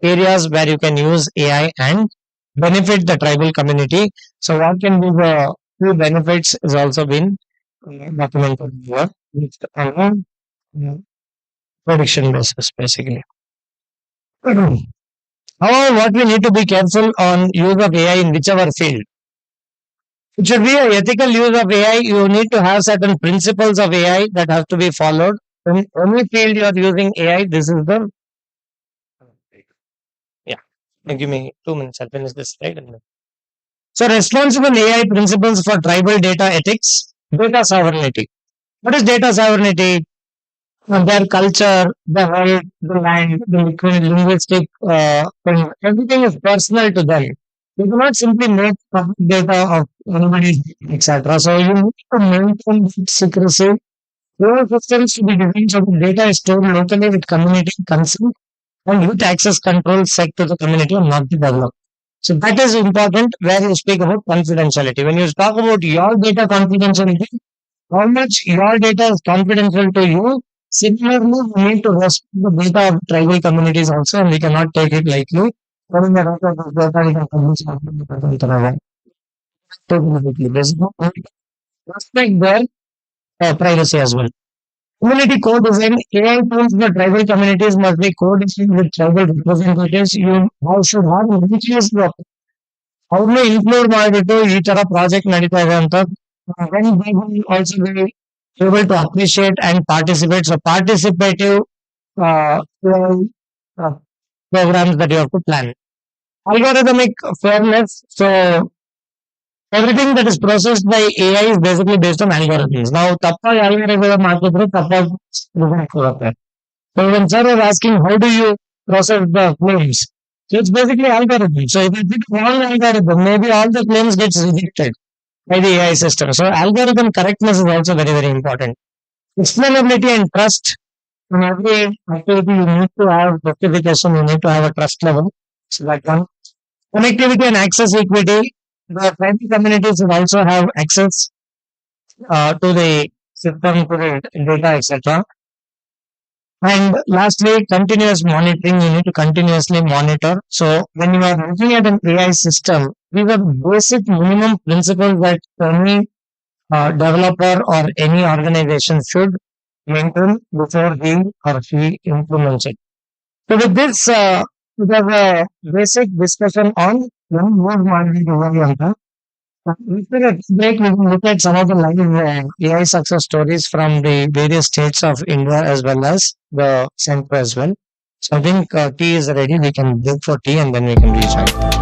areas where you can use AI and benefit the tribal community. So what can be the few benefits is also been documented here on a prediction basis, basically. However, what we need to be careful on use of AI in whichever field. It should be an ethical use of AI. You need to have certain principles of AI that have to be followed. In any field you are using AI, this is the give me 2 minutes. I'll finish this slide. So responsible AI principles for tribal data ethics, data sovereignty. What is data sovereignty? Their culture, the health, the land, the linguistic thing, everything is personal to them. You cannot simply make public data of anybody, etc. So you need to maintain secrecy. Your systems to be designed so the data is stored locally with community consent and with access control set to the community and not the developer. So that is important where you speak about confidentiality. When you talk about your data confidentiality, how much your data is confidential to you, similarly, we need to respect the data of tribal communities also, and we cannot take it lightly. Having the right of this data, we can publish respect their privacy as well. Community co-design, AI tools for tribal communities must be co-designed with tribal representatives. You should have indigenous ಅವ್ರನ್ನ include ಮಾಡಿಬಿಟ್ಟು ಈ ತರ project ನಡೀತಾ ಇದೆ ಅಂತ also be able to appreciate and participate. So participative uh, programs that you have to plan. Algorithmic fairness. So everything that is processed by AI is basically based on algorithms. Now, ತಪ್ಪಾಗಿ algorithm ಹಾಕಿದ್ರೆ ತಪ್ಪಾಗಿ result ಕೊಡುತ್ತೆ. So when sir was asking how do you process the claims, so it's basically algorithm. So if you pick wrong algorithm, maybe all the claims gets rejected by the AI system. So algorithm correctness is also very, very important. Explainability and trust. In every activity, you need to have justification, you need to have a trust level. So that one. Connectivity and access equity. The tribal communities will also have access to the system, to the data, etc. And lastly, continuous monitoring. You need to continuously monitor. So when you are looking at an AI system, these are basic minimum principles that any developer or any organization should maintain before he or she implements it. So with this, we have a basic discussion on what monitoring. After a break, we will look at some of the live AI success stories from the various states of India as well as the center as well. So I think tea is ready. We can break for tea and then we can reach out.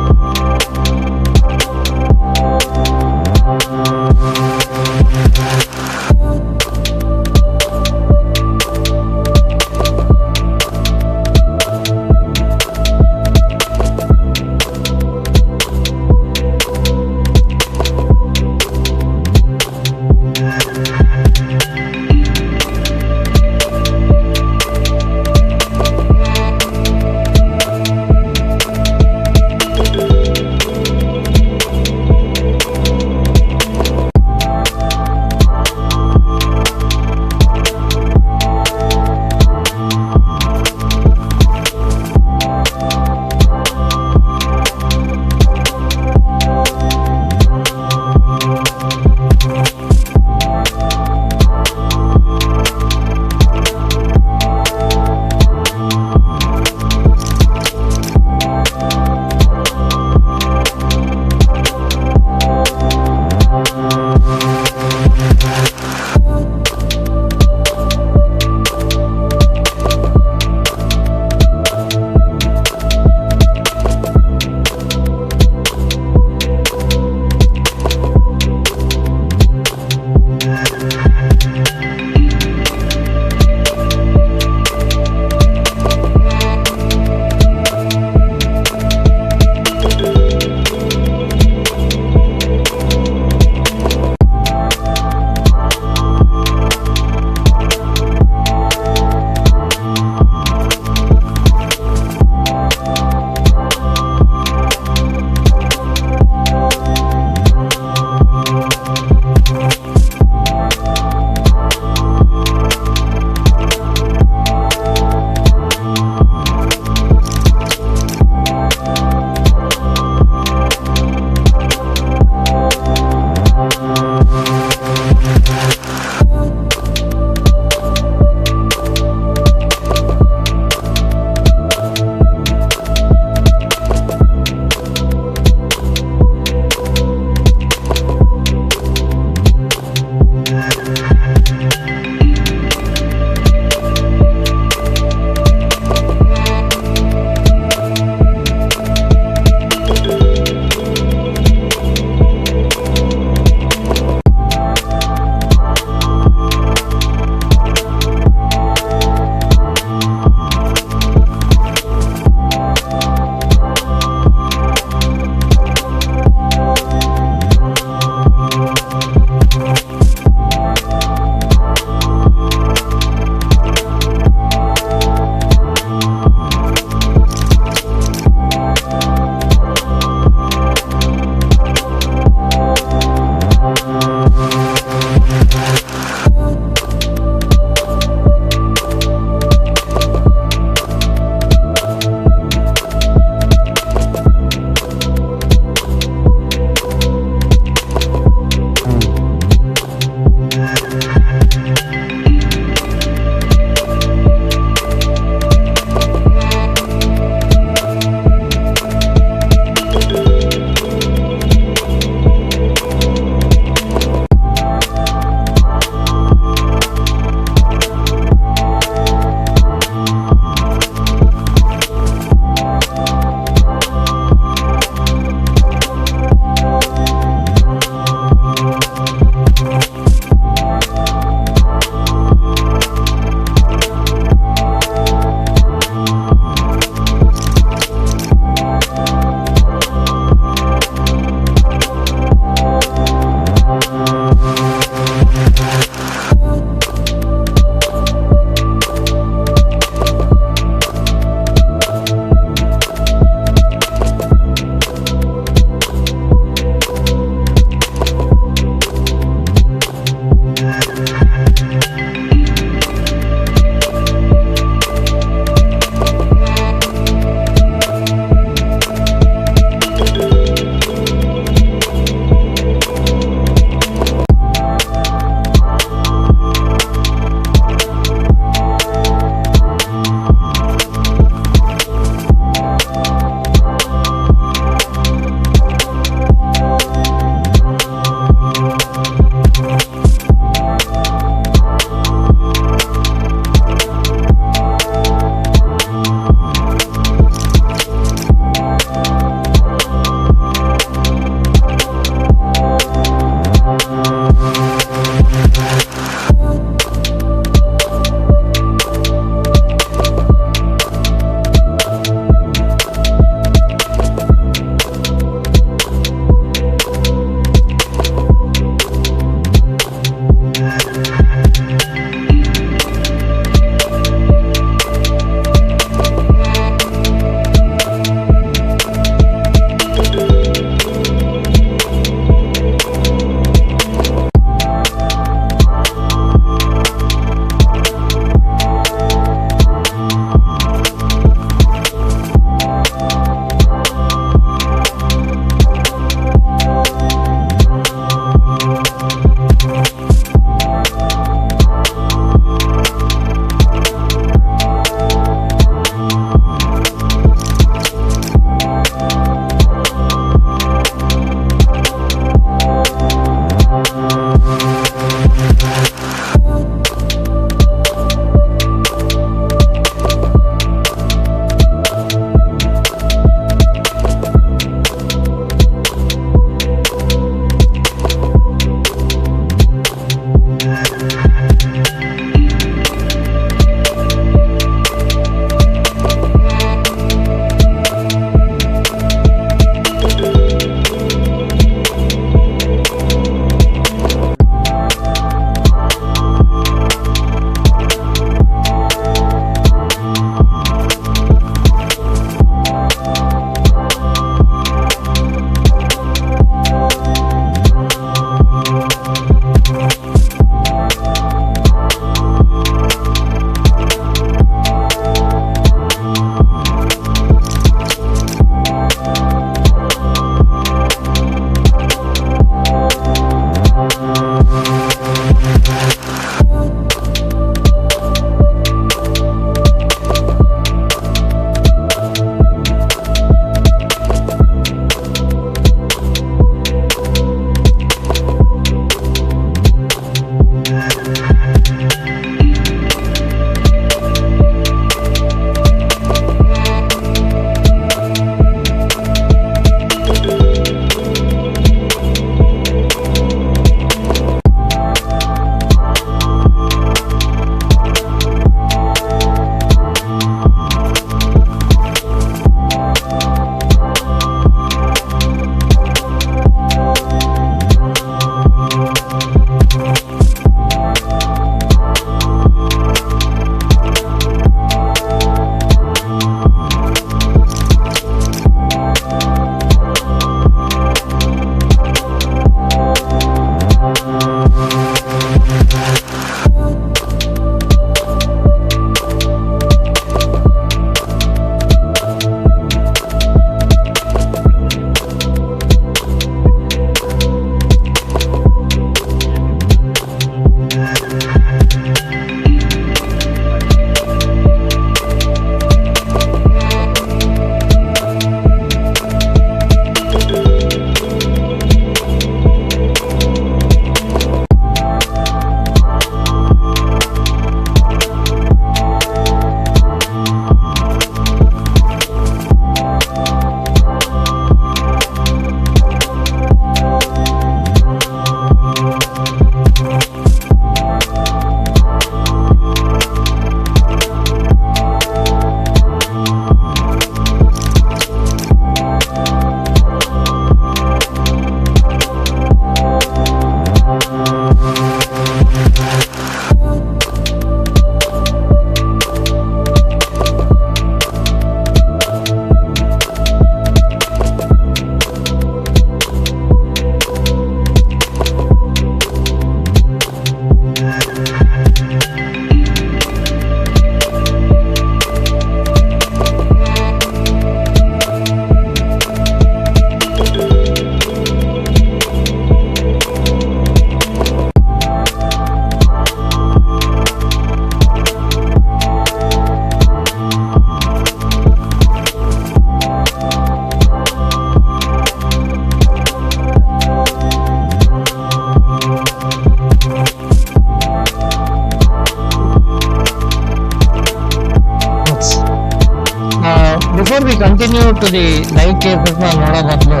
Before we continue to the live cases ನೋಡೋ ಬದಲು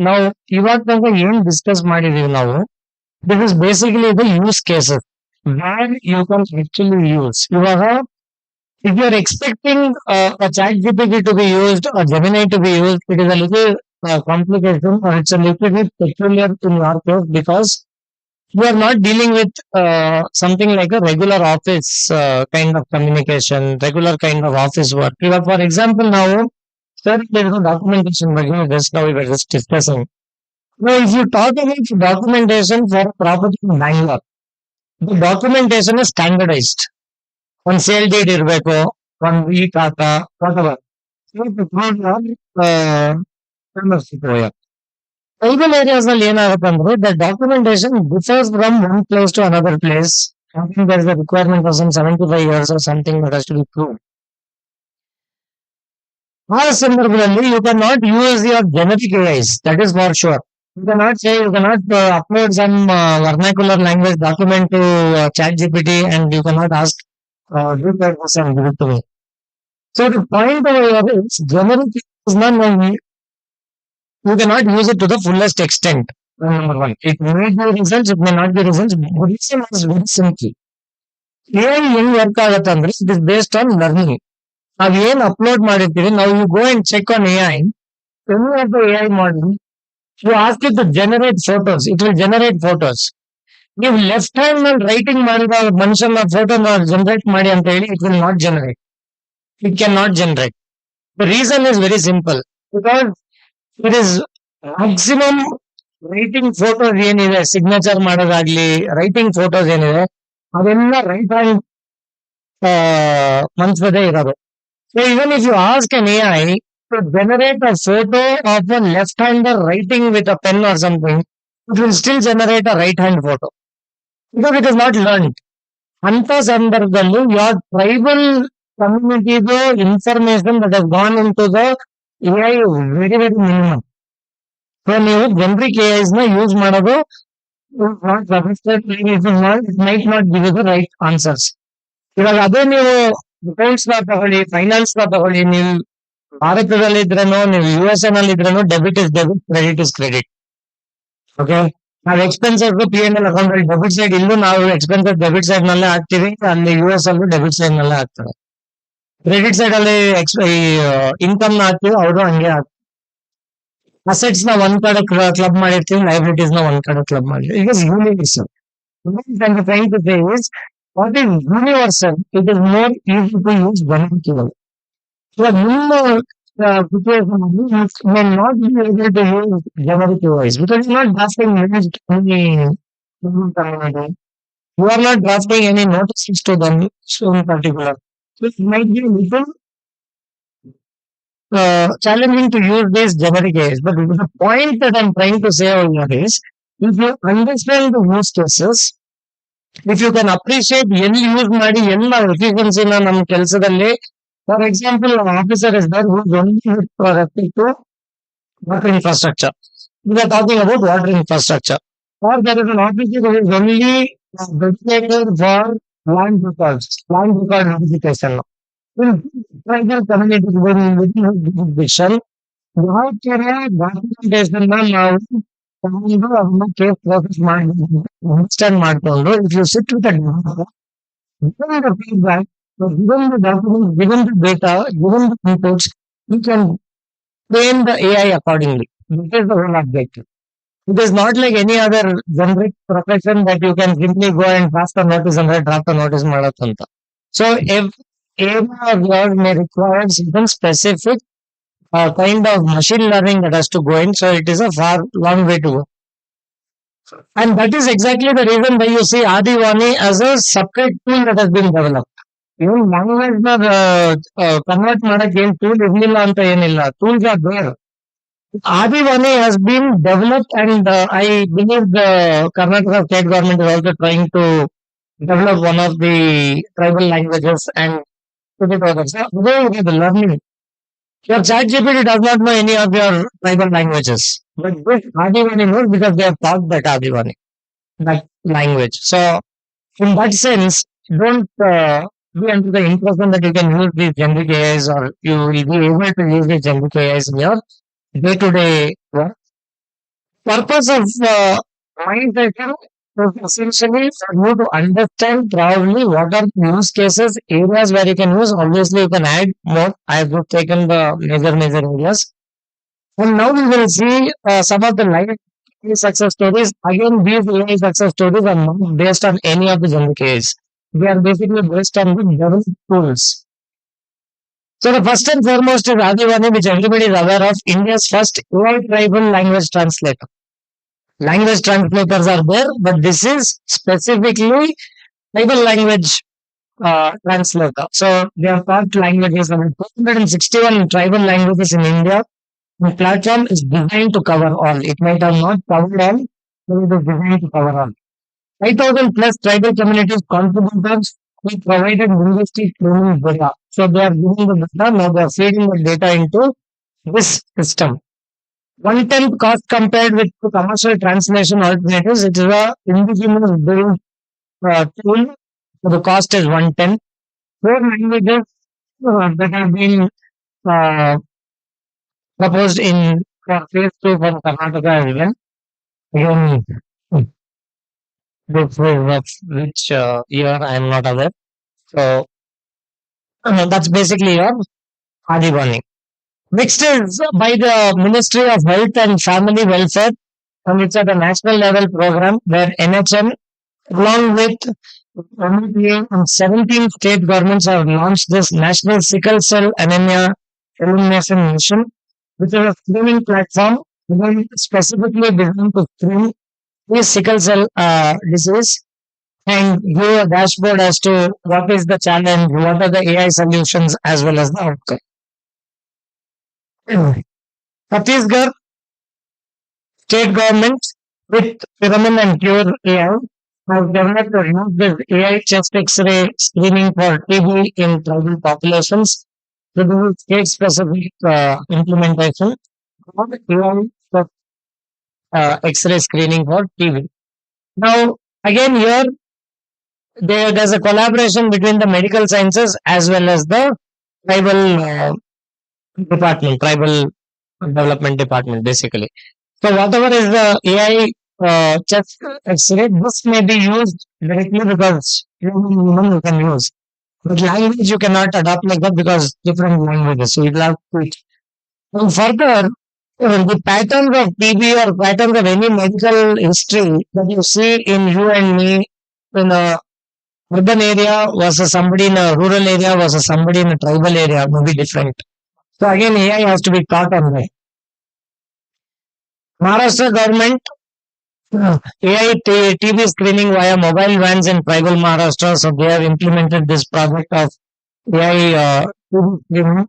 ನಾವು ಇವಾಗ ತನಕ ಏನ್ discuss ಮಾಡಿದೀವಿ ನಾವು, this is basically the use cases where you can actually use. ಇವಾಗ if you are expecting a chat GPT to be used or Gemini to be used, it is a little complication, or it's a little bit peculiar in your case because you are not dealing with something like a regular office kind of communication, regular kind of office work. For example, now, sir, there is no documentation, but just now we were just discussing. Now, if you talk about documentation for property in Bangalore, the documentation is standardized. One sale date ಇರಬೇಕು, one week ಆತ, whatever. Tribal areas ನಲ್ಲಿ ಏನಾಗುತ್ತೆ ಅಂದ್ರೆ the documentation differs from one place to another place. I think there is a requirement of some 75 years or something that has to be proved. ಆ ಸಂದರ್ಭದಲ್ಲಿ you cannot use your generic AIs, that is for sure. You cannot upload some vernacular language document to ChatGPT and you cannot ask do that and give it to me. So the point over here is generic is not only you cannot use it to the fullest extent. Number one, it may be results, it may not be results. Reason is very simple. AI ಹೆಂಗ್ work ಆಗುತ್ತೆ ಅಂದ್ರೆ it is based on learning. ನಾವ್ ಏನ್ upload ಮಾಡಿರ್ತೀವಿ, now you go and check on AI, any of the AI model, you ask it to generate photos, it will generate photos. ನೀವು left hand ನಲ್ಲಿ writing ಮಾಡಿದ ಮನುಷ್ಯನ ಫೋಟೋನ generate ಮಾಡಿ ಅಂತ ಹೇಳಿ it will not generate. It cannot generate. The reason is very simple. Because it is maximum writing photos ಏನಿದೆ, signature ಮಾಡೋದಾಗ್ಲಿ, ರೈಟಿಂಗ್ ಫೋಟೋಸ್ ಏನಿದೆ, ಅದೆಲ್ಲ ರೈಟ್ ಹ್ಯಾಂಡ್ ಮನ್ಸದೇ ಇರೋದು. So even if you ask an AI to generate a photo of a left-hander writing with a pen or something, it will still generate a right-hand photo. Because it is not learned. ಅಂತ ಸಂದರ್ಭದಲ್ಲಿ your tribal community's information that has gone into the AI very very minimum. So ನೀವು generic AIs ನ use ಮಾಡೋದು it might not give you the right answers. ಇವಾಗ ಅದೇ ನೀವು accounts ನ ತಗೊಳ್ಳಿ, ಫೈನಾನ್ಸ್ ನ ತಗೊಳ್ಳಿ, ನೀವು ಭಾರತದಲ್ಲಿ ಇದ್ರೇನೋ ನೀವು USA ನಲ್ಲಿ ಇದ್ರೇನೋ debit is debit, credit is credit. Okay, ನಾವು ಎಕ್ಸ್ಪೆನ್ಸಸ್ P&L ಅಕೌಂಟ್ ಅಲ್ಲಿ ಡೆಬಿಟ್ ಸೈಡ್ ಇಲ್ಲೂ ನಾವು ಎಕ್ಸ್ಪೆನ್ಸಸ್ ಡೆಬಿಟ್ ಸೈಡ್ ನಲ್ಲೇ ಹಾಕ್ತಿವಿ, ಅಲ್ಲಿ US ಅಲ್ಲೂ ಡೆಬಿಟ್ ಸೈಡ್ ನಲ್ಲೇ ಹಾಕ್ತಾರೆ. ಕ್ರೆಡಿಟ್ ಸೈಡ್ ಅಲ್ಲಿ ಇನ್ಕಮ್ ನ ಹಾಕ್ತಿವಿ, ಅವರು ಹಂಗೆ ಹಾಕ್ತಾರೆ. ಅಸೆಟ್ಸ್ ನ ಒಂದ್ ಕಡೆ ಕ್ಲಬ್ ಮಾಡಿರ್ತೀವಿ, ಲೈಬಿಲಿಟೀಸ್ ನ ಒಂದ್ ಕಡೆ ಕ್ಲಬ್ ಮಾಡಿರ್ತೀವಿ. It is universal. Trying to say is what is universal, it is more easy to use beneficial. So ನಿಮ್ಮ situation may not be able to use generic AIs because you are not drafting any community. You are not drafting any notices to them so in particular. So it might be a little challenging to use these generic AIs. But the point that I'm trying to say over here is, if you understand the use cases, if you can appreciate ಎಲ್ಲಿ use ಮಾಡಿ ಎಲ್ಲ ಎಫಿಷಿಯನ್ಸಿನ ನಮ್ಮ ಕೆಲಸದಲ್ಲಿ, for example officer is there who is only respect to water infrastructure. We are talking about water infrastructure. Or there is an officer who is only dedicated for land records, land record notification. In tribal communities within jurisdiction, ಯಾವ ತರ documentation ನಾವು ತಗೊಂಡು ಅದನ್ನ case process ಮಾಡಿ understand ಮಾಡ್ಕೊಂಡು, if you sit with given the feedback, given the documents, given the data, given the inputs, you can train the AI accordingly. This is the whole objective. It is not like any other generic profession that you can simply go and draft a notice and draft a notice ಮಾಡತ್ತಂತ. So area of yours may require certain specific kind of machine learning that has to go in. So it is a far long way to go. And that is exactly the reason why you see Adivani as a separate tool that has been developed. Even language ನ convert ಮಾಡಕ್ಕೆ ಏನ್ tool ಇರ್ಲಿಲ್ಲ ಅಂತ ಏನಿಲ್ಲ, tools are there. Adivani has been developed and I believe the Karnataka state government is also trying to develop one of the tribal languages and put it over. So the learning. Your ChatGPT does not know any of your tribal languages, but this Adivani knows because they have taught that Adivani, that language. So in that sense, don't be under the impression that you can use these generic AIs or you will be able to use these generic AIs in your day-to-day work. Purpose of my session is essentially for you to understand probably what are use cases, areas where you can use. Obviously, you can add more. I have just taken the major areas. And now we will see some of the live AI success stories. Again, these AI success stories are not based on any of the generic AIs. They are basically based on the developed tools. So the first and foremost is Adivani, which everybody is aware of, India's first AI tribal language translator. Language translators are there, but this is specifically tribal language translator. So they have taught languages, and 261 tribal languages in India. The platform is designed to cover all. It might have not covered all, but it is designed to cover all. 5,000 plus tribal communities contributors who provided linguistic training data. So they are giving the data, now they are feeding the data into this system. 1/10 cost compared with the commercial translation alternatives. It is a indigenous built tool. So the cost is 1/10. 4 languages that have been uh, proposed in for phase 2 from Karnataka as well. Again, this is of which year I am not aware. So that's basically your Adivani. Next is by the Ministry of Health and Family Welfare, and it's at a national level program where NHM, along with MPA and 17 state governments, have launched this National Sickle Cell Anemia Elimination Mission, which is a screening platform specifically designed to screen this sickle cell disease and give a dashboard as to what is the challenge, what are the AI solutions, as well as the outcome. Chhattisgarh state government with Pyramid and Cure AI have developed or used this AI chest X-ray screening for TB in tribal populations. So this is state-specific implementation of AI chest X-ray screening for TB. Now, again here, there's a collaboration between the medical sciences as well as the tribal department, tribal development department, basically. So whatever is the AI chest X-ray, this may be used directly because human you can use. But language you cannot adopt like that because different languages. So you'll have to. And further, the patterns of TB or patterns of any medical history that you see in you and me in a urban area versus somebody in a rural area versus somebody in a tribal area may be different. So again, AI has to be taught on that. Maharashtra government AI TB screening via mobile vans in tribal Maharashtra. So they have implemented this project of AI TB screening.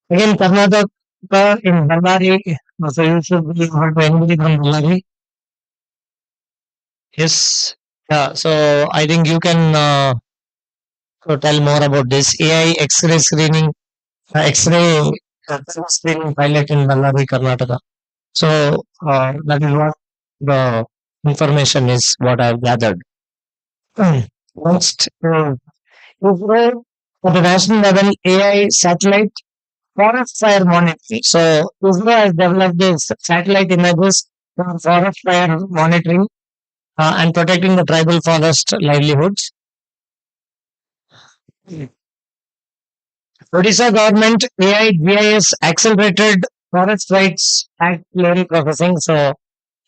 Again, Karnataka in Bellary. So you should be able to anybody from Bellary. Yes. Yeah. So I think you can tell more about this AI X-ray screening, X-ray screening pilot in Bellary, Karnataka. So that is what the information is, what I have gathered. Next, ISRO at the national level AI satellite forest fire monitoring. So ISRO has developed this satellite images for forest fire monitoring and protecting the tribal forest livelihoods. Odisha government AI GIS accelerated forest rights act claim processing. So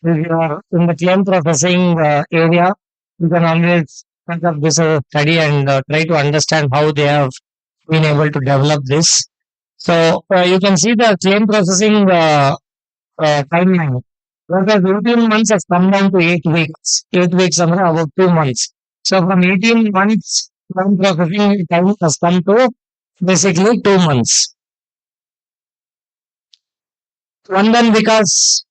if you are in the claim processing area, you can always pick up this study and try to understand how they have been able to develop this. So you can see the claim processing timeline. Whereas 18 months has come down to 8 weeks. 8 weeks are about 2 months. So from 18 months, claim processing time has come to basically 2 months. Vandan Vikas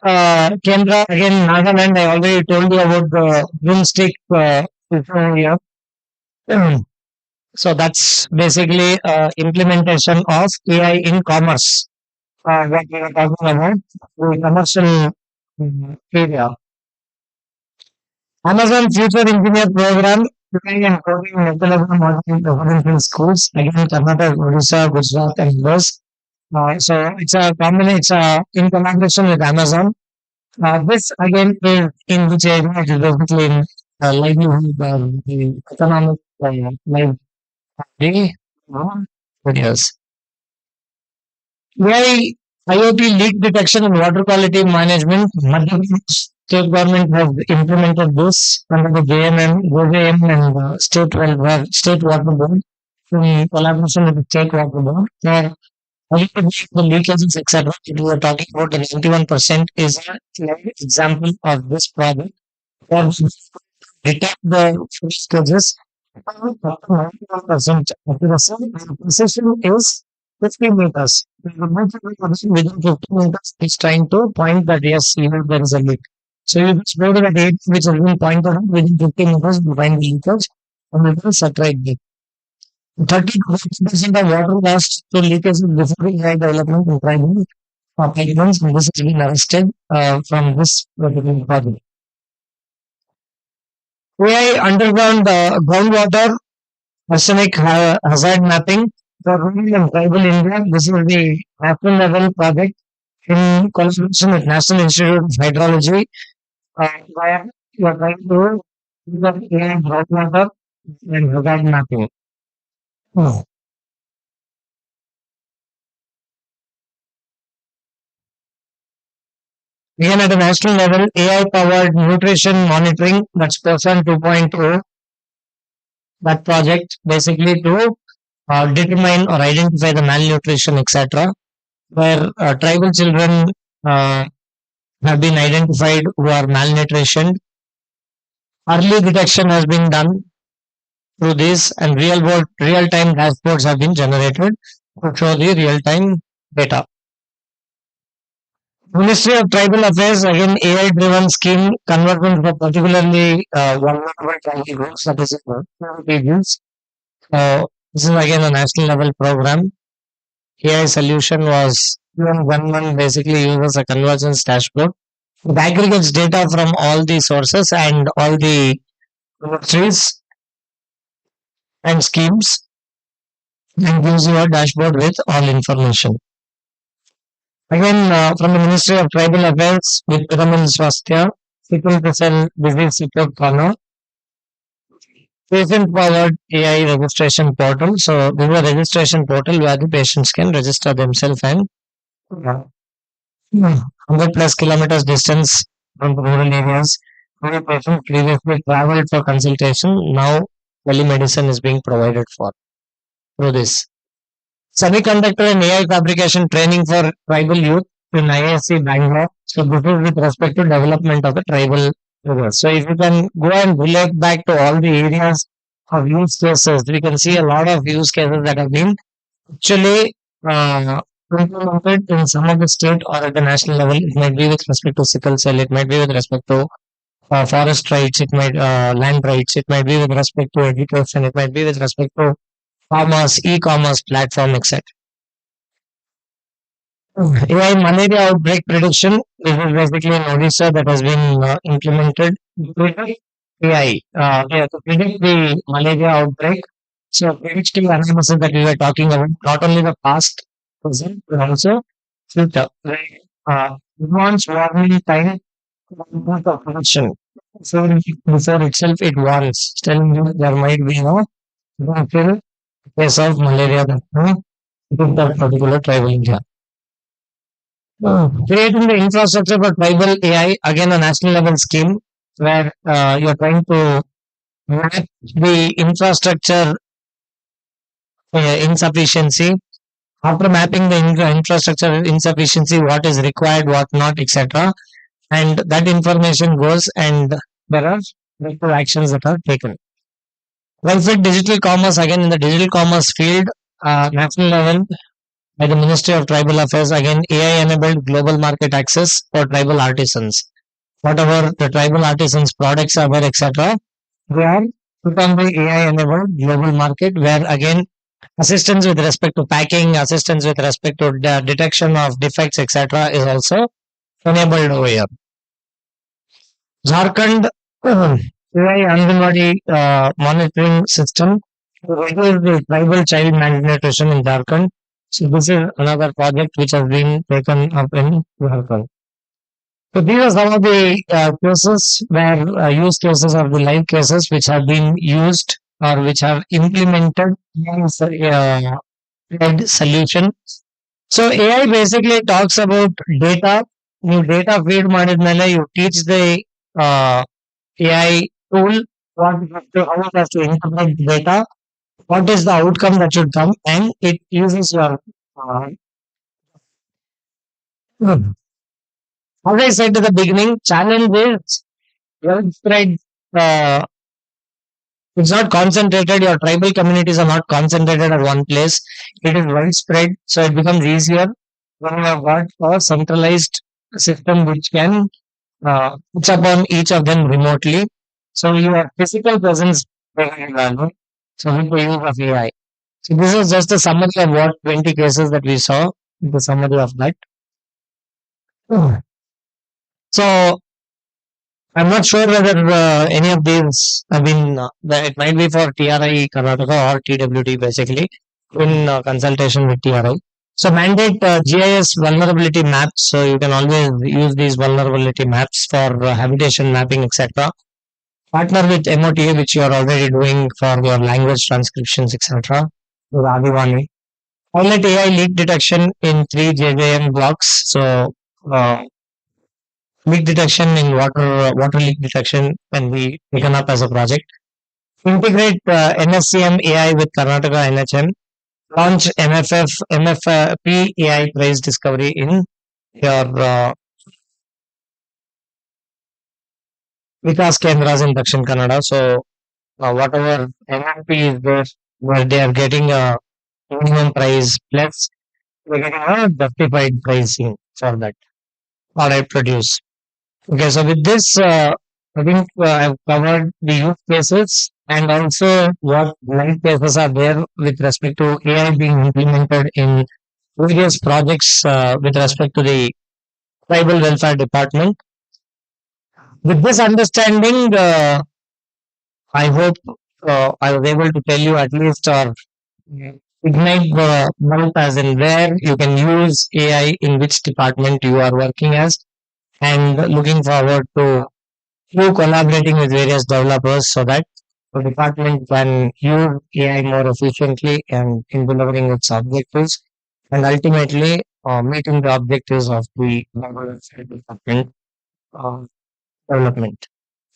Kendra, again, Nagaland, I already told you about the broomstick issue here. So that's basically implementation of AI in commerce. What we are talking about, the commercial area. Amazon Future Engineer Program preparing and coding methodology modeling in schools. Again, Karnataka, Odisha, Gujarat, and others. So it's a combination. It's in collaboration with Amazon. This again is in which area it is basically in livelihood, the economic life. The videos. AI, IoT leak detection and water quality management. Madhya Pradesh state government has implemented this under the JM and state water board in collaboration with the state water board. Where the leakages, etc. We were talking about the 91% is a clear example of this project. Where we detect the leakages up to 91% accuracy. The precision is 50 meters. The meter within 50 meters is trying to point that yes, here there is a leak. So you just go to the date which has been pointed out within 50 meters, you find the leakage, and it will satellite leak. 30 to 50% of water lost to leakage before AI development in tribal pipelines, and this has been arrested from this particular project. AI underground groundwater arsenic hazard mapping for rural and tribal India. This is the national level project in collaboration with National Institute of Hydrology, where you are trying to do the AI groundwater and hazard mapping. Hmm. Again, at a national level, AI-powered nutrition monitoring, that's person 2.0, that project basically to determine or identify the malnutrition, etc., where tribal children have been identified who are malnutrition. Early detection has been done through this, and real-time dashboards have been generated to show the real-time data. Ministry of Tribal Affairs, again, AI-driven scheme conversion for particularly vulnerable tribal groups, that is regions. This is again a national level program. AI solution was one basically uses a convergence dashboard. It aggregates data from all the sources and all the ministries and schemes and gives you a dashboard with all information. Again, from the Ministry of Tribal Affairs with Pyramid Swasthya, Sickle Cell Disease Support Corner, patient powered AI registration portal. So, this is a registration portal where the patients can register themselves and 100 plus kilometers distance from the rural areas. Many patients previously traveled for consultation. Now, telemedicine is being provided for through this. Semiconductor and AI fabrication training for tribal youth in ISC Bangalore. So, this is with respect to development of the tribal areas. So, if you can go and relate back to all the areas of use cases, we can see a lot of use cases that have been actually implemented in some of the state or at the national level. It might be with respect to sickle cell, it might be with respect to forest rights, it might land rights, it might be with respect to education, it might be with respect to commerce, e-commerce platform, etc. AI malaria outbreak prediction. This is basically an Odisha that has been implemented. AI to predict the malaria outbreak. So predictive analysis that we were talking about, not only the past, present, but also future. Advanced warning time of prediction. So before itself, it warns, telling you there might be no case of malaria that that particular tribal area. Creating the infrastructure for tribal AI, again a national level scheme where you're trying to map the infrastructure insufficiency. After mapping the infrastructure insufficiency, what is required, what not, etc. And that information goes and there are corrective actions that are taken. Welfare digital commerce, again in the digital commerce field, national level by the Ministry of Tribal Affairs, again AI enabled global market access for tribal artisans. Whatever the tribal artisans products are there, etc. They are put on the AI enabled global market where again assistance with respect to packing, assistance with respect to detection of defects, etc. is also enabled over here. Jharkhand AI Anganwadi monitoring system to reduce the tribal child malnutrition in Jharkhand. So this is another project which has been taken up in Jharkhand. So these are some of the cases where use cases or the live cases which have been used or which have implemented as a solution. So AI basically talks about data. You data feed ಮಾಡಿದ್ಮೇಲೆ you teach the uh, AI tool how it has to interpret the data, what is the outcome that should come, and it uses your uh, as I said at the beginning, challenge is widespread. Uh, it's not concentrated. Your tribal communities are not concentrated at one place. It is widespread, so it becomes easier when you have got a centralized system which can puts upon each of them remotely. So your physical presence very valuable. So with the use of AI. So this is just a summary of what 20 cases that we saw. The summary of that. So I'm not sure whether any of these, I mean, it might be for TRI Karnataka or TWT basically in consultation with TRI. So mandate GIS vulnerability maps. So you can always use these vulnerability maps for habitation mapping, etc. Partner with MOTA, which you are already doing for your language transcriptions, etc. With Adivani. Pilot AI leak detection in 3 JJM blocks. So leak detection in water leak detection can be taken up as a project. Integrate NSCM AI with Karnataka NHM. Launch MFP AI price discovery in your Vikas Kendras in Dakshin Kannada. So whatever MFP is there, where they are getting a minimum price plus they're getting a justified pricing for that or I produce. Okay, so with this, I think I've covered the use cases and also what live cases are there with respect to AI being implemented in various projects with respect to the tribal welfare department. With this understanding, I hope I was able to tell you at least or ignite the bulb as in where you can use AI in which department you are working as and looking forward to you collaborating with various developers so that the department can use AI more efficiently and in delivering its objectives and ultimately meeting the objectives of the department uh, development.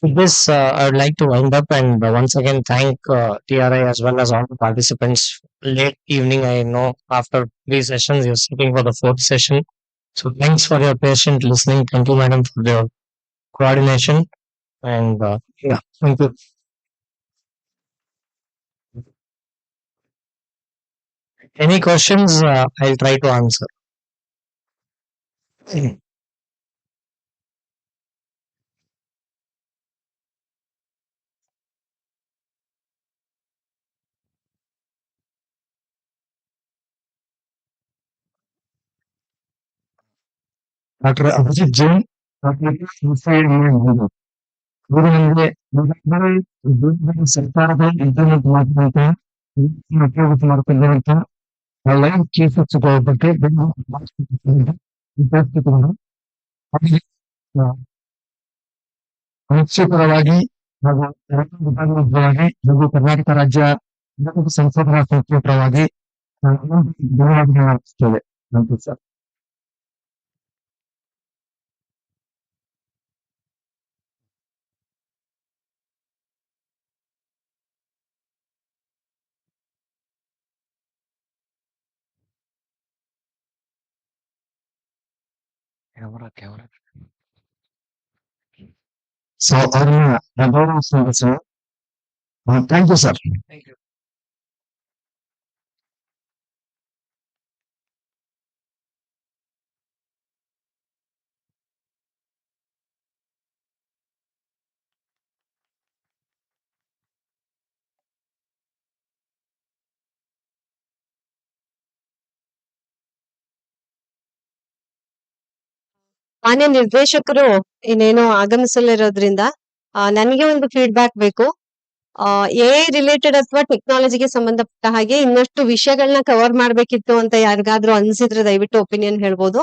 With this, I would like to wind up and once again thank TRI as well as all the participants. Late evening, I know after 3 sessions, you're sitting for the fourth session. So thanks for your patient listening. Thank you, madam, for your coordination. And yeah, thank you. Any questions? I'll try to answer. Dr. Abhijit Jain, ಗುರು ನಮಗೆ ಸರ್ಕಾರದ internet ಮಾಧ್ಯಮ ಉಪಯೋಗ ಮಾಡ್ಕೊಂಡಿರುವಂತ live cases ಬಗ್ಗೆ ವಿದ್ಯಾರ್ಥಿಗಳು ಪರವಾಗಿ ಹಾಗೂ ವಿಭಾಗದ ಪರವಾಗಿ ಹಾಗೂ ಕರ್ನಾಟಕ ರಾಜ್ಯ ಸಂಶೋಧನಾ ಸಂಸ್ಥೆ ಪರವಾಗಿ ಧನ್ಯವಾದಗಳು ಅರ್ಪಿಸುತ್ತೇವೆ. Thank you sir. ಸೊ ಅವ್ರನ್ನ ಗೌರವಿಸುವುದು sir. Thank you sir. Thank you. ಮಾನ್ಯ ನಿರ್ದೇಶಕರು ಇನ್ನೇನೋ ಆಗಮಿಸಲಿರೋದ್ರಿಂದ ನನಗೆ ಒಂದು ಫೀಡ್ಬ್ಯಾಕ್ ಬೇಕು. ಎ ರಿಲೇಟೆಡ್ ಅಥವಾ ಟೆಕ್ನಾಲಜಿಗೆ ಸಂಬಂಧಪಟ್ಟ ಹಾಗೆ ಇನ್ನಷ್ಟು ವಿಷಯಗಳನ್ನ ಕವರ್ ಮಾಡ್ಬೇಕಿತ್ತು ಅಂತ ಯಾರಿಗಾದ್ರೂ ಅನ್ಸಿದ್ರೆ ದಯವಿಟ್ಟು ಒಪಿನಿಯನ್ ಹೇಳ್ಬೋದು.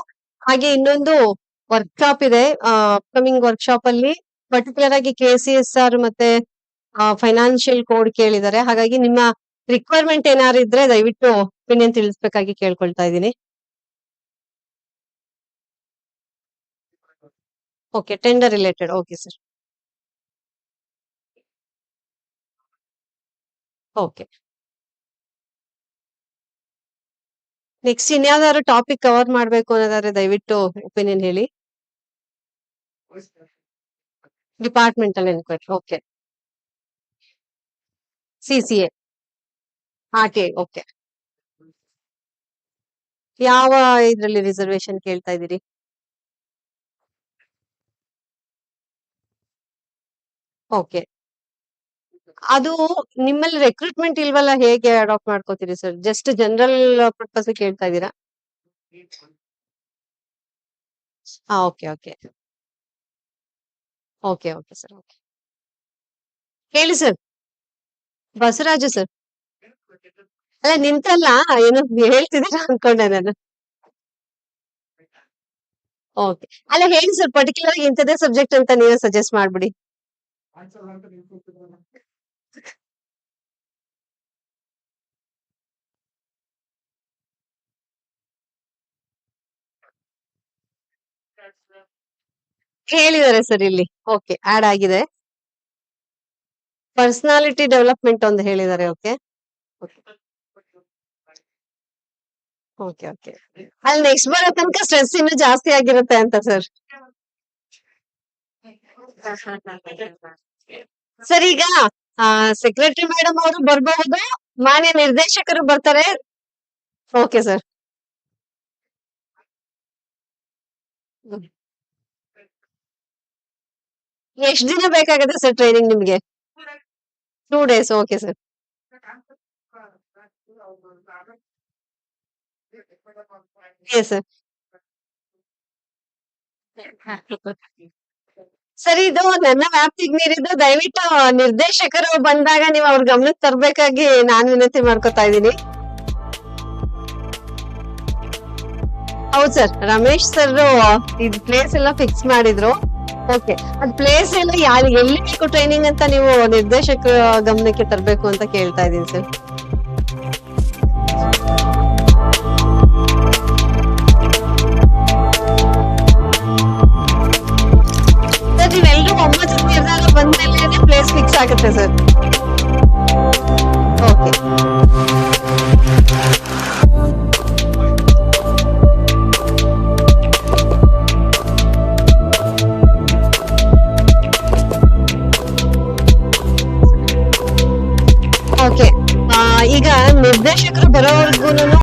ಹಾಗೆ ಇನ್ನೊಂದು ವರ್ಕ್ಶಾಪ್ ಇದೆ. ಅಪ್ಕಮಿಂಗ್ ವರ್ಕ್ಶಾಪ್ ಅಲ್ಲಿ ಪರ್ಟಿಕ್ಯುಲರ್ ಆಗಿ KCSR ಮತ್ತೆ ಫೈನಾನ್ಷಿಯಲ್ ಕೋಡ್ ಕೇಳಿದ್ದಾರೆ. ಹಾಗಾಗಿ ನಿಮ್ಮ ರಿಕ್ವೈರ್ಮೆಂಟ್ ಏನಾದ್ರು ಇದ್ರೆ ದಯವಿಟ್ಟು ಒಪಿನಿಯನ್ ತಿಳಿಸ್ಬೇಕಾಗಿ ಕೇಳ್ಕೊಳ್ತಾ ಇದ್ದೀನಿ. Okay, tender related. Okay sir. Okay, next ಇನ್ಯಾವ್ದಾದ್ರು ಟಾಪಿಕ್ ಕವರ್ ಮಾಡ್ಬೇಕು ಅನ್ನೋದಾದ್ರೆ ದಯವಿಟ್ಟು ಒಪಿನಿಯನ್ ಹೇಳಿ. Departmental enquiry. Okay, CCA, RTI. Okay, ಯಾವ ಇದ್ರಲ್ಲಿ ರಿಸರ್ವೇಶನ್ ಕೇಳ್ತಾ ಇದ್ದೀರಿ? ಓಕೆ, ಅದು ನಿಮ್ಮಲ್ಲಿ ರೆಕ್ರೂಟ್ಮೆಂಟ್ ಇಲ್ವಲ್ಲ, ಹೇಗೆ ಅಡಾಪ್ಟ್ ಮಾಡ್ಕೋತೀರಿ ಸರ್? ಜಸ್ಟ್ ಜನರಲ್ ಪರ್ಪಸ್ ಕೇಳ್ತಾ ಇದ್ದೀರಾ? Okay okay okay okay sir. Okay, ಹೇಳಿ ಸರ್. ಬಸವರಾಜು ಸರ್. ಅಲ್ಲ, ನಿಂತಲ್ಲ, ಏನೋ ಹೇಳ್ತಿದ್ದೀರಾ ಅನ್ಕೊಂಡೆ ನಾನು. ಓಕೆ, ಅಲ್ಲ ಹೇಳಿ ಸರ್, ಪರ್ಟಿಕ್ಯುಲರ್ ಇಂಥದೇ ಸಬ್ಜೆಕ್ಟ್ ಅಂತ ನೀವೇ ಸಜೆಸ್ಟ್ ಮಾಡ್ಬಿಡಿ. ಹೇಳಿದ್ದಾರೆ ಸರ್ ಇಲ್ಲಿ. ಓಕೆ, ಆಡ್ ಆಗಿದೆ. ಪರ್ಸನಾಲಿಟಿ ಡೆವಲಪ್ಮೆಂಟ್ ಒಂದು ಹೇಳಿದ್ದಾರೆ. ಓಕೆ ಓಕೆ ಓಕೆ, ಅಲ್ಲಿ ನೆಕ್ಸ್ಟ್ ಬರೋ ತನಕ ಸ್ಟ್ರೆಸ್ ಇನ್ನೂ ಜಾಸ್ತಿ ಆಗಿರುತ್ತೆ ಅಂತ ಸರ್. ಸರ್, ಈಗ ಸೆಕ್ರೆಟರಿ ಮೇಡಮ್ ಅವರು ಬರಬಹುದು, ಮಾನ್ಯ ನಿರ್ದೇಶಕರು ಬರ್ತಾರೆ. Okay sir. ಎಷ್ಟು ದಿನ ಬೇಕಾಗುತ್ತೆ ಸರ್ ಟ್ರೈನಿಂಗ್ ನಿಮ್ಗೆ? 2 days. Okay sir. Yes sir. Sir, ಇದು ನನ್ನ ವ್ಯಾಪ್ತಿಗೆ ಮೀರಿದ್ದು. ದಯವಿಟ್ಟು ನಿರ್ದೇಶಕರು ಬಂದಾಗ ನೀವು ಅವ್ರ ಗಮನಕ್ಕೆ ತರಬೇಕಾಗಿ ನಾನು ವಿನಂತಿ ಮಾಡ್ಕೊತಾ ಇದ್ದೀನಿ. ಹೌದು ಸರ್, ರಮೇಶ್ ಸರ್ ಇದು ಪ್ಲೇಸ್ ಎಲ್ಲ ಫಿಕ್ಸ್ ಮಾಡಿದ್ರು. ಓಕೆ, ಅದ್ ಪ್ಲೇಸ್ ಎಲ್ಲ ಎಲ್ಲಿ ಬೇಕು ಟ್ರೈನಿಂಗ್ ಅಂತ ನೀವು ನಿರ್ದೇಶಕರ ಗಮನಕ್ಕೆ ತರಬೇಕು ಅಂತ ಕೇಳ್ತಾ ಇದ್ದೀನಿ ಸರ್. ಸರ್, ನೀವೆಲ್ಲರೂ ಒಮ್ಮತ ನಿರ್ಧಾರ ಬಂದ್ಮೇಲೆ ಪ್ಲೇಸ್ ಫಿಕ್ಸ್ ಆಗುತ್ತೆ ಸರ್. Okay, okay. ಈಗ ನಿರ್ದೇಶಕರು ಬರೋವರೆಗೂ